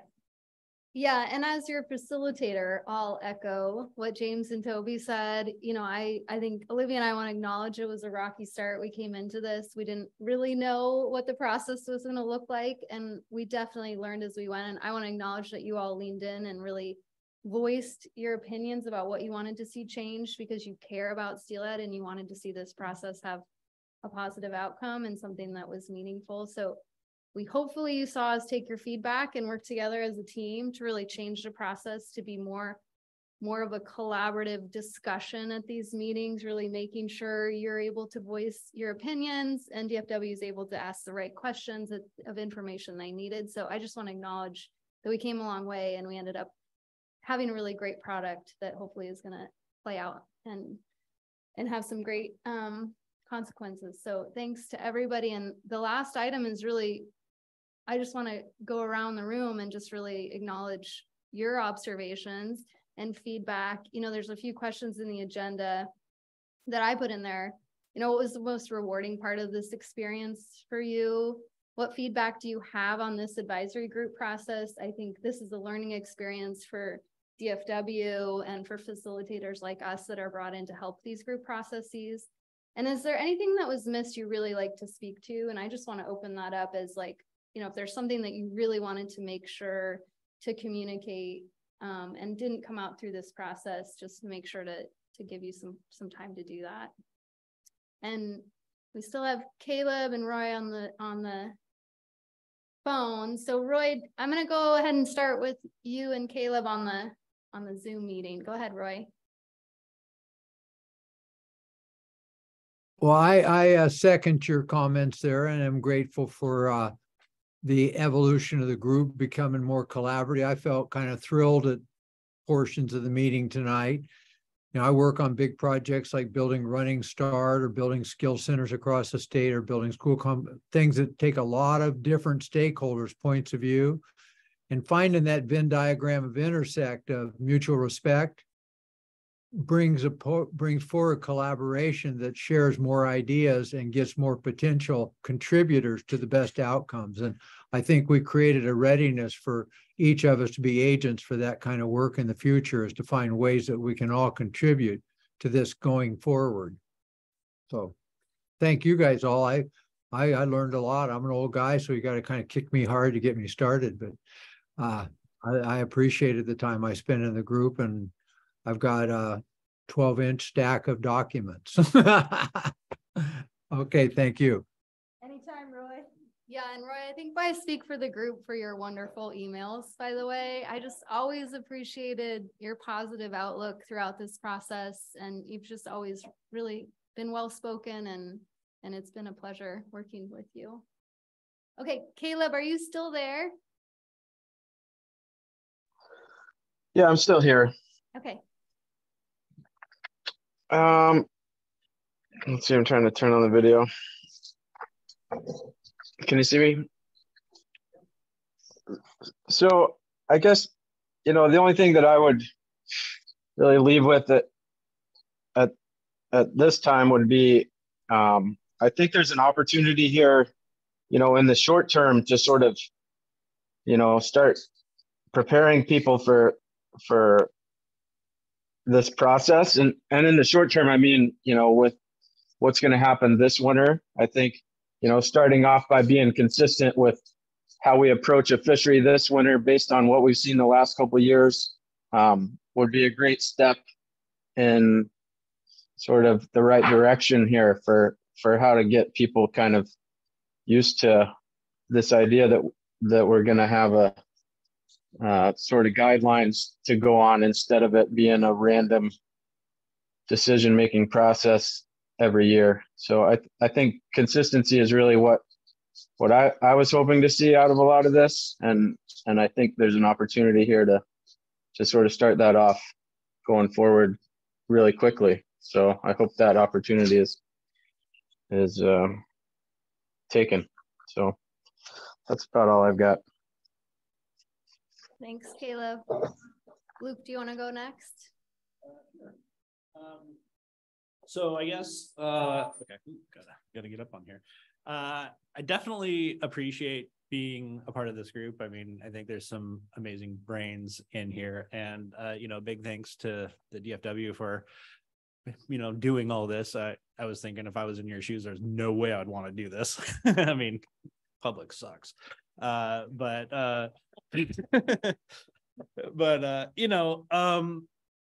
Yeah, and as your facilitator, I'll echo what James and Toby said. I think Olivia and I want to acknowledge it was a rocky start. We came into this, we didn't really know what the process was going to look like, and we definitely learned as we went. And I want to acknowledge that you all leaned in and really voiced your opinions about what you wanted to see changed, because you care about Steelhead and you wanted to see this process have a positive outcome and something that was meaningful. So hopefully you saw us take your feedback and work together as a team to really change the process to be more of a collaborative discussion at these meetings, really making sure you're able to voice your opinions and DFW is able to ask the right questions of information they needed. So I just want to acknowledge that we came a long way and we ended up having a really great product that hopefully is going to play out and have some great consequences. So thanks to everybody. And the last item is really, I just want to go around the room and just really acknowledge your observations. and feedback. You know, there's a few questions in the agenda that I put in there. You know, what was the most rewarding part of this experience for you? What feedback do you have on this advisory group process? I think this is a learning experience for DFW and for facilitators like us that are brought in to help these group processes. And is there anything that was missed you really like to speak to? And I just want to open that up as like, you know, if there's something that you really wanted to make sure to communicate and didn't come out through this process, just to make sure to give you some time to do that. And we still have Caleb and Roy on the phone. So Roy, I'm going to go ahead and start with you and Caleb on the Zoom meeting. Go ahead, Roy. Well, I second your comments there, and I'm grateful for the evolution of the group becoming more collaborative. I felt kind of thrilled at portions of the meeting tonight. You know, I work on big projects like building Running Start or building skill centers across the state or building things that take a lot of different stakeholders' points of view, and finding that Venn diagram of intersect of mutual respect brings forward collaboration that shares more ideas and gets more potential contributors to the best outcomes. And I think we created a readiness for each of us to be agents for that kind of work in the future, is to find ways that we can all contribute to this going forward. So thank you guys all. I learned a lot. I'm an old guy, so you got to kind of kick me hard to get me started, but I appreciated the time I spent in the group, and I've got a 12-inch stack of documents. Okay, thank you. Anytime, Roy. Yeah, and Roy, I think I speak for the group for your wonderful emails, by the way. I just always appreciated your positive outlook throughout this process, and you've just always really been well-spoken, and it's been a pleasure working with you. Okay, Caleb, are you still there? Yeah, I'm still here. Okay. Let's see, I'm trying to turn on the video. Can you see me? So I guess, you know, the only thing that I would really leave with it at this time would be, I think there's an opportunity here, you know, in the short term to sort of, you know, start preparing people for this process. And in the short term, I mean, you know, with what's going to happen this winter, I think, you know, starting off by being consistent with how we approach a fishery this winter based on what we've seen the last couple of years would be a great step in sort of the right direction here for how to get people kind of used to this idea that we're going to have a sort of guidelines to go on instead of it being a random decision-making process every year. So I think consistency is really what I was hoping to see out of a lot of this. And I think there's an opportunity here to sort of start that off going forward really quickly. So I hope that opportunity is taken. So that's about all I've got. Thanks, Caleb. Luke, do you want to go next? So I guess, okay, gotta get up on here. I definitely appreciate being a part of this group. I mean, I think there's some amazing brains in here, and, you know, big thanks to the DFW for, you know, doing all this. I was thinking if I was in your shoes, there's no way I'd want to do this. I mean, public sucks. But you know,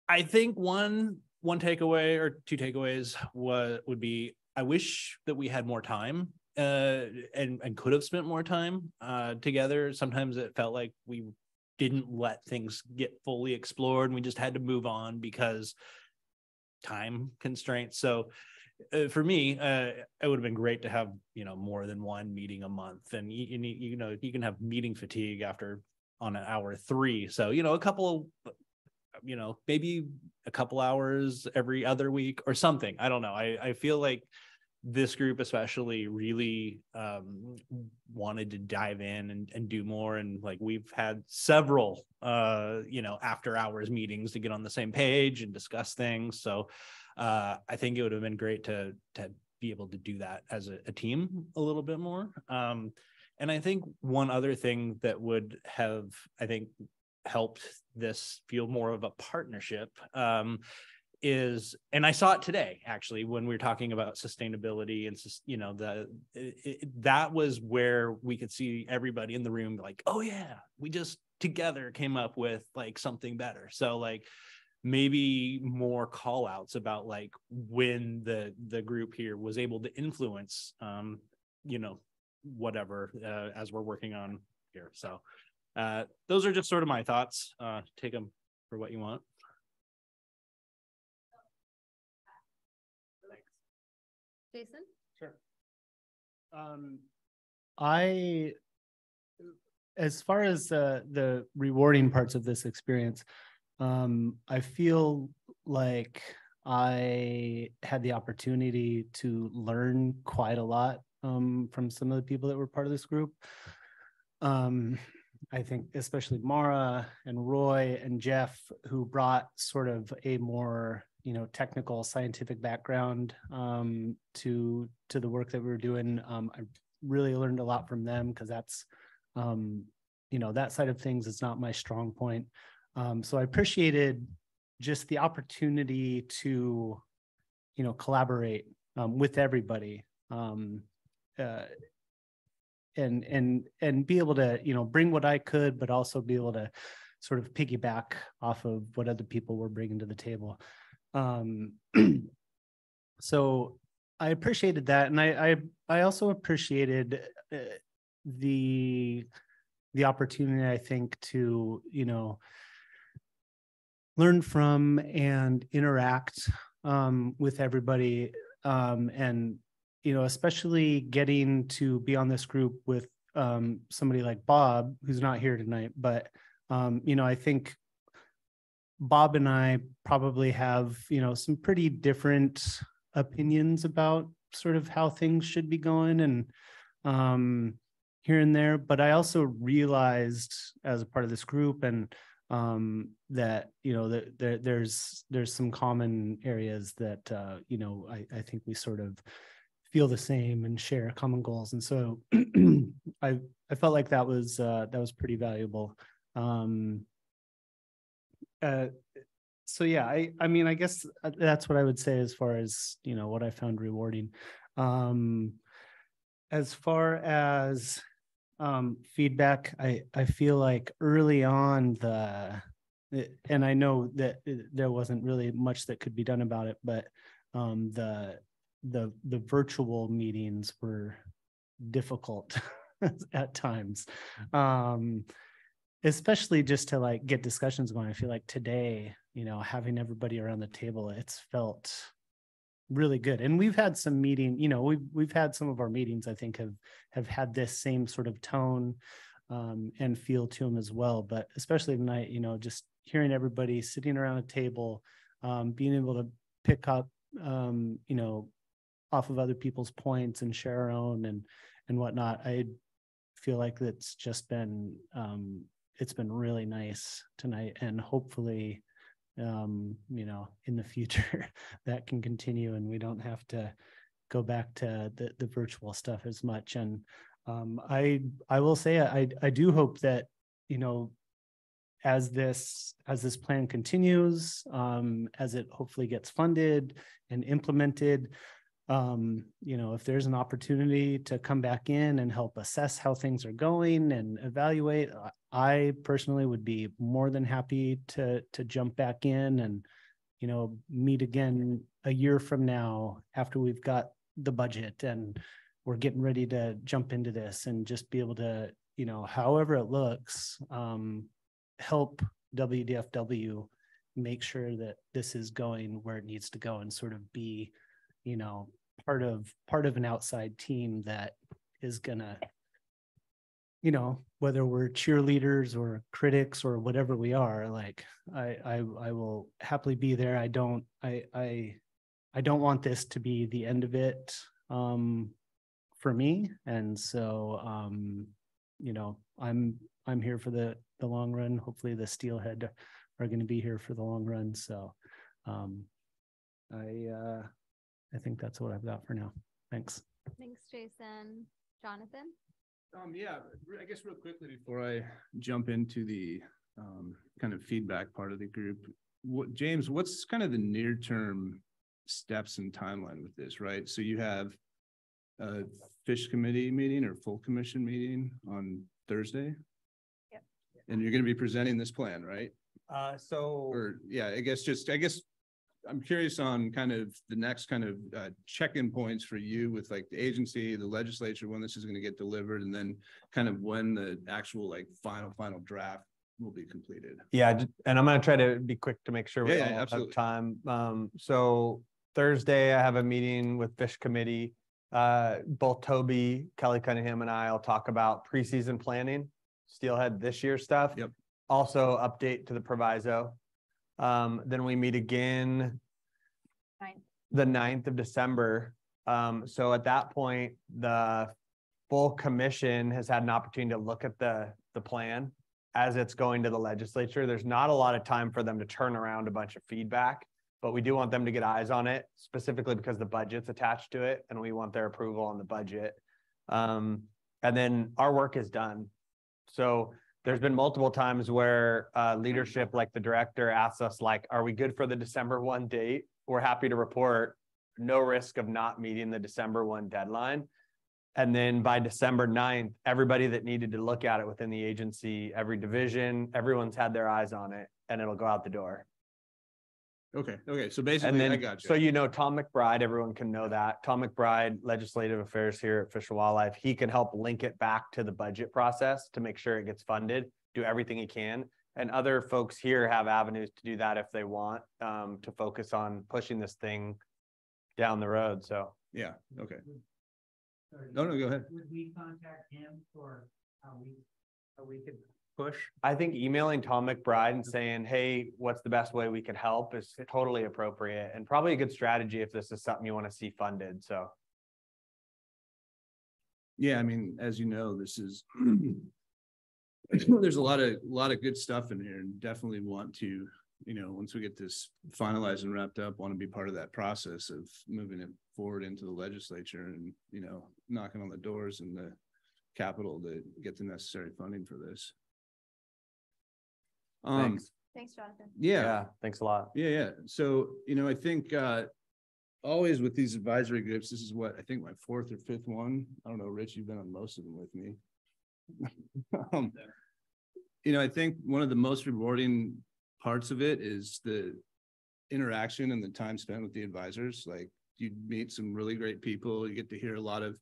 I think one takeaway or two takeaways would be, I wish that we had more time and could have spent more time together. Sometimes it felt like we didn't let things get fully explored and we just had to move on because time constraints. So for me, it would have been great to have, you know, more than one meeting a month, and you know, you can have meeting fatigue on an hour 3. So, you know, a couple of, you know, maybe a couple hours every other week or something. I don't know. I feel like this group especially really wanted to dive in and do more. And like, we've had several, after hours meetings to get on the same page and discuss things. So I think it would have been great to be able to do that as a team a little bit more. And I think one other thing that would have, I think, helped this feel more of a partnership is, and I saw it today, actually, when we were talking about sustainability and, that was where we could see everybody in the room like, oh yeah, we just together came up with like something better. So like, maybe more call outs about like when the group here was able to influence, whatever, as we're working on here. So those are just sort of my thoughts. Take them for what you want. Jason? Sure. As far as the rewarding parts of this experience, I feel like I had the opportunity to learn quite a lot from some of the people that were part of this group. I think especially Mara and Roy and Jeff, who brought sort of a more technical scientific background to the work that we were doing. I really learned a lot from them because that's that side of things is not my strong point. So I appreciated just the opportunity to collaborate with everybody and be able to bring what I could, but also be able to sort of piggyback off of what other people were bringing to the table. So I appreciated that, and I also appreciated the opportunity, I think, to learn from and interact with everybody, and especially getting to be on this group with somebody like Bob, who's not here tonight, but I think Bob and I probably have, some pretty different opinions about sort of how things should be going and here and there. But I also realized as a part of this group and that, that there's some common areas that, I think we sort of feel the same and share common goals. And so I felt like that was pretty valuable. So yeah, I mean, I guess that's what I would say as far as, what I found rewarding. As far as feedback, I feel like early on and I know that there wasn't really much that could be done about it, but the virtual meetings were difficult at times. Especially just to like get discussions going. I feel like today, having everybody around the table, it's felt really good. And we've had some we've had some of our meetings, I think, have had this same sort of tone and feel to them as well. But especially tonight, just hearing everybody sitting around a table, being able to pick up, off of other people's points and share our own and whatnot. I feel like it's just been it's been really nice tonight, and hopefully, in the future that can continue and we don't have to go back to the virtual stuff as much. And I will say, I do hope that, as this plan continues, as it hopefully gets funded and implemented, if there's an opportunity to come back in and help assess how things are going and evaluate, I personally would be more than happy to jump back in and, meet again a year from now after we've got the budget and we're getting ready to jump into this, and just be able to, however it looks, help WDFW make sure that this is going where it needs to go, and sort of be, part of an outside team that is gonna, whether we're cheerleaders or critics or whatever we are, like I will happily be there. I don't want this to be the end of it. for me. And so, you know, I'm here for the long run. Hopefully the Steelhead are going to be here for the long run. So I think that's what I've got for now. Thanks. Thanks, Jason. Jonathan? Yeah, I guess real quickly before I jump into the kind of feedback part of the group, James, what's kind of the near-term steps and timeline with this, right? So you have a fish committee meeting or full commission meeting on Thursday? Yep. And you're going to be presenting this plan, right? So Yeah, I guess I'm curious on kind of the next kind of check-in points for you with like the agency, the legislature, when this is going to get delivered, and then kind of when the actual like final draft will be completed. Yeah, and I'm going to try to be quick to make sure we all absolutely have time. So Thursday, I have a meeting with Fish Committee. Both Toby, Kelly Cunningham, and I will talk about preseason planning, Steelhead this year stuff. Yep. Also update to the proviso. Then we meet again the 9th of December. So at that point, the full commission has had an opportunity to look at the plan as it's going to the legislature. There's not a lot of time for them to turn around a bunch of feedback, but we do want them to get eyes on it, specifically because the budget's attached to it and we want their approval on the budget. And then our work is done. So there's been multiple times where leadership, like the director, asks us, like, are we good for the December 1 date? We're happy to report no risk of not meeting the December 1 deadline. And then by December 9th, everybody that needed to look at it within the agency, every division, everyone's had their eyes on it, and it'll go out the door. Okay. So basically, I got you. So, you know, Tom McBride, everyone can know that. Tom McBride, Legislative Affairs here at Fish and Wildlife, he can help link it back to the budget process to make sure it gets funded, do everything he can. And other folks here have avenues to do that if they want, to focus on pushing this thing down the road. So, yeah. Okay. No, go ahead. Would we contact him for how we could push? I think emailing Tom McBride and saying, hey, what's the best way we can help is totally appropriate and probably a good strategy if this is something you want to see funded. So. Yeah, I mean, as you know, this is, there's a lot of good stuff in here, and definitely want to, you know, once we get this finalized and wrapped up, want to be part of that process of moving it forward into the legislature and, you know, knocking on the doors in the Capitol to get the necessary funding for this. Thanks. Thanks, Jonathan. Yeah. Thanks a lot. Yeah. So, you know, I think always with these advisory groups, this is what I think my 4th or 5th one. I don't know, Rich, you've been on most of them with me. You know, I think one of the most rewarding parts of it is the interaction and the time spent with the advisors. Like, you meet some really great people, you get to hear a lot of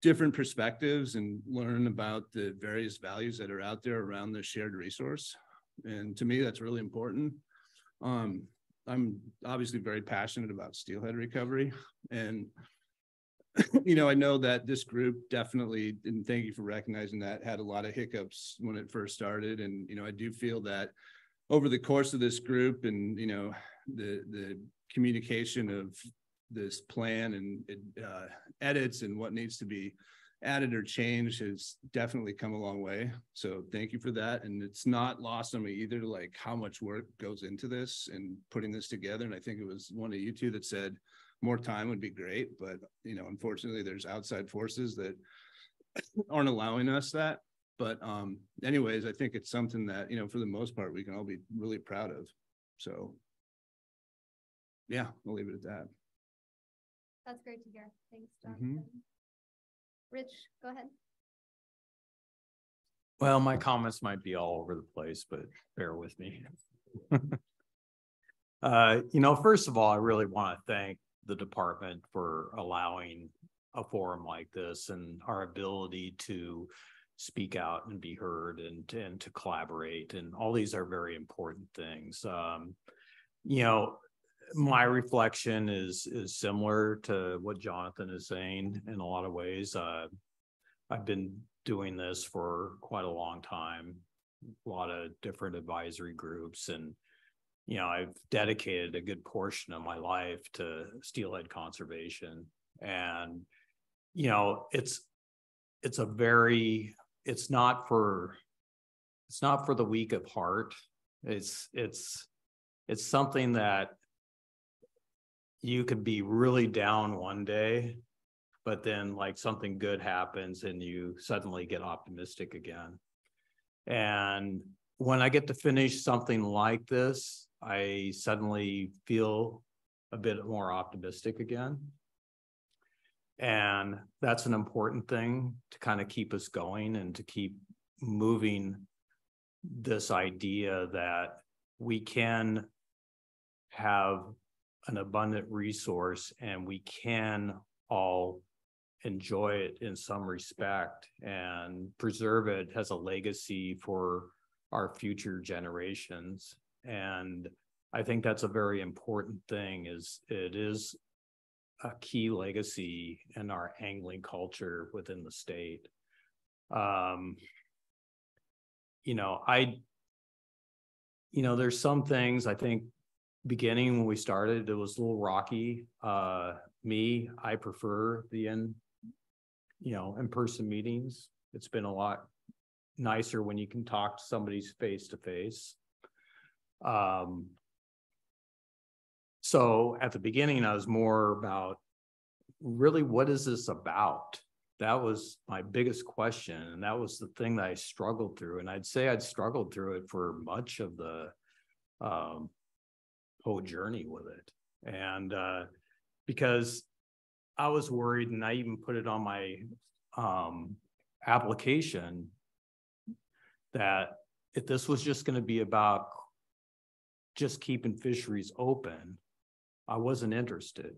different perspectives and learn about the various values that are out there around the shared resource. And to me, that's really important. I'm obviously very passionate about steelhead recovery, and you know, I know that this group definitely, and thank you for recognizing that, had a lot of hiccups when it first started. And, you know, I do feel that over the course of this group and, you know, the communication of this plan and edits and what needs to be added or changed has definitely come a long way. So thank you for that. And it's not lost on me either, like how much work goes into this and putting this together. And I think it was one of you two that said more time would be great, but, you know, unfortunately there's outside forces that aren't allowing us that. But anyways, I think it's something that, you know, for the most part, we can all be really proud of. So yeah, I'll leave it at that. That's great to hear. Thanks, Jonathan. Rich, go ahead. Well, my comments might be all over the place, but bear with me. You know, first of all, I really want to thank the department for allowing a forum like this and our ability to speak out and be heard and to collaborate. And all these are very important things. You know, my reflection is similar to what Jonathan is saying in a lot of ways. I've been doing this for quite a long time, a lot of different advisory groups, and you know, I've dedicated a good portion of my life to steelhead conservation. And, you know, it's not for the weak of heart. It's something that you could be really down one day, but then like something good happens and you suddenly get optimistic again. And when I get to finish something like this, I suddenly feel a bit more optimistic again. And that's an important thing to kind of keep us going and to keep moving this idea that we can have an abundant resource and we can all enjoy it in some respect and preserve it as a legacy for our future generations. And I think that's a very important thing. It is a key legacy in our angling culture within the state. There's some things I think beginning when we started, it was a little rocky. I prefer the in-person meetings. It's been a lot nicer when you can talk to somebody face to face. So at the beginning, I was more about really, what is this about? That was my biggest question. And that was the thing that I struggled through. And I'd say I'd struggled through it for much of the whole journey with it. And because I was worried, and I even put it on my application, that if this was just going to be about just keeping fisheries open, I wasn't interested,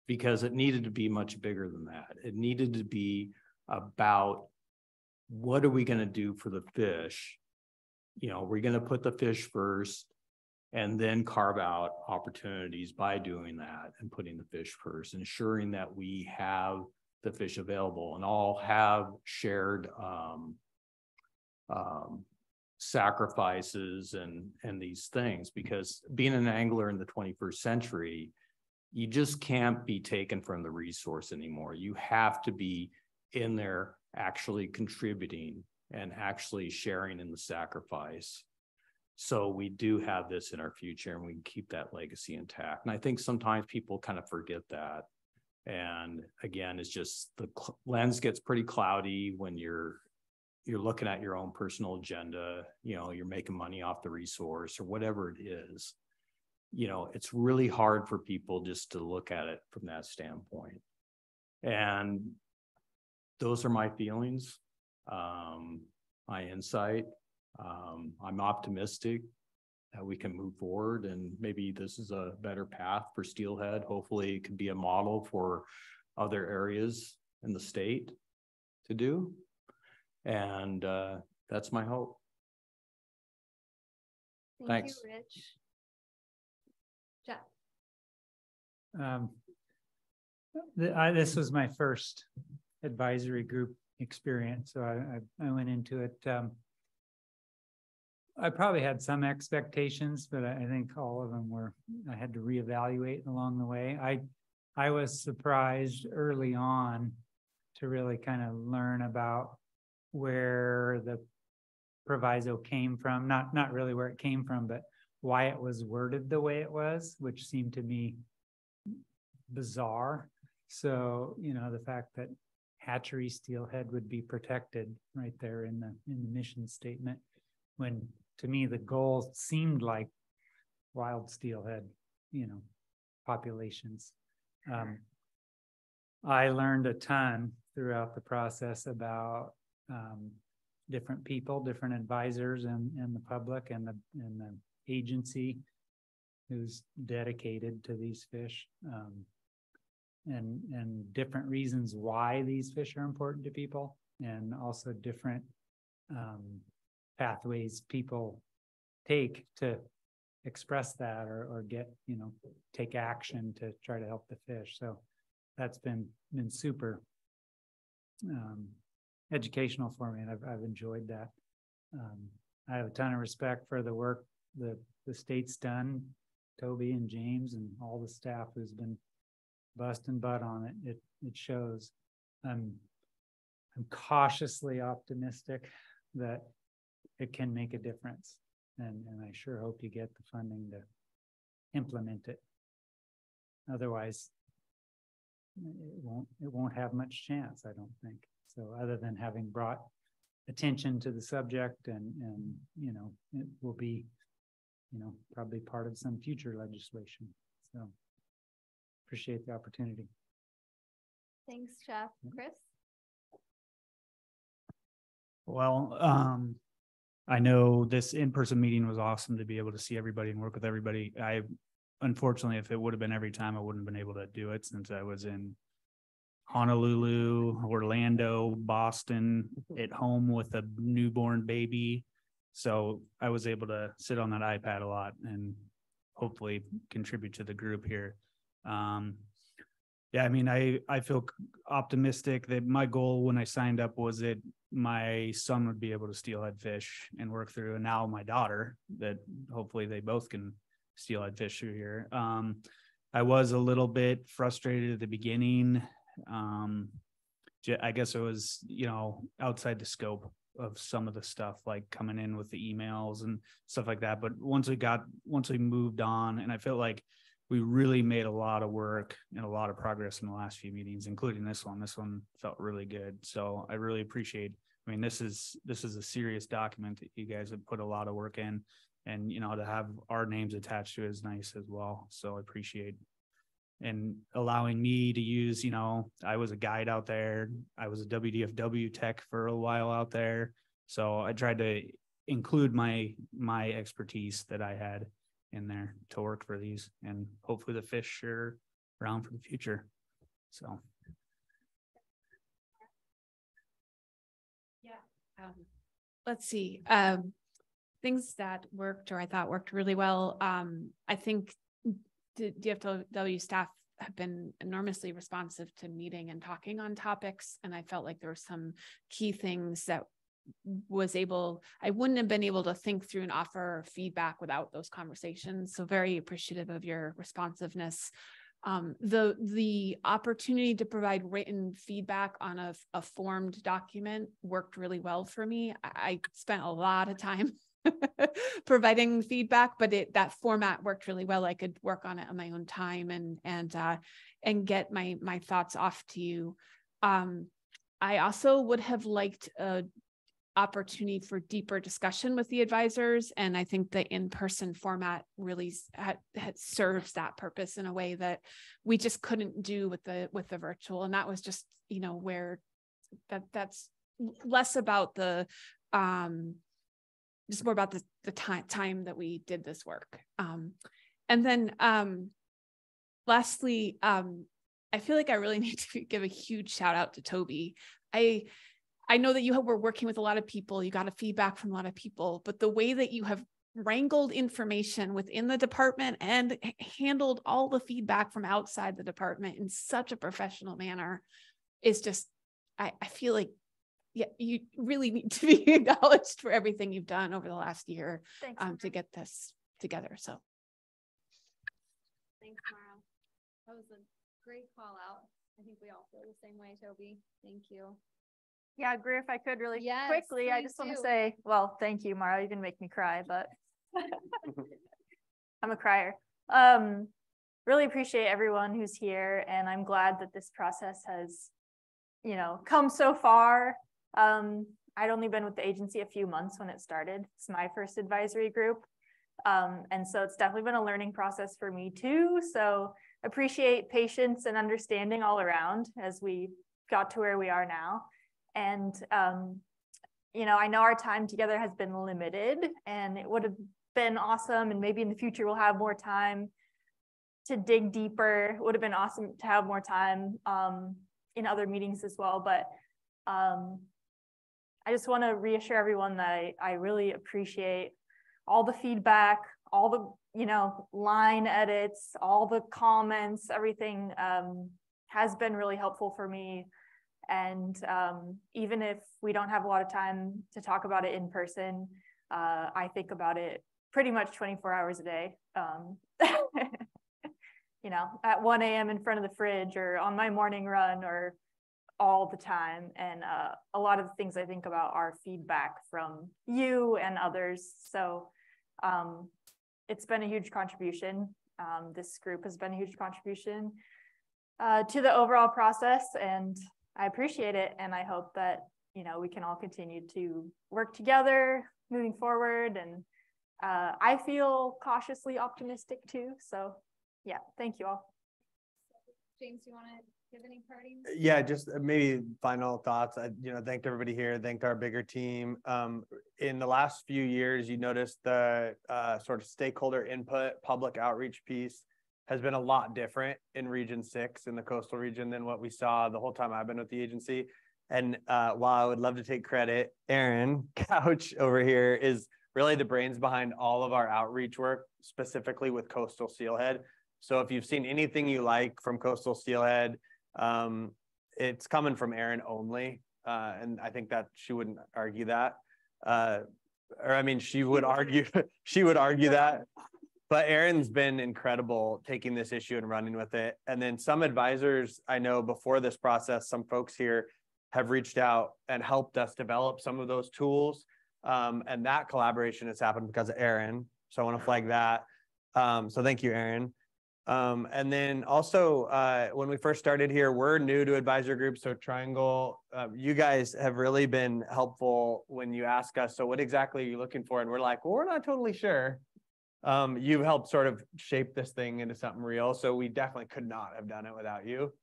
because it needed to be much bigger than that. It needed to be about, what are we going to do for the fish? We're going to put the fish first and then carve out opportunities by doing that and putting the fish first, ensuring that we have the fish available and all have shared sacrifices and these things. Because being an angler in the 21st century, you just can't be taken from the resource anymore. You have to be in there actually contributing and actually sharing in the sacrifice. So we do have this in our future, and we can keep that legacy intact. And I think sometimes people kind of forget that. And again, it's just the lens gets pretty cloudy when you're looking at your own personal agenda. You're making money off the resource or whatever it is. It's really hard for people just to look at it from that standpoint. And those are my feelings, my insight. I'm optimistic that we can move forward, and maybe this is a better path for Steelhead. Hopefully it could be a model for other areas in the state to do. And that's my hope. Thanks. Thank you, Rich. Jeff. This was my first advisory group experience, so I went into it. I probably had some expectations, but I think all of them I had to reevaluate along the way. I was surprised early on to really kind of learn about where the proviso came from, not really where it came from, but why it was worded the way it was, which seemed to me bizarre. So, the fact that hatchery steelhead would be protected right there in the mission statement, when to me the goal seemed like wild steelhead, populations. I learned a ton throughout the process about different people, different advisors, and the public and the agency who's dedicated to these fish, and different reasons why these fish are important to people, and also different pathways people take to express that or get, take action to try to help the fish. So that's been super educational for me, and I've enjoyed that. I have a ton of respect for the work the state's done, Toby and James and all the staff who's been busting butt on it. It shows. I'm cautiously optimistic that it can make a difference. And I sure hope you get the funding to implement it. Otherwise, it won't have much chance, I don't think. So other than having brought attention to the subject and you know, it will be, you know, probably part of some future legislation. So appreciate the opportunity. Thanks, Jeff. Chris? Well, I know this in-person meeting was awesome to be able to see everybody and work with everybody. Unfortunately, if it would have been every time, I wouldn't have been able to do it since I was in Honolulu, Orlando, Boston, at home with a newborn baby. So I was able to sit on that iPad a lot and hopefully contribute to the group here. Yeah, I mean, I feel optimistic that my goal when I signed up was that my son would be able to steelhead fish and work through, and now my daughter, that hopefully they both can steelhead fish through here. I was a little bit frustrated at the beginning. I guess it was, you know, outside the scope of some of the stuff, like coming in with the emails and stuff like that. But once we moved on, and I felt like we really made a lot of work and a lot of progress in the last few meetings, including this one. This one felt really good. So I really appreciate, I mean, this is a serious document that you guys have put a lot of work in, and, you know, to have our names attached to it is nice as well. So I appreciate and allowing me to use, you know, I was a guide out there. I was a WDFW tech for a while out there. So I tried to include my expertise that I had in there to work for these, and hopefully the fish are around for the future. So. Yeah. Let's see. Things that worked, or I thought worked really well. I think the DFW staff have been enormously responsive to meeting and talking on topics. And I felt like there were some key things that I wouldn't have been able to think through and offer feedback without those conversations. So very appreciative of your responsiveness. The opportunity to provide written feedback on a formed document worked really well for me. I spent a lot of time providing feedback, but that format worked really well. I could work on it on my own time and get my thoughts off to you. I also would have liked a opportunity for deeper discussion with the advisors. And I think the in-person format really serves that purpose in a way that we just couldn't do with the virtual. And that was just, you know, where that's less about just more about the time that we did this work. And then lastly, I feel like I really need to give a huge shout out to Toby. I know that you were working with a lot of people, you got a feedback from a lot of people, but the way that you have wrangled information within the department and handled all the feedback from outside the department in such a professional manner is just, I feel like, yeah, you really need to be acknowledged for everything you've done over the last year to get this together. So. Thanks, Mara. That was a great call out. I think we all feel the same way, Toby. Thank you. Yeah, Greer, if I could really Yes, quickly, I just want to say, well, thank you, Mara. You can make me cry, but I'm a crier. Really appreciate everyone who's here, and I'm glad that this process has, you know, come so far. I'd only been with the agency a few months when it started. It's my first advisory group. And so it's definitely been a learning process for me too. So appreciate patience and understanding all around as we got to where we are now. And, you know, I know our time together has been limited, and it would have been awesome. And maybe in the future, we'll have more time to dig deeper. It would have been awesome to have more time in other meetings as well. But I just want to reassure everyone that I really appreciate all the feedback, all the, you know, line edits, all the comments, everything has been really helpful for me. And even if we don't have a lot of time to talk about it in person, I think about it pretty much 24 hours a day. you know, at 1 a.m. in front of the fridge or on my morning run or all the time. And a lot of the things I think about are feedback from you and others. So it's been a huge contribution. This group has been a huge contribution to the overall process, and I appreciate it. And I hope that, you know, we can all continue to work together moving forward. And I feel cautiously optimistic too. So yeah, thank you all. James, you want to give any parting? Yeah, just maybe final thoughts. I, thanked everybody here, thanked our bigger team. In the last few years, you noticed the sort of stakeholder input, public outreach piece has been a lot different in Region 6 in the coastal region than what we saw the whole time I've been with the agency. And while I would love to take credit, Aaron Couch over here is really the brains behind all of our outreach work, specifically with coastal steelhead. So if you've seen anything you like from coastal steelhead, it's coming from Aaron only. And I think that she wouldn't argue that. She would argue, she would argue that. But Aaron's been incredible taking this issue and running with it. And then some advisors I know before this process, some folks here have reached out and helped us develop some of those tools. And that collaboration has happened because of Aaron. So I want to flag that. So thank you, Aaron. And then also, when we first started here, we're new to advisor groups. So Triangle, you guys have really been helpful when you ask us, so what exactly are you looking for? And we're like, well, we're not totally sure. You've helped sort of shape this thing into something real. So we definitely could not have done it without you.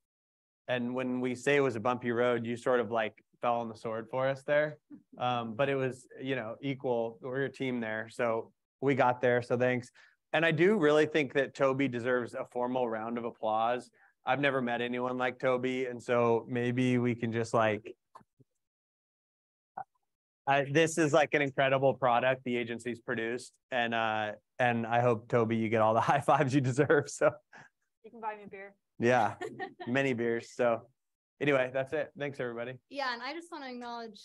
And when we say it was a bumpy road, you sort of like fell on the sword for us there. But it was, equal. We're a team there. So we got there. So thanks. And I do really think that Toby deserves a formal round of applause. I've never met anyone like Toby. And so maybe we can just like, this is like an incredible product the agency's produced. And I hope, Toby, you get all the high fives you deserve. So you can buy me a beer. Yeah, many beers. So anyway, that's it. Thanks, everybody. Yeah, and I just want to acknowledge,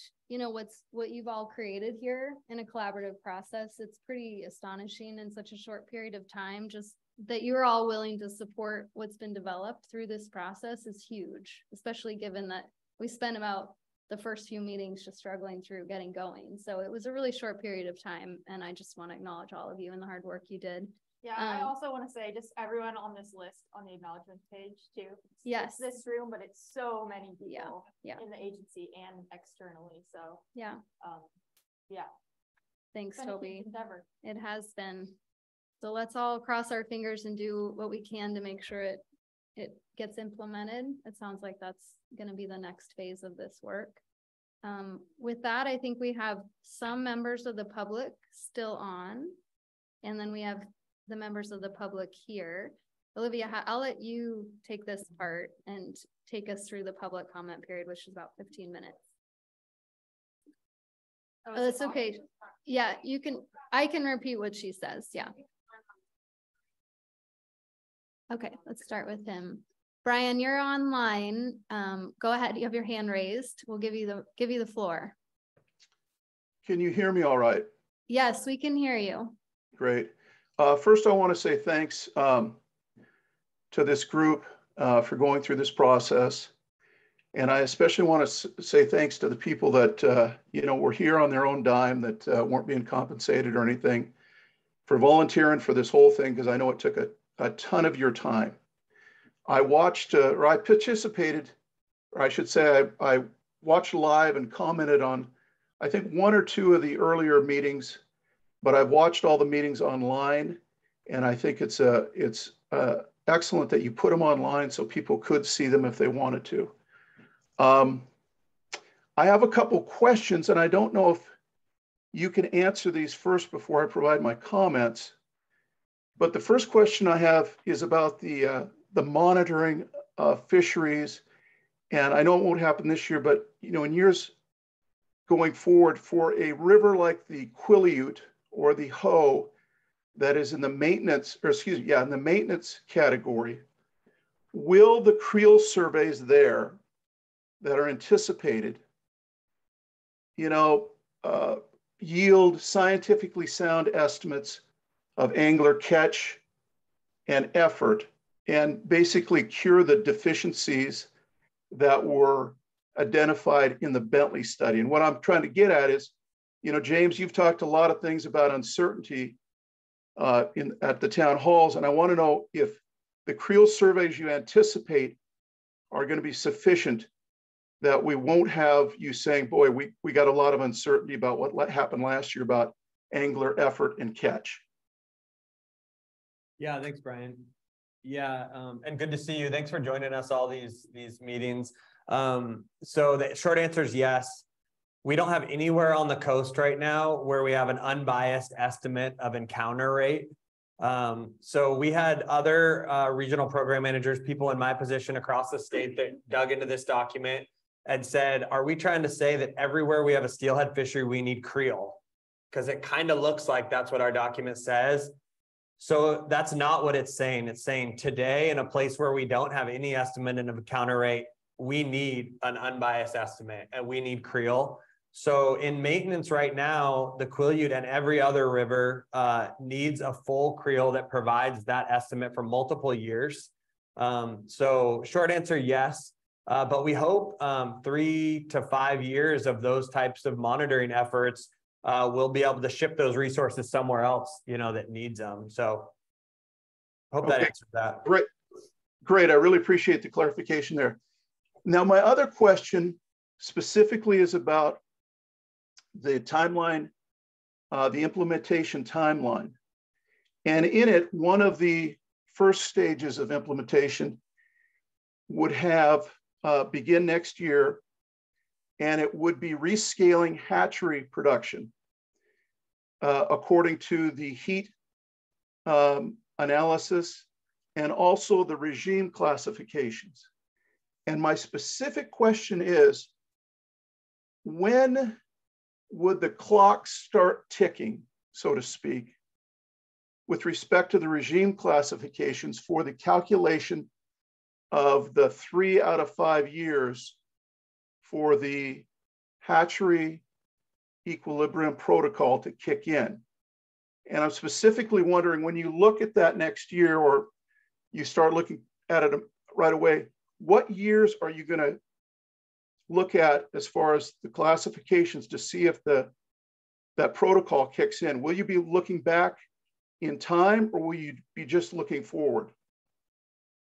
what you've all created here in a collaborative process. It's pretty astonishing in such a short period of time. Just that you're all willing to support what's been developed through this process is huge, especially given that we spent about the first few meetings just struggling through getting going. So it was a really short period of time, and I just want to acknowledge all of you and the hard work you did. Yeah, I also want to say just everyone on this list on the acknowledgement page too. Yes. It's this room, but it's so many people yeah. in the agency and externally. So yeah. Yeah. Thanks, It's been a huge Toby. endeavor. It has been. So let's all cross our fingers and do what we can to make sure it gets implemented. It sounds like that's going to be the next phase of this work. With that, I think we have some members of the public still on, and then we have the members of the public here. Olivia, I'll let you take this part and take us through the public comment period, which is about 15 minutes. Oh, it's okay. Yeah, I can repeat what she says. Yeah. Okay, let's start with him. Brian, you're online. Go ahead. You have your hand raised. We'll give you the floor. Can you hear me all right? Yes, we can hear you. Great. First, I want to say thanks to this group for going through this process. And I especially want to say thanks to the people that, were here on their own dime, that weren't being compensated or anything, for volunteering for this whole thing, because I know it took a ton of your time. I watched, or I participated, or I should say I watched live and commented on, I think, 1 or 2 of the earlier meetings, but I've watched all the meetings online, and I think it's excellent that you put them online so people could see them if they wanted to. I have a couple questions, and I don't know if you can answer these first before I provide my comments. But the first question I have is about the monitoring of fisheries. And I know it won't happen this year, but in years going forward, for a river like the Quileute or the Hoe that is in the maintenance, in the maintenance category, will the creel surveys there that are anticipated, yield scientifically sound estimates of angler catch and effort and basically cure the deficiencies that were identified in the Bentley study. And what I'm trying to get at is, you know, James, you've talked a lot of things about uncertainty at the town halls, and I want to know if the creel surveys you anticipate are going to be sufficient that we won't have you saying, boy, we got a lot of uncertainty about what happened last year about angler effort and catch. Yeah, thanks, Brian. Yeah, and good to see you. Thanks for joining us all these meetings. So the short answer is yes. We don't have anywhere on the coast right now where we have an unbiased estimate of encounter rate. So we had other regional program managers, people in my position across the state that dug into this document and said, are we trying to say that everywhere we have a steelhead fishery, we need creel? Because it kind of looks like that's what our document says. So that's not what it's saying. It's saying today in a place where we don't have any estimate of encounter rate, we need an unbiased estimate and we need creel. So in maintenance right now, the Quileute and every other river needs a full creel that provides that estimate for multiple years. So short answer, yes. But we hope 3 to 5 years of those types of monitoring efforts we'll be able to ship those resources somewhere else, you know, that needs them. So hope that answers that. Great. I really appreciate the clarification there. Now, my other question specifically is about the timeline, the implementation timeline. And in it, one of the first stages of implementation would have begin next year, and it would be rescaling hatchery production according to the heat analysis and also the regime classifications. And my specific question is, when would the clock start ticking, so to speak, with respect to the regime classifications for the calculation of the 3 out of 5 years for the hatchery equilibrium protocol to kick in? And I'm specifically wondering, when you look at that next year, or you start looking at it right away, what years are you going to look at as far as the classifications to see if that protocol kicks in? Will you be looking back in time, or will you be just looking forward?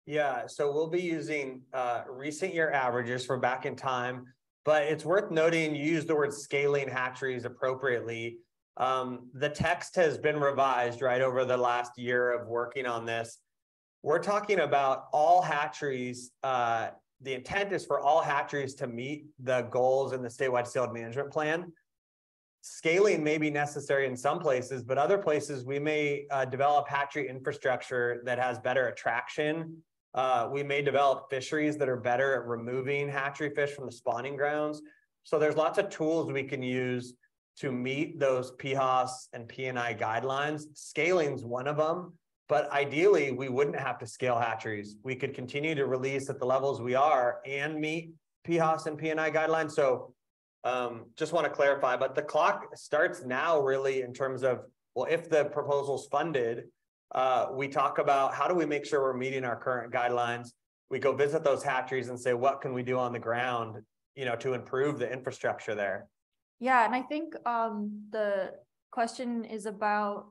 Yeah, so we'll be using recent year averages for back in time, but it's worth noting you use the word scaling hatcheries appropriately. The text has been revised right over the last year of working on this. We're talking about all hatcheries. The intent is for all hatcheries to meet the goals in the statewide steelhead management plan. Scaling may be necessary in some places, but other places we may develop hatchery infrastructure that has better attraction. We may develop fisheries that are better at removing hatchery fish from the spawning grounds. So there's lots of tools we can use to meet those PHOS and PNI guidelines. Scaling's one of them, but ideally we wouldn't have to scale hatcheries. We could continue to release at the levels we are and meet PHOS and PNI guidelines. So just want to clarify, but the clock starts now really in terms of, well, if the proposal's funded, we talk about how do we make sure we're meeting our current guidelines. We go visit those hatcheries and say, what can we do on the ground, you know, to improve the infrastructure there? Yeah, and I think the question is about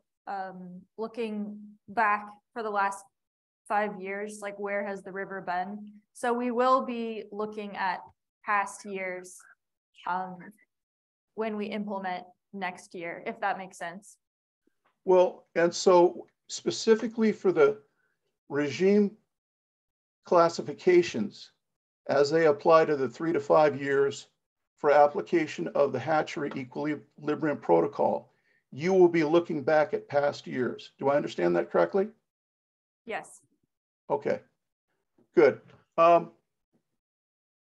looking back for the last 5 years, like where has the river been? So we will be looking at past years when we implement next year, if that makes sense. Well, and so specifically for the regime classifications, as they apply to the 3 to 5 years for application of the hatchery equilibrium protocol, you will be looking back at past years. Do I understand that correctly? Yes. Okay, good.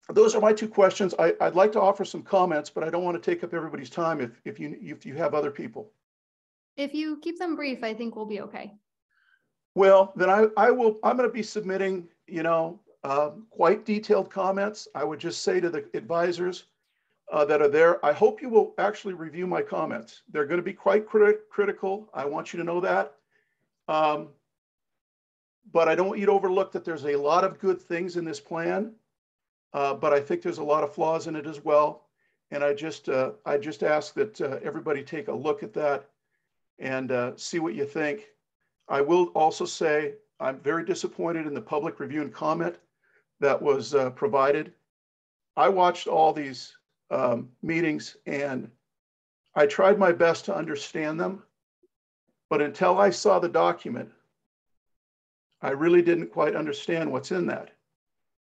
Those are my 2 questions. I'd like to offer some comments, but I don't want to take up everybody's time if you have other people. If you keep them brief, I think we'll be okay. Well, then I'm going to be submitting, you know, quite detailed comments. I would just say to the advisors that are there, I hope you will actually review my comments. They're going to be quite critical. I want you to know that. but I don't want you to overlook that there's a lot of good things in this plan. But I think there's a lot of flaws in it as well. And I just ask that everybody take a look at that and see what you think. I will also say I'm very disappointed in the public review and comment that was provided. I watched all these meetings and I tried my best to understand them, but until I saw the document, I really didn't quite understand what's in that.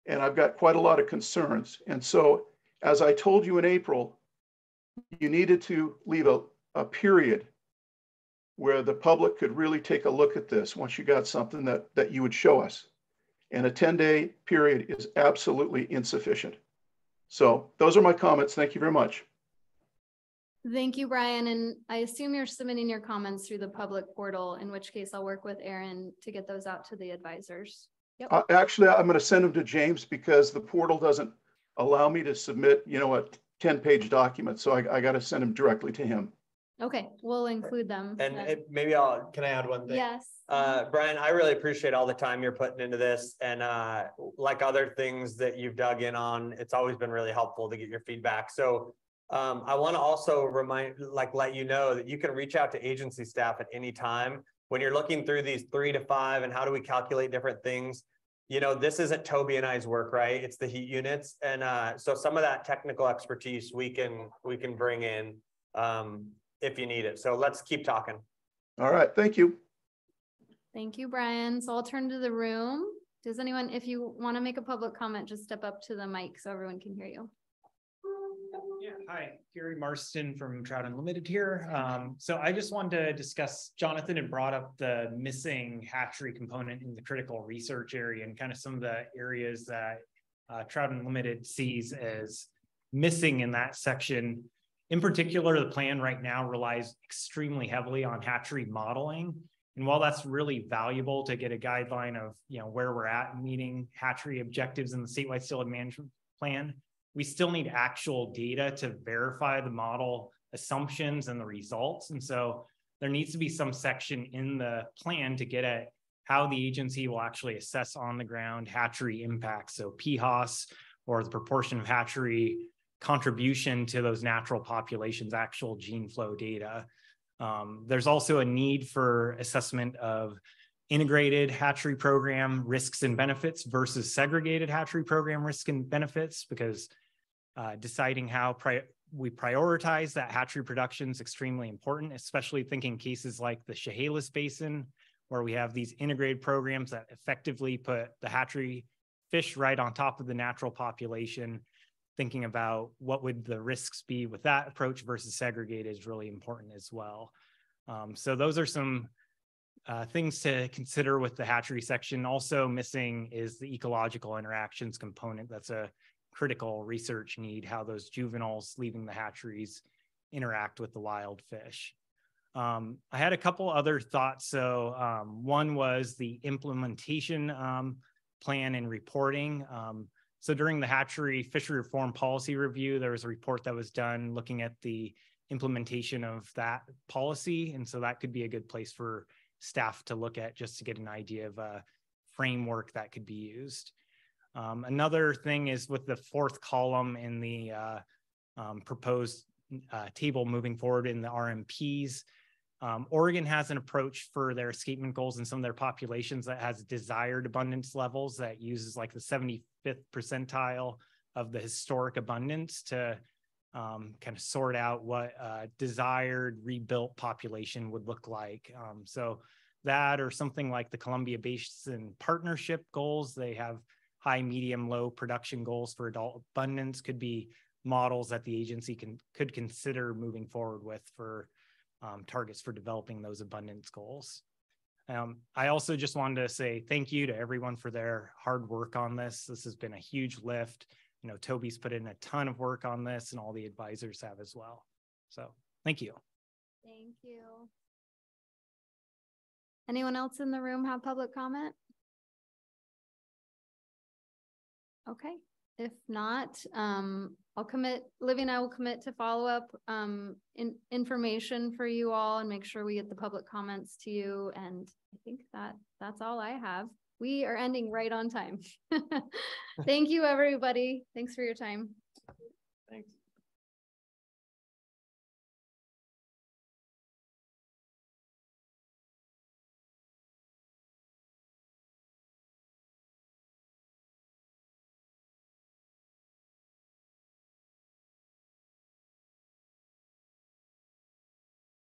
And I've got quite a lot of concerns. And so, as I told you in April, you needed to leave a period where the public could really take a look at this once you got something that you would show us. And a 10-day period is absolutely insufficient. So those are my comments. Thank you very much. Thank you, Brian. And I assume you're submitting your comments through the public portal, in which case I'll work with Aaron to get those out to the advisors. Yep. Actually, I'm going to send them to James because the portal doesn't allow me to submit, you know, a 10-page document. So I got to send them directly to him. Okay, we'll include them. And maybe can I add one thing? Yes. Brian, I really appreciate all the time you're putting into this. And like other things that you've dug in on, it's always been really helpful to get your feedback. So I want to also let you know that you can reach out to agency staff at any time. When you're looking through these 3 to 5 and how do we calculate different things, you know, this isn't Toby and I's work, right? It's the heat units. And so some of that technical expertise we can bring in if you need it. So let's keep talking. All right. Thank you. Thank you, Brian. So I'll turn to the room. Does anyone, if you want to make a public comment, just step up to the mic so everyone can hear you. Yeah, hi, Gary Marston from Trout Unlimited here. So I just wanted to discuss, Jonathan had brought up the missing hatchery component in the critical research area and kind of some of the areas that Trout Unlimited sees as missing in that section. In particular, the plan right now relies extremely heavily on hatchery modeling. And while that's really valuable to get a guideline of, you know, where we're at meeting hatchery objectives in the statewide steelhead management plan, we still need actual data to verify the model assumptions and the results. And so there needs to be some section in the plan to get at how the agency will actually assess on the ground hatchery impacts. So PHOS, or the proportion of hatchery contribution to those natural populations, actual gene flow data. There's also a need for assessment of integrated hatchery program risks and benefits versus segregated hatchery program risk and benefits, because deciding how we prioritize that hatchery production is extremely important, especially thinking cases like the Chehalis Basin, where we have these integrated programs that effectively put the hatchery fish right on top of the natural population. Thinking about what would the risks be with that approach versus segregated is really important as well. So those are some things to consider with the hatchery section. Also missing is the ecological interactions component. That's a critical research need, how those juveniles leaving the hatcheries interact with the wild fish. I had a couple other thoughts. So one was the implementation plan and reporting. So during the hatchery fishery reform policy review, there was a report that was done looking at the implementation of that policy. And so that could be a good place for staff to look at just to get an idea of a framework that could be used. Another thing is with the fourth column in the proposed table moving forward in the RMPs, Oregon has an approach for their escapement goals in some of their populations that has desired abundance levels that uses like the 75th percentile of the historic abundance to kind of sort out what a desired rebuilt population would look like. So that, or something like the Columbia Basin Partnership goals, they have high, medium, low production goals for adult abundance, could be models that the agency could consider moving forward with for targets for developing those abundance goals. I also just wanted to say thank you to everyone for their hard work on this. This has been a huge lift. You know, Toby's put in a ton of work on this and all the advisors have as well. So thank you. Thank you. Anyone else in the room have public comment? Okay, if not, I'll commit, Livy and I will commit to follow up information for you all and make sure we get the public comments to you. And I think that's all I have. We are ending right on time. Thank you, everybody. Thanks for your time. Thanks.